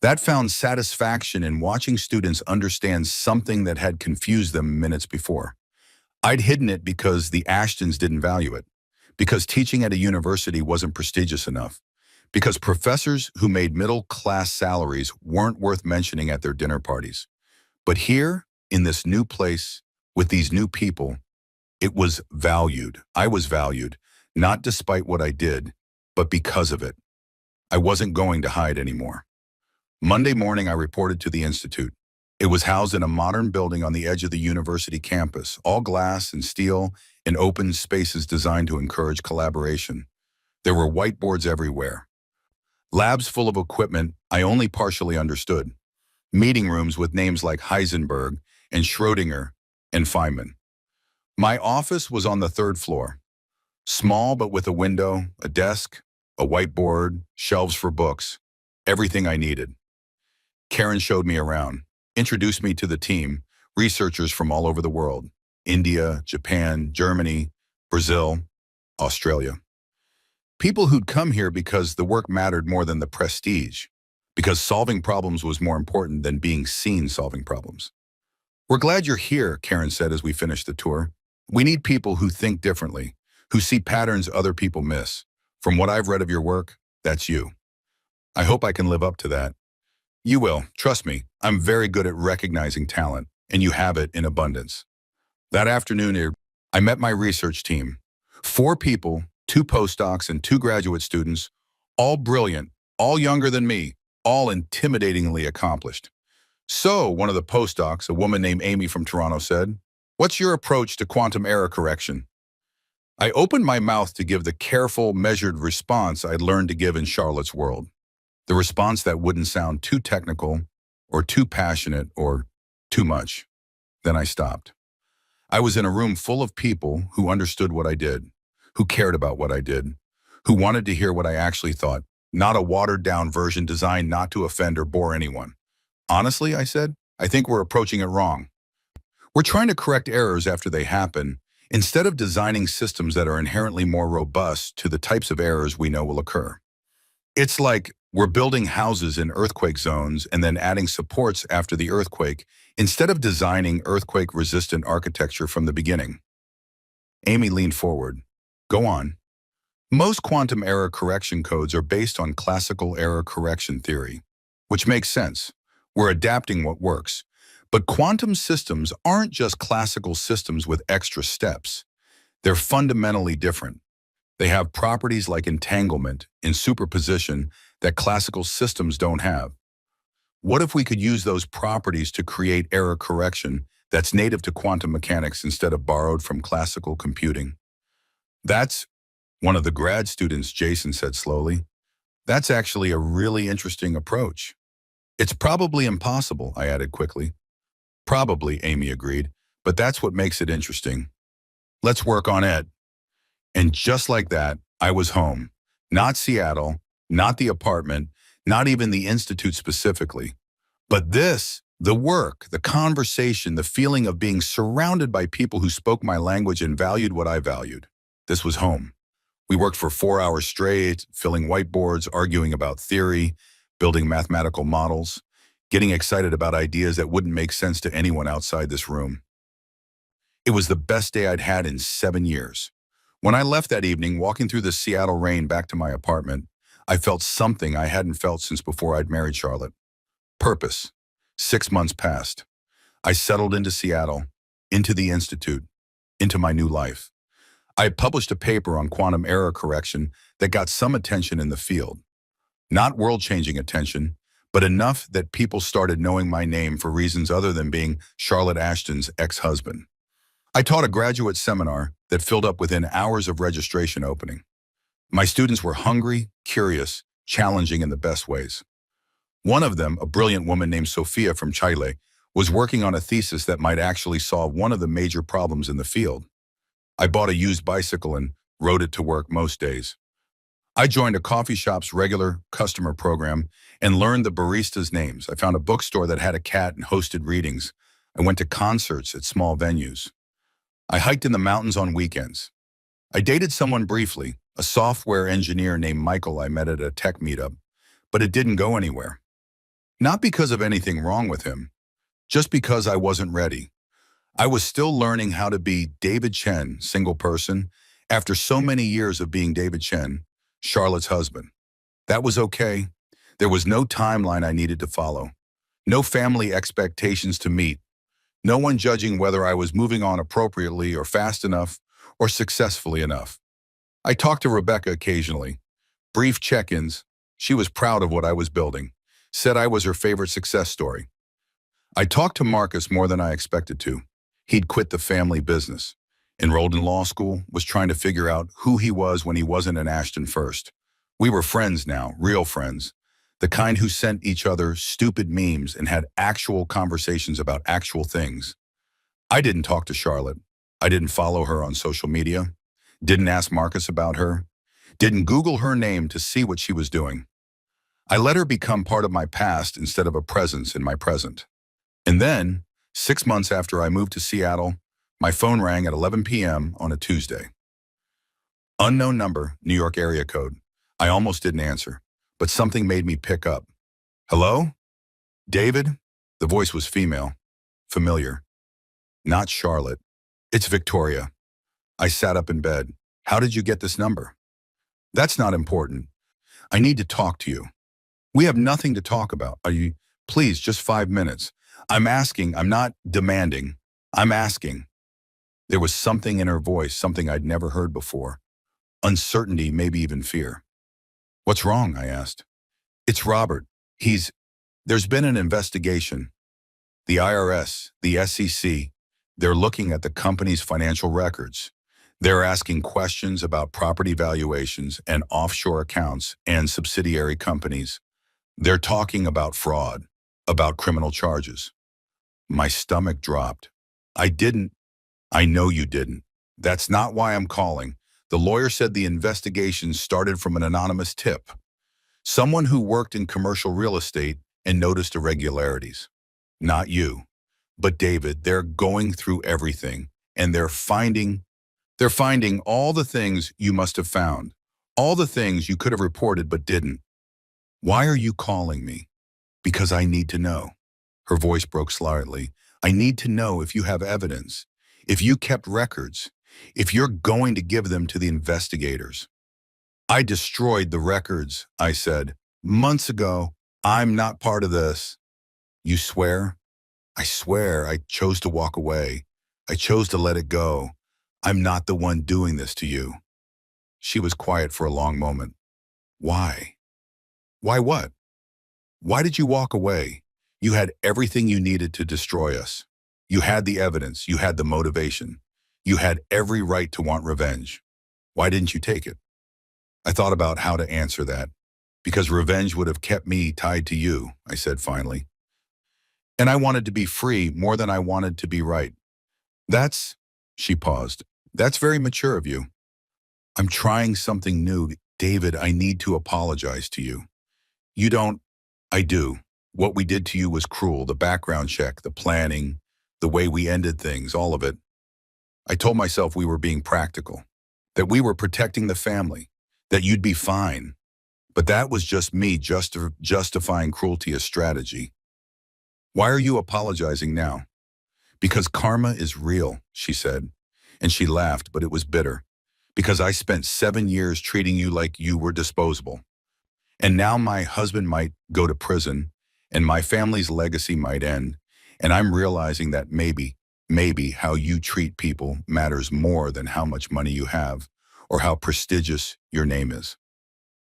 that found satisfaction in watching students understand something that had confused them minutes before. I'd hidden it because the Ashtons didn't value it, because teaching at a university wasn't prestigious enough, because professors who made middle-class salaries weren't worth mentioning at their dinner parties. But here, in this new place, with these new people, it was valued. I was valued, not despite what I did, but because of it. I wasn't going to hide anymore. Monday morning, I reported to the Institute. It was housed in a modern building on the edge of the university campus, all glass and steel and open spaces designed to encourage collaboration. There were whiteboards everywhere. Labs full of equipment I only partially understood. Meeting rooms with names like Heisenberg and Schrödinger and Feynman. My office was on the third floor. Small but with a window, a desk, a whiteboard, shelves for books. Everything I needed. Karen showed me around, introduced me to the team, researchers from all over the world. India, Japan, Germany, Brazil, Australia. People who'd come here because the work mattered more than the prestige, because solving problems was more important than being seen solving problems. "We're glad you're here," Karen said as we finished the tour. "We need people who think differently, who see patterns other people miss. From what I've read of your work, that's you. I hope I can live up to that." "You will, trust me. I'm very good at recognizing talent, and you have it in abundance." That afternoon, I met my research team. 4 people, 2 postdocs and 2 graduate students, all brilliant, all younger than me, all intimidatingly accomplished. "So," one of the postdocs, a woman named Amy from Toronto, said, "what's your approach to quantum error correction?" I opened my mouth to give the careful, measured response I'd learned to give in Charlotte's World. The response that wouldn't sound too technical, or too passionate, or too much. Then I stopped. I was in a room full of people who understood what I did, who cared about what I did, who wanted to hear what I actually thought, not a watered-down version designed not to offend or bore anyone. "Honestly," I said, "I think we're approaching it wrong. We're trying to correct errors after they happen, instead of designing systems that are inherently more robust to the types of errors we know will occur. It's like we're building houses in earthquake zones and then adding supports after the earthquake, instead of designing earthquake-resistant architecture from the beginning." Amy leaned forward. "Go on." "Most quantum error correction codes are based on classical error correction theory, which makes sense. We're adapting what works. But quantum systems aren't just classical systems with extra steps. They're fundamentally different. They have properties like entanglement and superposition that classical systems don't have. What if we could use those properties to create error correction that's native to quantum mechanics instead of borrowed from classical computing?" "That's," one of the grad students, Jason, said slowly, "that's actually a really interesting approach." "It's probably impossible," I added quickly. "Probably," Amy agreed, "but that's what makes it interesting. Let's work on it." And just like that, I was home. Not Seattle, not the apartment, not even the institute specifically. But this, the work, the conversation, the feeling of being surrounded by people who spoke my language and valued what I valued. This was home. We worked for 4 hours straight, filling whiteboards, arguing about theory, building mathematical models, getting excited about ideas that wouldn't make sense to anyone outside this room. It was the best day I'd had in 7 years. When I left that evening, walking through the Seattle rain back to my apartment, I felt something I hadn't felt since before I'd married Charlotte. Purpose. 6 months passed. I settled into Seattle, into the Institute, into my new life. I had published a paper on quantum error correction that got some attention in the field. Not world-changing attention, but enough that people started knowing my name for reasons other than being Charlotte Ashton's ex-husband. I taught a graduate seminar that filled up within hours of registration opening. My students were hungry, curious, challenging in the best ways. One of them, a brilliant woman named Sophia from Chile, was working on a thesis that might actually solve one of the major problems in the field. I bought a used bicycle and rode it to work most days. I joined a coffee shop's regular customer program and learned the baristas' names. I found a bookstore that had a cat and hosted readings. I went to concerts at small venues. I hiked in the mountains on weekends. I dated someone briefly, a software engineer named Michael I met at a tech meetup, but it didn't go anywhere. Not because of anything wrong with him, just because I wasn't ready. I was still learning how to be David Chen, single person, after so many years of being David Chen, Charlotte's husband. That was okay. There was no timeline I needed to follow. No family expectations to meet. No one judging whether I was moving on appropriately or fast enough or successfully enough. I talked to Rebecca occasionally. Brief check-ins. She was proud of what I was building. Said I was her favorite success story. I talked to Marcus more than I expected to. He'd quit the family business, enrolled in law school, was trying to figure out who he was when he wasn't in Ashton first. We were friends now, real friends. The kind who sent each other stupid memes and had actual conversations about actual things. I didn't talk to Charlotte. I didn't follow her on social media. Didn't ask Marcus about her. Didn't Google her name to see what she was doing. I let her become part of my past instead of a presence in my present. And then, 6 months after I moved to Seattle, my phone rang at 11 p.m. on a Tuesday. Unknown number, New York area code. I almost didn't answer, but something made me pick up. Hello? David? The voice was female. Familiar. Not Charlotte. It's Victoria. I sat up in bed. How did you get this number? That's not important. I need to talk to you. We have nothing to talk about. Please, just 5 minutes. I'm asking, I'm not demanding. I'm asking. There was something in her voice, something I'd never heard before. Uncertainty, maybe even fear. What's wrong? I asked. It's Robert. There's been an investigation. The IRS, the SEC, they're looking at the company's financial records. They're asking questions about property valuations and offshore accounts and subsidiary companies. They're talking about fraud, about criminal charges. My stomach dropped. I know you didn't. That's not why I'm calling. The lawyer said the investigation started from an anonymous tip. Someone who worked in commercial real estate and noticed irregularities. Not you. But David, they're going through everything, and they're finding all the things you must have found, all the things you could have reported but didn't. Why are you calling me? Because I need to know. Her voice broke slightly. I need to know if you have evidence, if you kept records, if you're going to give them to the investigators. I destroyed the records, I said, months ago. I'm not part of this. You swear? I swear I chose to walk away. I chose to let it go. I'm not the one doing this to you. She was quiet for a long moment. Why? Why what? Why did you walk away? You had everything you needed to destroy us. You had the evidence. You had the motivation. You had every right to want revenge. Why didn't you take it? I thought about how to answer that. Because revenge would have kept me tied to you, I said finally. And I wanted to be free more than I wanted to be right. She paused. That's very mature of you. I'm trying something new. David, I need to apologize to you. You don't. I do. What we did to you was cruel. The background check, the planning, the way we ended things, all of it. I told myself we were being practical, that we were protecting the family, that you'd be fine. But that was just me justifying cruelty as strategy. Why are you apologizing now? Because karma is real, she said. And she laughed, but it was bitter. Because I spent 7 years treating you like you were disposable. And now my husband might go to prison, and my family's legacy might end, and I'm realizing that maybe how you treat people matters more than how much money you have or how prestigious your name is.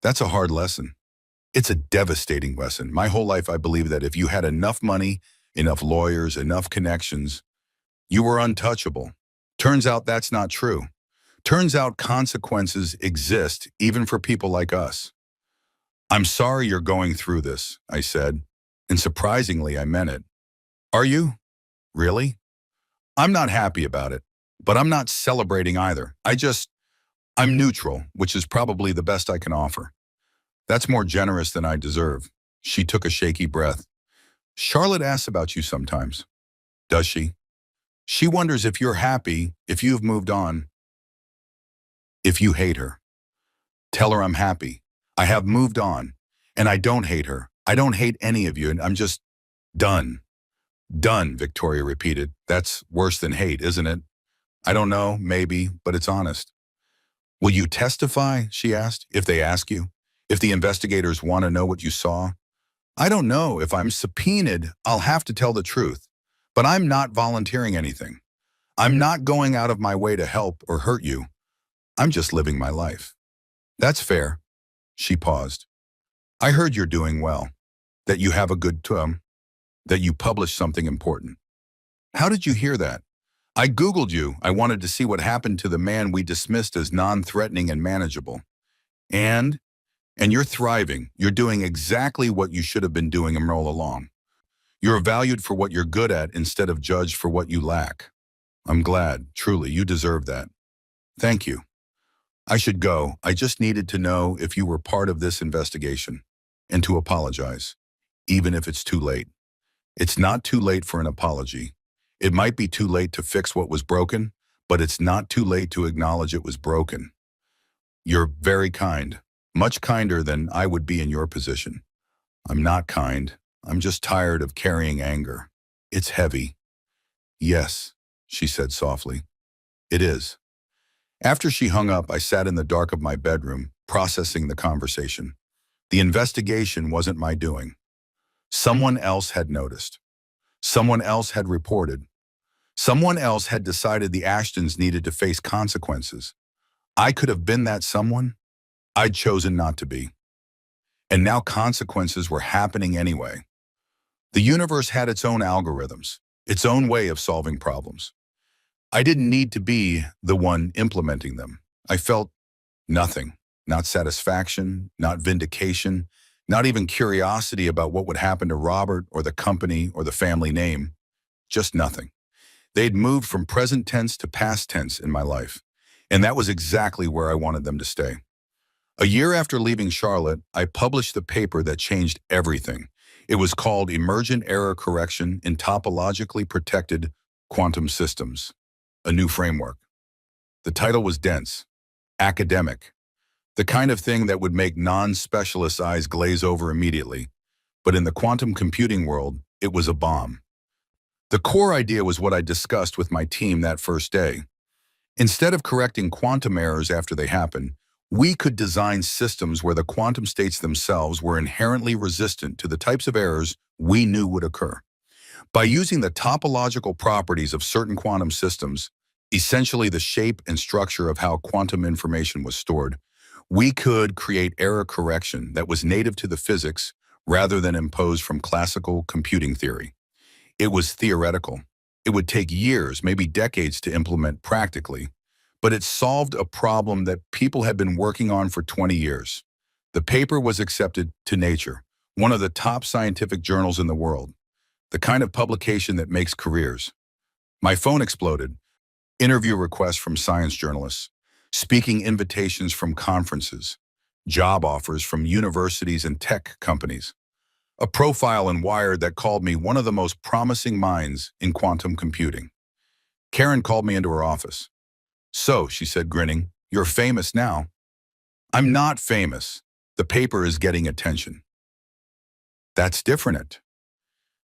That's a hard lesson. It's a devastating lesson. My whole life I believed that if you had enough money, enough lawyers, enough connections, you were untouchable. Turns out that's not true. Turns out consequences exist even for people like us. I'm sorry you're going through this, I said, and surprisingly I meant it. Are you? Really? I'm not happy about it, but I'm not celebrating either. I'm neutral, which is probably the best I can offer. That's more generous than I deserve. She took a shaky breath. Charlotte asks about you sometimes. Does she? She wonders if you're happy, if you've moved on. If you hate her. Tell her I'm happy. I have moved on. And I don't hate her. I don't hate any of you, and I'm just done. Done, Victoria repeated. That's worse than hate, isn't it? I don't know, maybe, but it's honest. Will you testify, she asked, if they ask you? If the investigators want to know what you saw? I don't know. If I'm subpoenaed, I'll have to tell the truth. But I'm not volunteering anything. I'm not going out of my way to help or hurt you. I'm just living my life. That's fair. She paused. I heard you're doing well, that you have a good that you published something important. How did you hear that? I Googled you. I wanted to see what happened to the man we dismissed as non-threatening and manageable. And? And you're thriving. You're doing exactly what you should have been doing and roll along. You're valued for what you're good at instead of judged for what you lack. I'm glad, truly, you deserve that. Thank you. I should go. I just needed to know if you were part of this investigation and to apologize, even if it's too late. It's not too late for an apology. It might be too late to fix what was broken, but it's not too late to acknowledge it was broken. You're very kind, much kinder than I would be in your position. I'm not kind. I'm just tired of carrying anger. It's heavy. Yes, she said softly. It is. After she hung up, I sat in the dark of my bedroom, processing the conversation. The investigation wasn't my doing. Someone else had noticed. Someone else had reported. Someone else had decided the Ashtons needed to face consequences. I could have been that someone. I'd chosen not to be. And now consequences were happening anyway. The universe had its own algorithms, its own way of solving problems. I didn't need to be the one implementing them. I felt nothing, not satisfaction, not vindication, not even curiosity about what would happen to Robert or the company or the family name. Just nothing. They'd moved from present tense to past tense in my life, and that was exactly where I wanted them to stay. A year after leaving Charlotte, I published the paper that changed everything. It was called Emergent Error Correction in Topologically Protected Quantum Systems, a new framework. The title was dense, academic, the kind of thing that would make non-specialists' eyes glaze over immediately. But in the quantum computing world, it was a bomb. The core idea was what I discussed with my team that first day. Instead of correcting quantum errors after they happen, we could design systems where the quantum states themselves were inherently resistant to the types of errors we knew would occur. By using the topological properties of certain quantum systems, essentially the shape and structure of how quantum information was stored, we could create error correction that was native to the physics rather than imposed from classical computing theory. It was theoretical. It would take years, maybe decades to implement practically, but it solved a problem that people had been working on for 20 years. The paper was accepted to Nature, one of the top scientific journals in the world, the kind of publication that makes careers. My phone exploded. Interview requests from science journalists, speaking invitations from conferences, job offers from universities and tech companies. A profile in Wired that called me one of the most promising minds in quantum computing. Karen called me into her office. "So," she said, grinning, "you're famous now." "I'm not famous. The paper is getting attention." "That's different."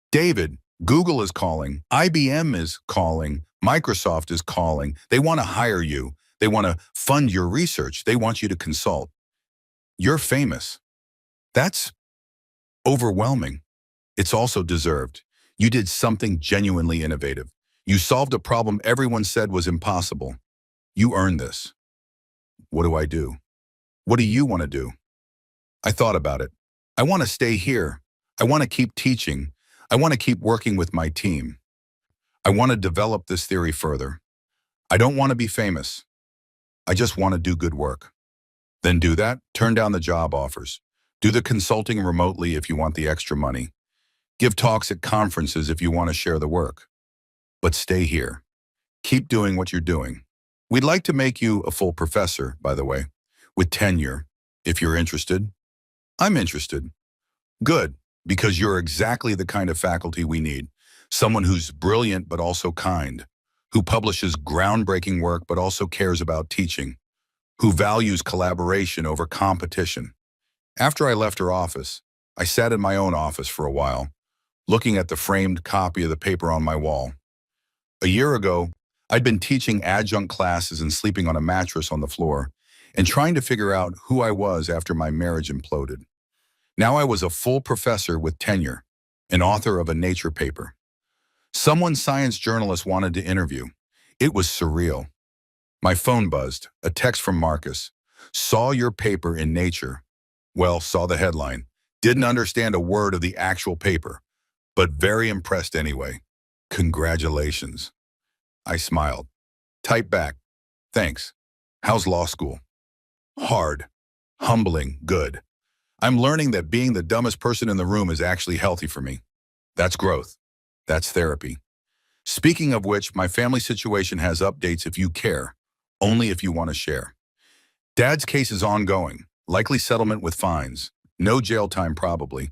"David, Google is calling. IBM is calling. Microsoft is calling. They want to hire you. They want to fund your research. They want you to consult. You're famous." That's overwhelming. It's also deserved. You did something genuinely innovative. You solved a problem everyone said was impossible. You earned this. What do I do? What do you want to do? I thought about it. I want to stay here. I want to keep teaching. I want to keep working with my team. I want to develop this theory further. I don't want to be famous. I just want to do good work. Then do that. Turn down the job offers. Do the consulting remotely if you want the extra money. Give talks at conferences if you want to share the work. But stay here. Keep doing what you're doing. We'd like to make you a full professor, by the way, with tenure, if you're interested. I'm interested. Good, because you're exactly the kind of faculty we need. Someone who's brilliant but also kind, who publishes groundbreaking work but also cares about teaching, who values collaboration over competition. After I left her office, I sat in my own office for a while, looking at the framed copy of the paper on my wall. A year ago, I'd been teaching adjunct classes and sleeping on a mattress on the floor, and trying to figure out who I was after my marriage imploded. Now I was a full professor with tenure, an author of a Nature paper. Someone science journalists wanted to interview. It was surreal. My phone buzzed, a text from Marcus. "Saw your paper in Nature." Well, saw the headline. Didn't understand a word of the actual paper. but very impressed anyway. Congratulations. I smiled. Type back. Thanks. How's law school? Hard. Humbling. Good. I'm learning that being the dumbest person in the room is actually healthy for me. That's growth. That's therapy. Speaking of which, my family situation has updates if you care, only if you want to share. Dad's case is ongoing, likely settlement with fines. No jail time probably.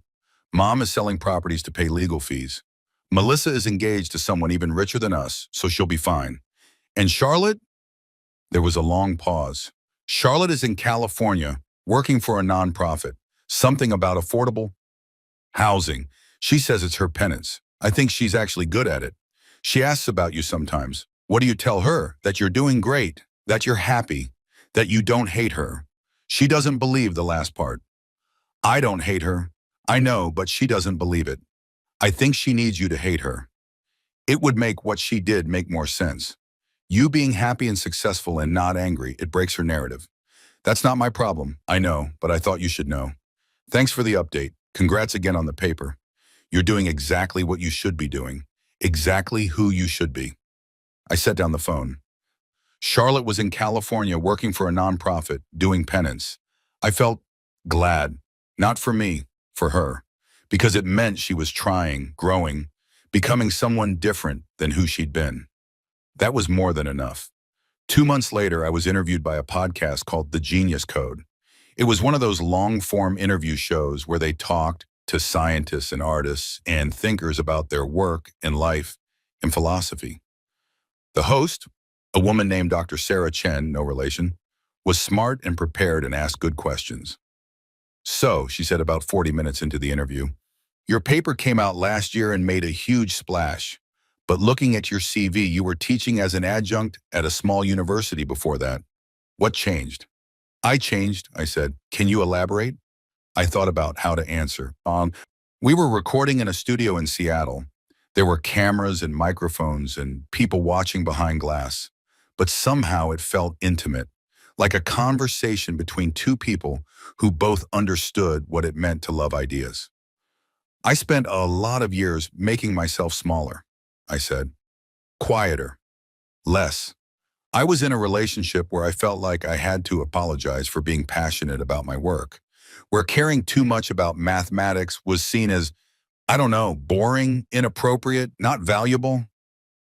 Mom is selling properties to pay legal fees. Melissa is engaged to someone even richer than us, so she'll be fine. And Charlotte? There was a long pause. Charlotte is in California, working for a nonprofit. Something about affordable housing. She says it's her penance. I think she's actually good at it. She asks about you sometimes. What do you tell her? That you're doing great, that you're happy, that you don't hate her. She doesn't believe the last part. I don't hate her. I know, but she doesn't believe it. I think she needs you to hate her. It would make what she did make more sense. You being happy and successful and not angry, it breaks her narrative. That's not my problem, I know, but I thought you should know. Thanks for the update. Congrats again on the paper. You're doing exactly what you should be doing. Exactly who you should be. I set down the phone. Charlotte was in California working for a nonprofit, doing penance. I felt glad, not for me, for her, because it meant she was trying, growing, becoming someone different than who she'd been. That was more than enough. 2 months later, I was interviewed by a podcast called The Genius Code. It was one of those long-form interview shows where they talked to scientists and artists and thinkers about their work and life and philosophy. The host, a woman named Dr. Sarah Chen, no relation, was smart and prepared and asked good questions. So, she said about 40 minutes into the interview, your paper came out last year and made a huge splash. But looking at your CV, you were teaching as an adjunct at a small university before that. What changed? I changed, I said. Can you elaborate? I thought about how to answer. We were recording in a studio in Seattle. There were cameras and microphones and people watching behind glass. But somehow it felt intimate, like a conversation between two people who both understood what it meant to love ideas. I spent a lot of years making myself smaller, I said. Quieter. Less. I was in a relationship where I felt like I had to apologize for being passionate about my work, where caring too much about mathematics was seen as, I don't know, boring, inappropriate, not valuable.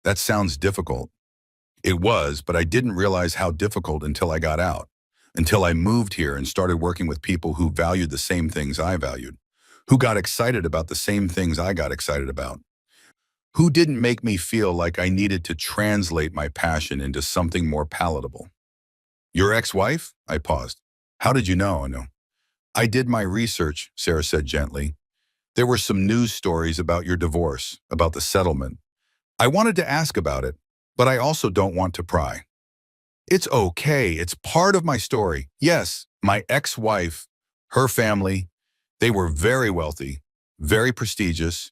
That sounds difficult. It was, but I didn't realize how difficult until I got out, until I moved here and started working with people who valued the same things I valued, who got excited about the same things I got excited about, who didn't make me feel like I needed to translate my passion into something more palatable. Your ex-wife? I paused. How did you know? No. I did my research, Sarah said gently. There were some news stories about your divorce, about the settlement. I wanted to ask about it, but I also don't want to pry. It's okay. It's part of my story. Yes, my ex-wife, her family, they were very wealthy, very prestigious,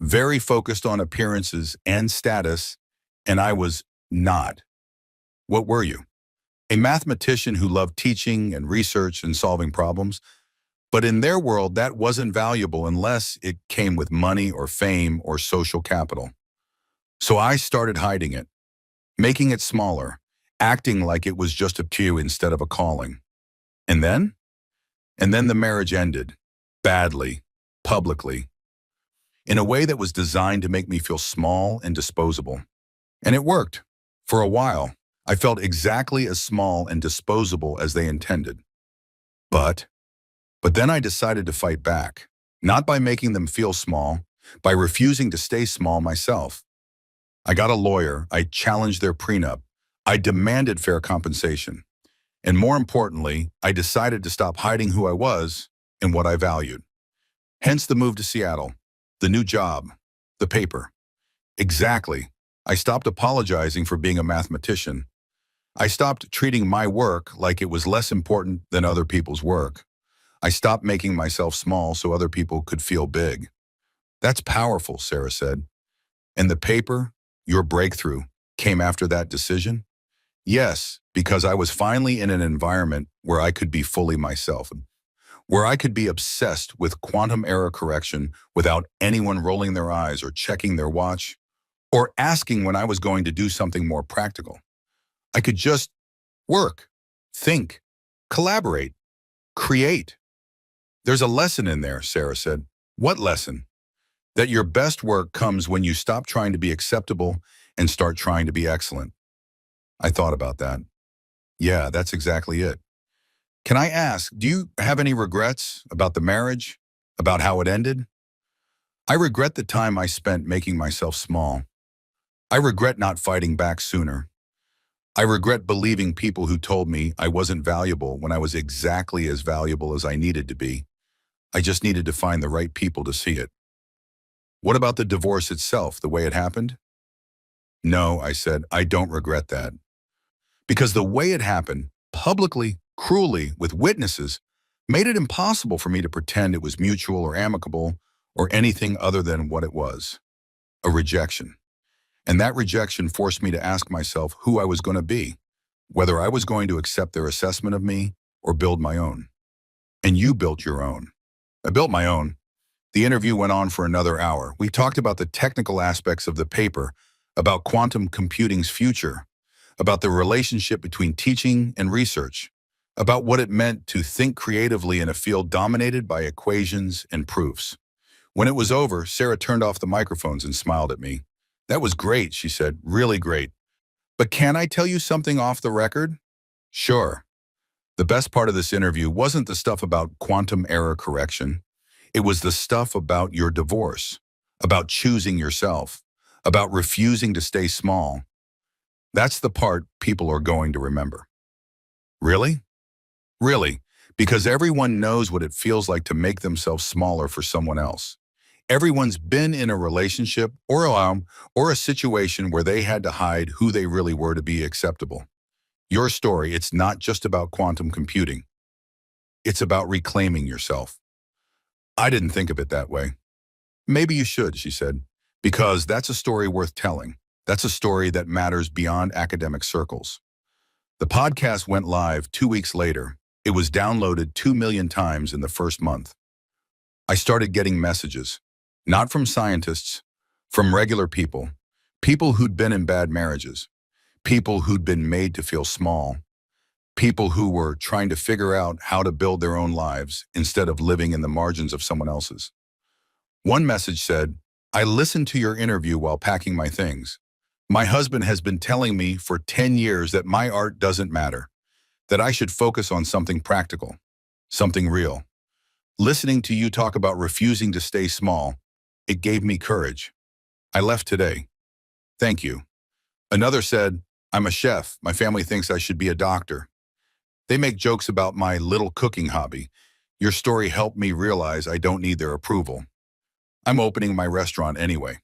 very focused on appearances and status, and I was not. What were you? A mathematician who loved teaching and research and solving problems, but in their world that wasn't valuable unless it came with money or fame or social capital. So I started hiding it, making it smaller, acting like it was just a cue instead of a calling. And then? And then the marriage ended, badly, publicly, in a way that was designed to make me feel small and disposable. And it worked. For a while, I felt exactly as small and disposable as they intended. But then I decided to fight back, not by making them feel small, by refusing to stay small myself. I got a lawyer, I challenged their prenup, I demanded fair compensation. And more importantly, I decided to stop hiding who I was and what I valued. Hence the move to Seattle. The new job, the paper. Exactly. I stopped apologizing for being a mathematician. I stopped treating my work like it was less important than other people's work. I stopped making myself small so other people could feel big. That's powerful, Sarah said. And the paper, your breakthrough, came after that decision? Yes, because I was finally in an environment where I could be fully myself, where I could be obsessed with quantum error correction without anyone rolling their eyes or checking their watch or asking when I was going to do something more practical. I could just work, think, collaborate, create. There's a lesson in there, Sarah said. What lesson? That your best work comes when you stop trying to be acceptable and start trying to be excellent. I thought about that. Yeah, that's exactly it. Can I ask, do you have any regrets about the marriage? About how it ended? I regret the time I spent making myself small. I regret not fighting back sooner. I regret believing people who told me I wasn't valuable when I was exactly as valuable as I needed to be. I just needed to find the right people to see it. What about the divorce itself, the way it happened? No, I said, I don't regret that. Because the way it happened, publicly, cruelly, with witnesses, made it impossible for me to pretend it was mutual or amicable or anything other than what it was, a rejection. And that rejection forced me to ask myself who I was going to be, whether I was going to accept their assessment of me or build my own. And you built your own. I built my own. The interview went on for another hour. We talked about the technical aspects of the paper, about quantum computing's future, about the relationship between teaching and research, about what it meant to think creatively in a field dominated by equations and proofs. When it was over, Sarah turned off the microphones and smiled at me. That was great, she said, really great. But can I tell you something off the record? Sure. The best part of this interview wasn't the stuff about quantum error correction. It was the stuff about your divorce, about choosing yourself, about refusing to stay small. That's the part people are going to remember. Really? Really, because everyone knows what it feels like to make themselves smaller for someone else. Everyone's been in a relationship or a situation where they had to hide who they really were to be acceptable. Your story, it's not just about quantum computing. It's about reclaiming yourself. I didn't think of it that way. Maybe you should, she said, because that's a story worth telling. That's a story that matters beyond academic circles. The podcast went live 2 weeks later. It was downloaded 2 million times in the first month. I started getting messages, not from scientists, from regular people, people who'd been in bad marriages, people who'd been made to feel small, people who were trying to figure out how to build their own lives instead of living in the margins of someone else's. One message said, I listened to your interview while packing my things. My husband has been telling me for 10 years that my art doesn't matter, that I should focus on something practical, something real. Listening to you talk about refusing to stay small, it gave me courage. I left today. Thank you. Another said, I'm a chef. My family thinks I should be a doctor. They make jokes about my little cooking hobby. Your story helped me realize I don't need their approval. I'm opening my restaurant anyway.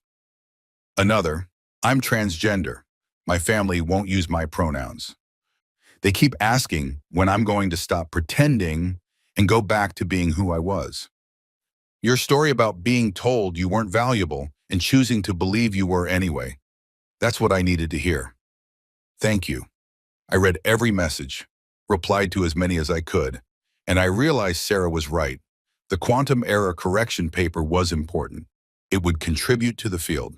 Another, I'm transgender. My family won't use my pronouns. They keep asking when I'm going to stop pretending and go back to being who I was. Your story about being told you weren't valuable and choosing to believe you were anyway. That's what I needed to hear. Thank you. I read every message, replied to as many as I could, and I realized Sarah was right. The quantum error correction paper was important. It would contribute to the field.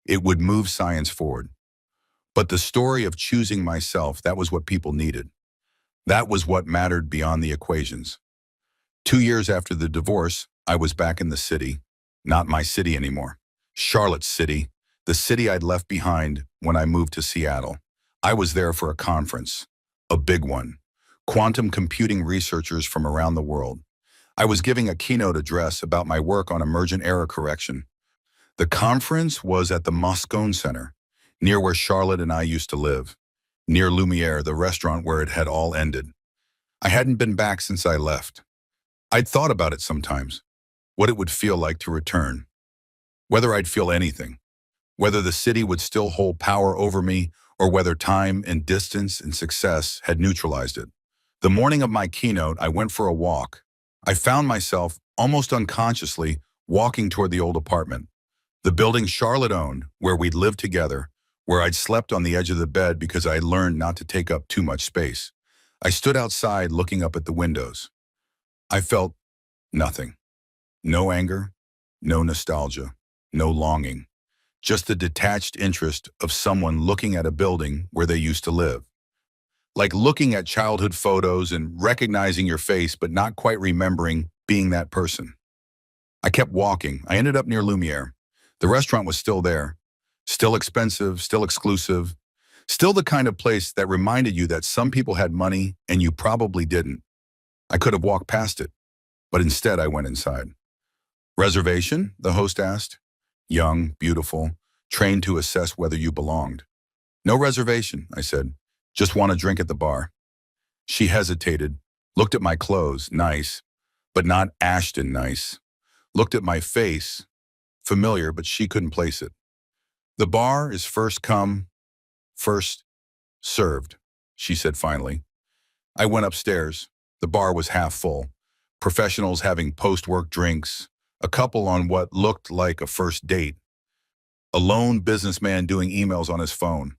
It would move science forward. But the story of choosing myself, that was what people needed. That was what mattered beyond the equations. 2 years after the divorce, I was back in the city. Not my city anymore. Charlotte's city, the city I'd left behind when I moved to Seattle. I was there for a conference, a big one. Quantum computing researchers from around the world. I was giving a keynote address about my work on emergent error correction. The conference was at the Moscone Center, near where Charlotte and I used to live, near Lumiere, the restaurant where it had all ended. I hadn't been back since I left. I'd thought about it sometimes, what it would feel like to return, whether I'd feel anything, whether the city would still hold power over me or whether time and distance and success had neutralized it. The morning of my keynote, I went for a walk. I found myself, almost unconsciously, walking toward the old apartment, the building Charlotte owned, where we'd lived together, where I'd slept on the edge of the bed because I'd learned not to take up too much space. I stood outside looking up at the windows. I felt nothing. No anger, no nostalgia, no longing. Just the detached interest of someone looking at a building where they used to live. Like looking at childhood photos and recognizing your face but not quite remembering being that person. I kept walking. I ended up near Lumiere. The restaurant was still there. Still expensive, still exclusive. Still the kind of place that reminded you that some people had money and you probably didn't. I could have walked past it, but instead I went inside. Reservation? The host asked. Young, beautiful, trained to assess whether you belonged. No reservation, I said. Just want a drink at the bar. She hesitated, looked at my clothes, nice, but not Ashton nice. Looked at my face, familiar, but she couldn't place it. The bar is first come, first served, she said finally. I went upstairs. The bar was half full. Professionals having post-work drinks, a couple on what looked like a first date, a lone businessman doing emails on his phone.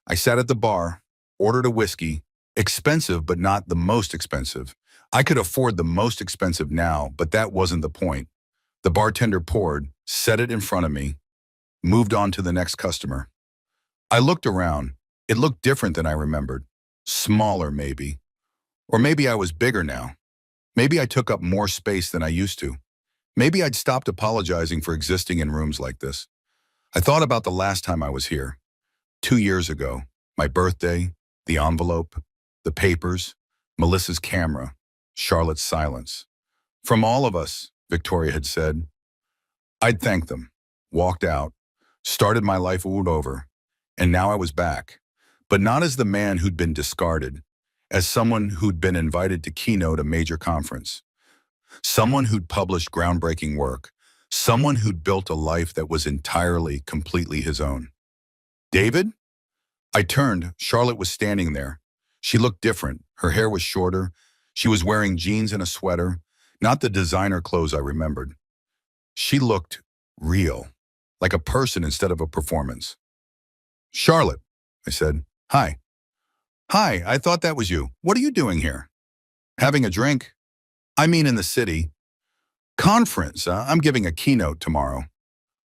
I sat at the bar, ordered a whiskey, expensive but not the most expensive. I could afford the most expensive now, but that wasn't the point. The bartender poured, set it in front of me, moved on to the next customer. I looked around. It looked different than I remembered. Smaller, maybe. Or maybe I was bigger now. Maybe I took up more space than I used to. Maybe I'd stopped apologizing for existing in rooms like this. I thought about the last time I was here. 2 years ago. My birthday, the envelope, the papers, Melissa's camera, Charlotte's silence. From all of us, Victoria had said. I'd thanked them, walked out, started my life all over, and now I was back. But not as the man who'd been discarded, as someone who'd been invited to keynote a major conference. Someone who'd published groundbreaking work. Someone who'd built a life that was entirely, completely his own. David? I turned. Charlotte was standing there. She looked different. Her hair was shorter. She was wearing jeans and a sweater, not the designer clothes I remembered. She looked real, like a person instead of a performance. Charlotte, I said. Hi. Hi, I thought that was you. What are you doing here? Having a drink. I mean in the city. Conference. I'm giving a keynote tomorrow.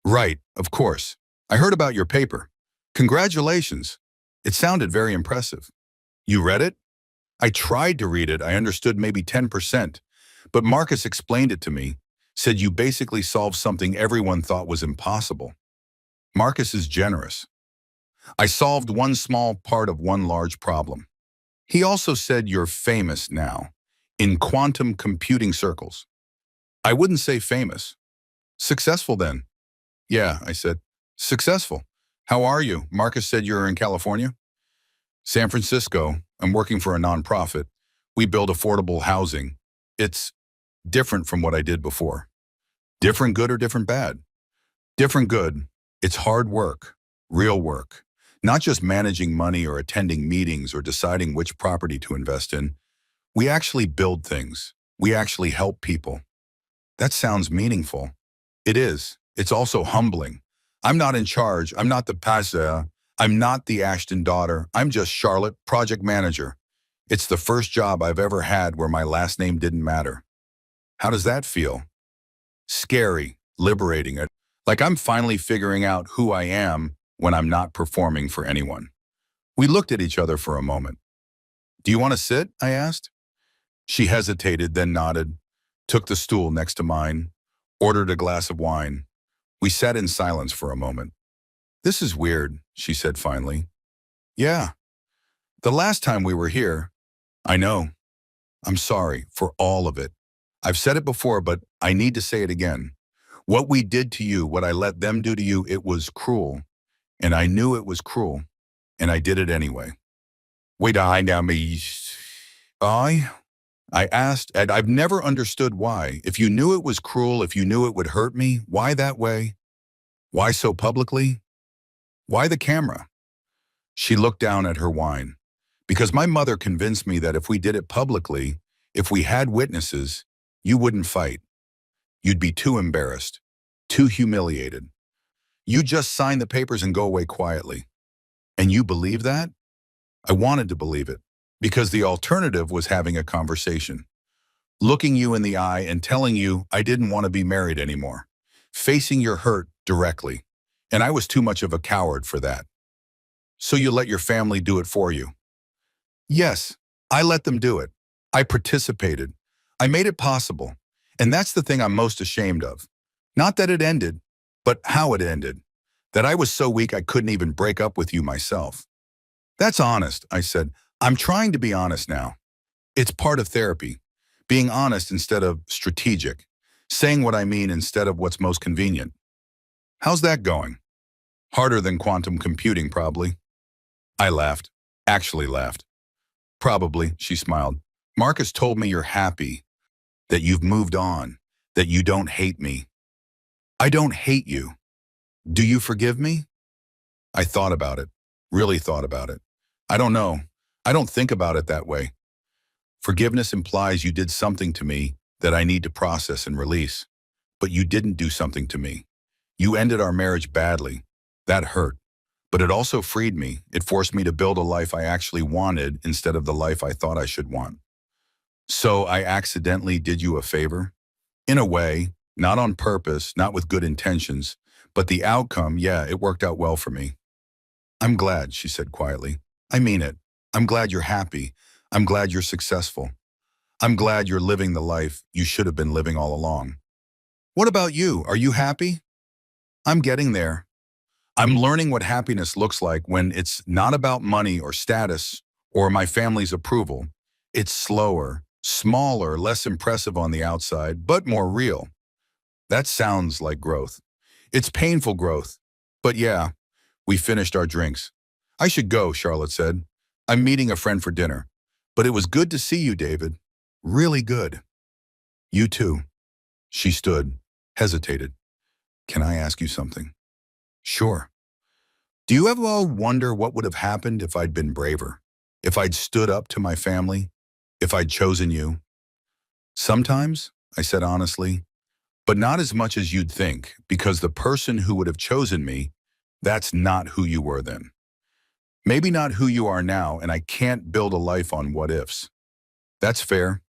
Right, of course. I heard about your paper. Congratulations. It sounded very impressive. You read it? I tried to read it. I understood maybe 10%. But Marcus explained it to me, said you basically solved something everyone thought was impossible. Marcus is generous. I solved one small part of one large problem. He also said you're famous now, in quantum computing circles. I wouldn't say famous. Successful then. Yeah, I said. Successful. How are you? Marcus said you're in California. San Francisco. I'm working for a nonprofit. We build affordable housing. It's different from what I did before. Different good or different bad? Different good. It's hard work, real work. Not just managing money or attending meetings or deciding which property to invest in. We actually build things. We actually help people. That sounds meaningful. It is. It's also humbling. I'm not in charge. I'm not the passer. I'm not the Ashton daughter. I'm just Charlotte, project manager. It's the first job I've ever had where my last name didn't matter. How does that feel? Scary, liberating. Like I'm finally figuring out who I am when I'm not performing for anyone. We looked at each other for a moment. Do you want to sit? I asked. She hesitated, then nodded, took the stool next to mine, ordered a glass of wine. We sat in silence for a moment. This is weird, she said finally. Yeah. The last time we were here, I know. I'm sorry for all of it. I've said it before, but I need to say it again. What we did to you, what I let them do to you, it was cruel. And I knew it was cruel. And I did it anyway. Wait, I asked, and I've never understood why. If you knew it was cruel, if you knew it would hurt me, why that way? Why so publicly? Why the camera? She looked down at her wine. Because my mother convinced me that if we did it publicly, if we had witnesses, you wouldn't fight. You'd be too embarrassed, too humiliated. You just sign the papers and go away quietly. And you believe that? I wanted to believe it, because the alternative was having a conversation. looking you in the eye and telling you I didn't want to be married anymore, facing your hurt directly. And I was too much of a coward for that. So you let your family do it for you. Yes, I let them do it. I participated. I made it possible. And that's the thing I'm most ashamed of. Not that it ended, but how it ended. That I was so weak I couldn't even break up with you myself. That's honest, I said. I'm trying to be honest now. It's part of therapy. Being honest instead of strategic. Saying what I mean instead of what's most convenient. How's that going? Harder than quantum computing, probably. I laughed. Actually laughed. Probably, she smiled. Marcus told me you're happy, that you've moved on, that you don't hate me. I don't hate you. Do you forgive me? I thought about it, really thought about it. I don't know. I don't think about it that way. Forgiveness implies you did something to me that I need to process and release. But you didn't do something to me. You ended our marriage badly. That hurt. But it also freed me. It forced me to build a life I actually wanted instead of the life I thought I should want. So I accidentally did you a favor? In a way, not on purpose, not with good intentions, but the outcome, yeah, it worked out well for me. I'm glad, she said quietly. I mean it. I'm glad you're happy. I'm glad you're successful. I'm glad you're living the life you should have been living all along. What about you? Are you happy? I'm getting there. I'm learning what happiness looks like when it's not about money or status or my family's approval. It's slower, smaller, less impressive on the outside, but more real. That sounds like growth. It's painful growth. But yeah, we finished our drinks. I should go, Charlotte said. I'm meeting a friend for dinner. But it was good to see you, David. Really good. You too. She stood, hesitated. Can I ask you something? Sure. Do you ever wonder what would have happened if I'd been braver? If I'd stood up to my family? If I'd chosen you? Sometimes, I said honestly, but not as much as you'd think, because the person who would have chosen me, that's not who you were then. Maybe not who you are now, and I can't build a life on what ifs. That's fair.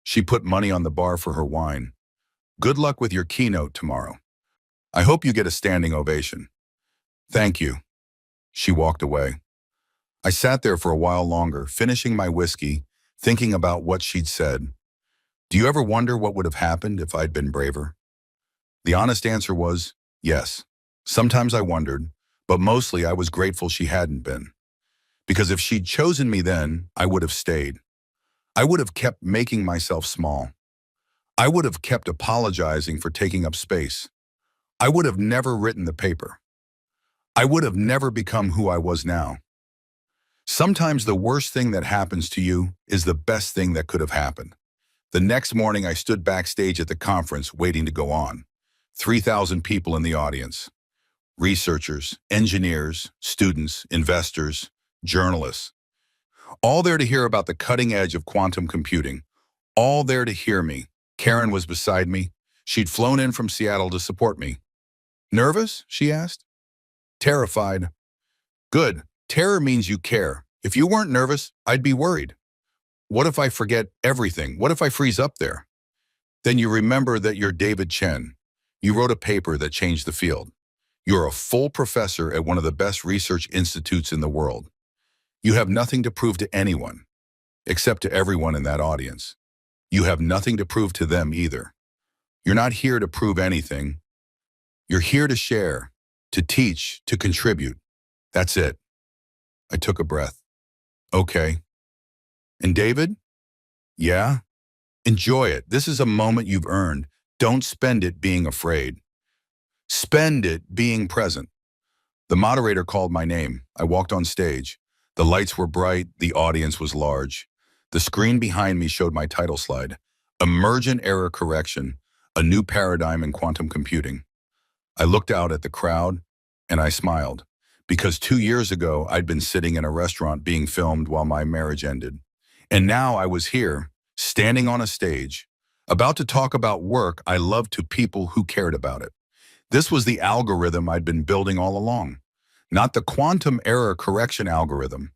She put money on the bar for her wine. Good luck with your keynote tomorrow. I hope you get a standing ovation. Thank you. She walked away. I sat there for a while longer, finishing my whiskey, thinking about what she'd said. Do you ever wonder what would have happened if I'd been braver? The honest answer was yes. Sometimes I wondered, but mostly I was grateful she hadn't been. Because if she'd chosen me then, I would have stayed. I would have kept making myself small. I would have kept apologizing for taking up space. I would have never written the paper. I would have never become who I was now. Sometimes the worst thing that happens to you is the best thing that could have happened. The next morning, I stood backstage at the conference waiting to go on. 3,000 people in the audience. Researchers, engineers, students, investors, journalists. All there to hear about the cutting edge of quantum computing. All there to hear me. Karen was beside me. She'd flown in from Seattle to support me. Nervous? She asked. Terrified. Good. Terror means you care. If you weren't nervous, I'd be worried. What if I forget everything? What if I freeze up there? Then you remember that you're David Chen. You wrote a paper that changed the field. You're a full professor at one of the best research institutes in the world. You have nothing to prove to anyone, except to everyone in that audience. You have nothing to prove to them either. You're not here to prove anything. You're here to share, to teach, to contribute. That's it. I took a breath. Okay. And David? Yeah? Enjoy it. This is a moment you've earned. Don't spend it being afraid. Spend it being present. The moderator called my name. I walked on stage. The lights were bright. The audience was large. The screen behind me showed my title slide. Emergent Error Correction, a new paradigm in quantum computing. I looked out at the crowd and I smiled. Because 2 years ago, I'd been sitting in a restaurant being filmed while my marriage ended. And now I was here, standing on a stage, about to talk about work I loved to people who cared about it. This was the algorithm I'd been building all along, not the quantum error correction algorithm.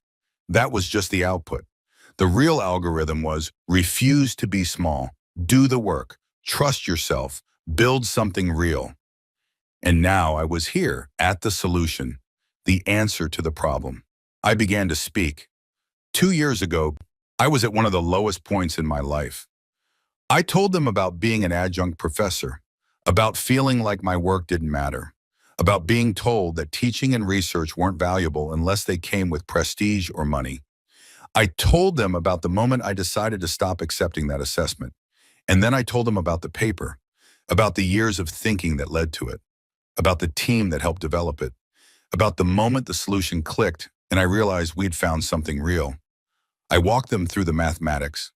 That was just the output. The real algorithm was refuse to be small, Do the work. Trust yourself. Build something real. And now I was here at the solution, the answer to the problem. I began to speak. 2 years ago, I was at one of the lowest points in my life. I told them about being an adjunct professor, about feeling like my work didn't matter, about being told that teaching and research weren't valuable unless they came with prestige or money. I told them about the moment I decided to stop accepting that assessment. And then I told them about the paper, about the years of thinking that led to it, about the team that helped develop it, about the moment the solution clicked and I realized we'd found something real. I walked them through the mathematics,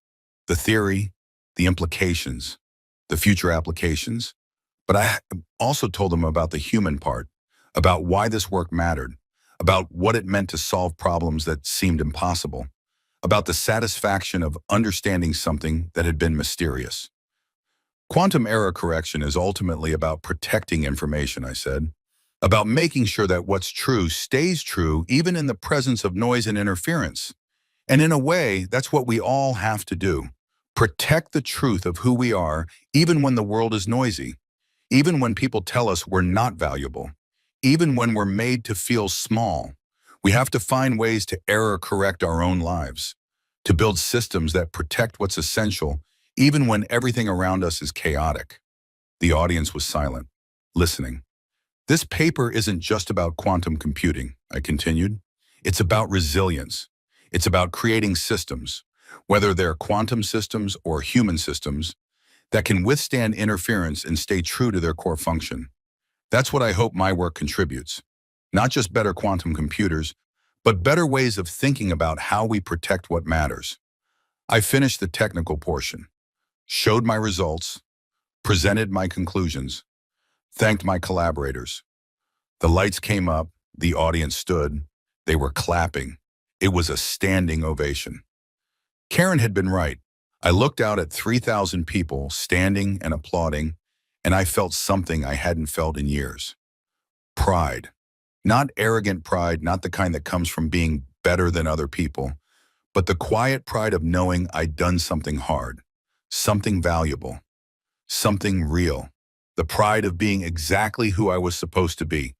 the theory, the implications, the future applications, but I also told them about the human part, about why this work mattered, about what it meant to solve problems that seemed impossible, about the satisfaction of understanding something that had been mysterious. Quantum error correction is ultimately about protecting information, I said, about making sure that what's true stays true even in the presence of noise and interference. And in a way, that's what we all have to do. Protect the truth of who we are even when the world is noisy, even when people tell us we're not valuable, even when we're made to feel small. We have to find ways to error correct our own lives, to build systems that protect what's essential even when everything around us is chaotic. The audience was silent, listening. This paper isn't just about quantum computing, I continued. It's about resilience. It's about creating systems, whether they're quantum systems or human systems, that can withstand interference and stay true to their core function. That's what I hope my work contributes. Not just better quantum computers, but better ways of thinking about how we protect what matters. I finished the technical portion, showed my results, presented my conclusions, thanked my collaborators. The lights came up, the audience stood, they were clapping. It was a standing ovation. Karen had been right. I looked out at 3,000 people standing and applauding, and I felt something I hadn't felt in years. Pride. Not arrogant pride, not the kind that comes from being better than other people, but the quiet pride of knowing I'd done something hard, something valuable, something real. The pride of being exactly who I was supposed to be.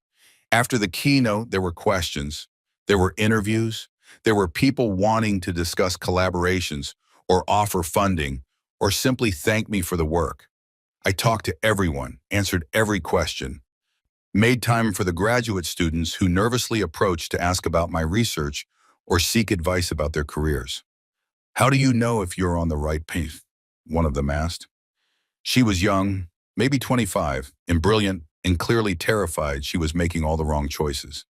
After the keynote, there were questions, there were interviews, there were people wanting to discuss collaborations or offer funding or simply thank me for the work. I talked to everyone, answered every question, made time for the graduate students who nervously approached to ask about my research or seek advice about their careers. How do you know if you're on the right path? One of them asked. She was young, maybe 25, and brilliant, and clearly terrified she was making all the wrong choices.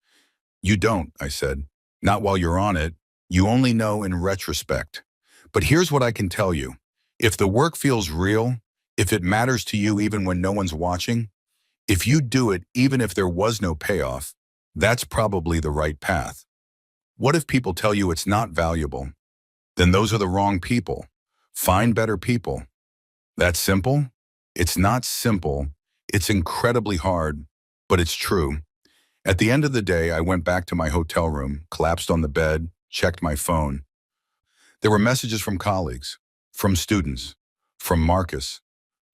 You don't, I said. Not while you're on it. You only know in retrospect. But here's what I can tell you. If the work feels real, if it matters to you even when no one's watching, if you do it even if there was no payoff, that's probably the right path. What if people tell you it's not valuable? Then those are the wrong people. Find better people. That's simple? It's not simple. It's incredibly hard, but it's true. At the end of the day, I went back to my hotel room, collapsed on the bed, checked my phone. There were messages from colleagues, from students, from Marcus,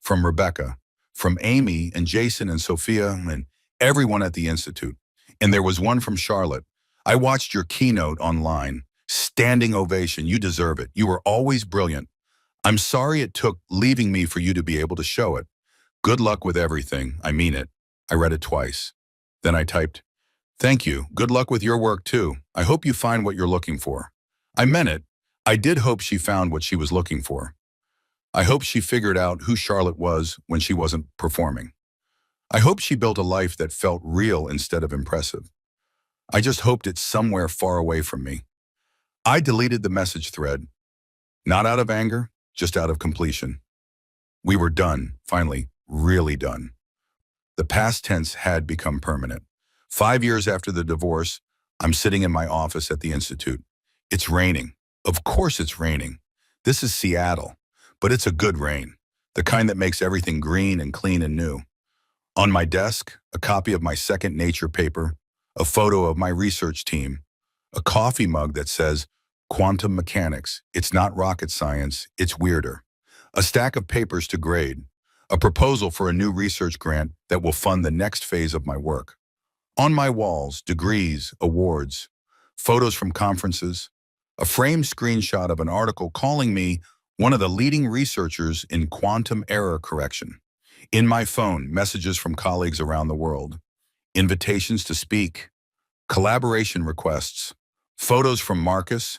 from Rebecca, from Amy and Jason and Sophia and everyone at the Institute. And there was one from Charlotte. I watched your keynote online. Standing ovation. You deserve it. You were always brilliant. I'm sorry it took leaving me for you to be able to show it. Good luck with everything. I mean it. I read it twice. Then I typed, thank you. Good luck with your work too. I hope you find what you're looking for. I meant it. I did hope she found what she was looking for. I hope she figured out who Charlotte was when she wasn't performing. I hope she built a life that felt real instead of impressive. I just hoped it's somewhere far away from me. I deleted the message thread, not out of anger, just out of completion. We were done, finally, really done. The past tense had become permanent. 5 years after the divorce, I'm sitting in my office at the Institute. It's raining. Of course it's raining. This is Seattle, but it's a good rain, the kind that makes everything green and clean and new. On my desk, a copy of my second Nature paper, a photo of my research team, a coffee mug that says, Quantum Mechanics, it's not rocket science, it's weirder. a stack of papers to grade, a proposal for a new research grant that will fund the next phase of my work. On my walls, degrees, awards, photos from conferences, a framed screenshot of an article calling me one of the leading researchers in quantum error correction. In my phone, messages from colleagues around the world, invitations to speak, collaboration requests, photos from Marcus,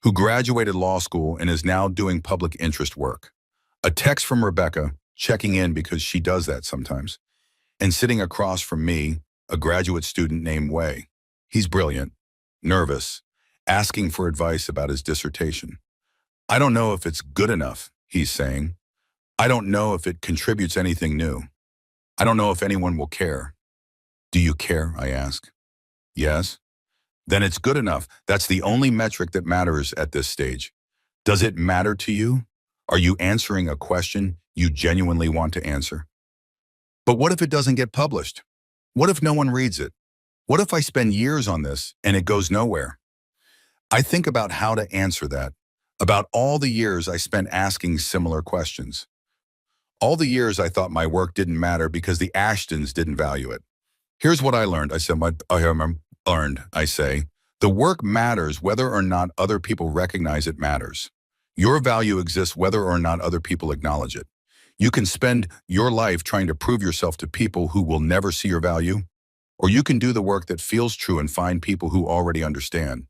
who graduated law school and is now doing public interest work, a text from Rebecca, checking in because she does that sometimes, and sitting across from me, a graduate student named Wei. He's brilliant, nervous, asking for advice about his dissertation. I don't know if it's good enough, he's saying. I don't know if it contributes anything new. I don't know if anyone will care. Do you care? I ask. Yes. Then it's good enough. That's the only metric that matters at this stage. Does it matter to you? Are you answering a question you genuinely want to answer? But what if it doesn't get published? What if no one reads it? What if I spend years on this and it goes nowhere? I think about how to answer that, about all the years I spent asking similar questions. All the years I thought my work didn't matter because the Ashtons didn't value it. Here's what I learned. I say, the work matters whether or not other people recognize it matters. Your value exists whether or not other people acknowledge it. You can spend your life trying to prove yourself to people who will never see your value, or you can do the work that feels true and find people who already understand.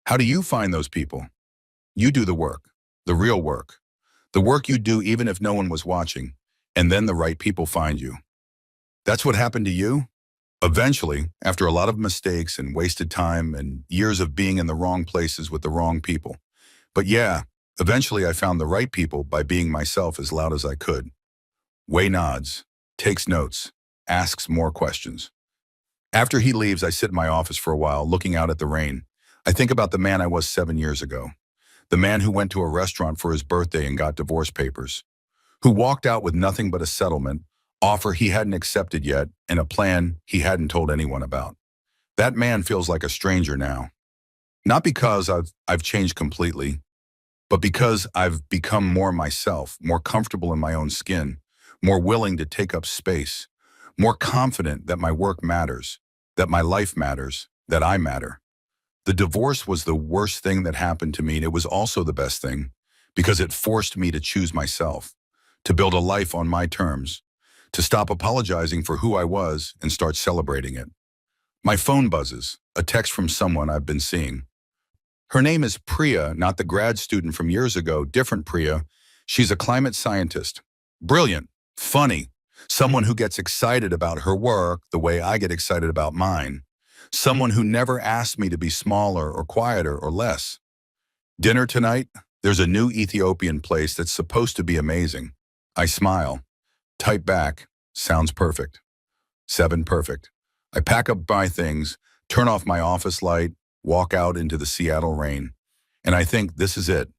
How do you find those people? You do the work, the real work, the work you do even if no one was watching, and then the right people find you. That's what happened to you? Eventually, after a lot of mistakes and wasted time and years of being in the wrong places with the wrong people. But yeah, eventually I found the right people by being myself as loud as I could. Wei nods, takes notes, asks more questions. After he leaves, I sit in my office for a while, looking out at the rain. I think about the man I was 7 years ago. The man who went to a restaurant for his birthday and got divorce papers. Who walked out with nothing but a settlement, offer he hadn't accepted yet, and a plan he hadn't told anyone about. That man feels like a stranger now. Not because I've changed completely, but because I've become more myself, more comfortable in my own skin, more willing to take up space, more confident that my work matters, that my life matters, that I matter. The divorce was the worst thing that happened to me, and it was also the best thing, because it forced me to choose myself, to build a life on my terms, to stop apologizing for who I was and start celebrating it. My phone buzzes, a text from someone I've been seeing. Her name is Priya, not the grad student from years ago, different Priya. She's a climate scientist. Brilliant, funny, someone who gets excited about her work the way I get excited about mine. Someone who never asked me to be smaller or quieter or less. Dinner tonight? There's a new Ethiopian place that's supposed to be amazing. I smile. Type back, sounds perfect. 7 perfect. I pack up my things, turn off my office light, walk out into the Seattle rain. And I think this is it.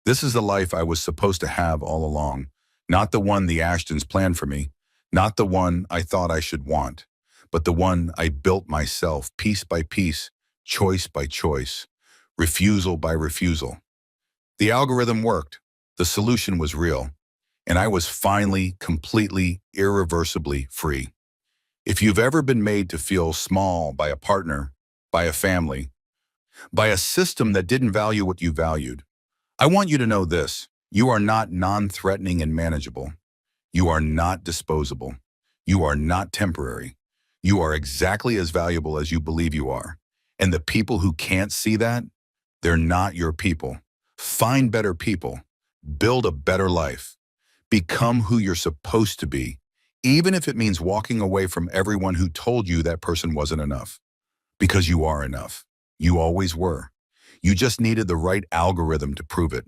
This is the life I was supposed to have all along. Not the one the Ashtons planned for me. Not the one I thought I should want. But the one I built myself, piece by piece, choice by choice, refusal by refusal. The algorithm worked. The solution was real. And I was finally, completely, irreversibly free. If you've ever been made to feel small by a partner, by a family, by a system that didn't value what you valued, I want you to know this. You are not non-threatening and manageable. You are not disposable. You are not temporary. You are exactly as valuable as you believe you are. And the people who can't see that, they're not your people. Find better people. Build a better life. Become who you're supposed to be, even if it means walking away from everyone who told you that person wasn't enough. Because you are enough. You always were. You just needed the right algorithm to prove it.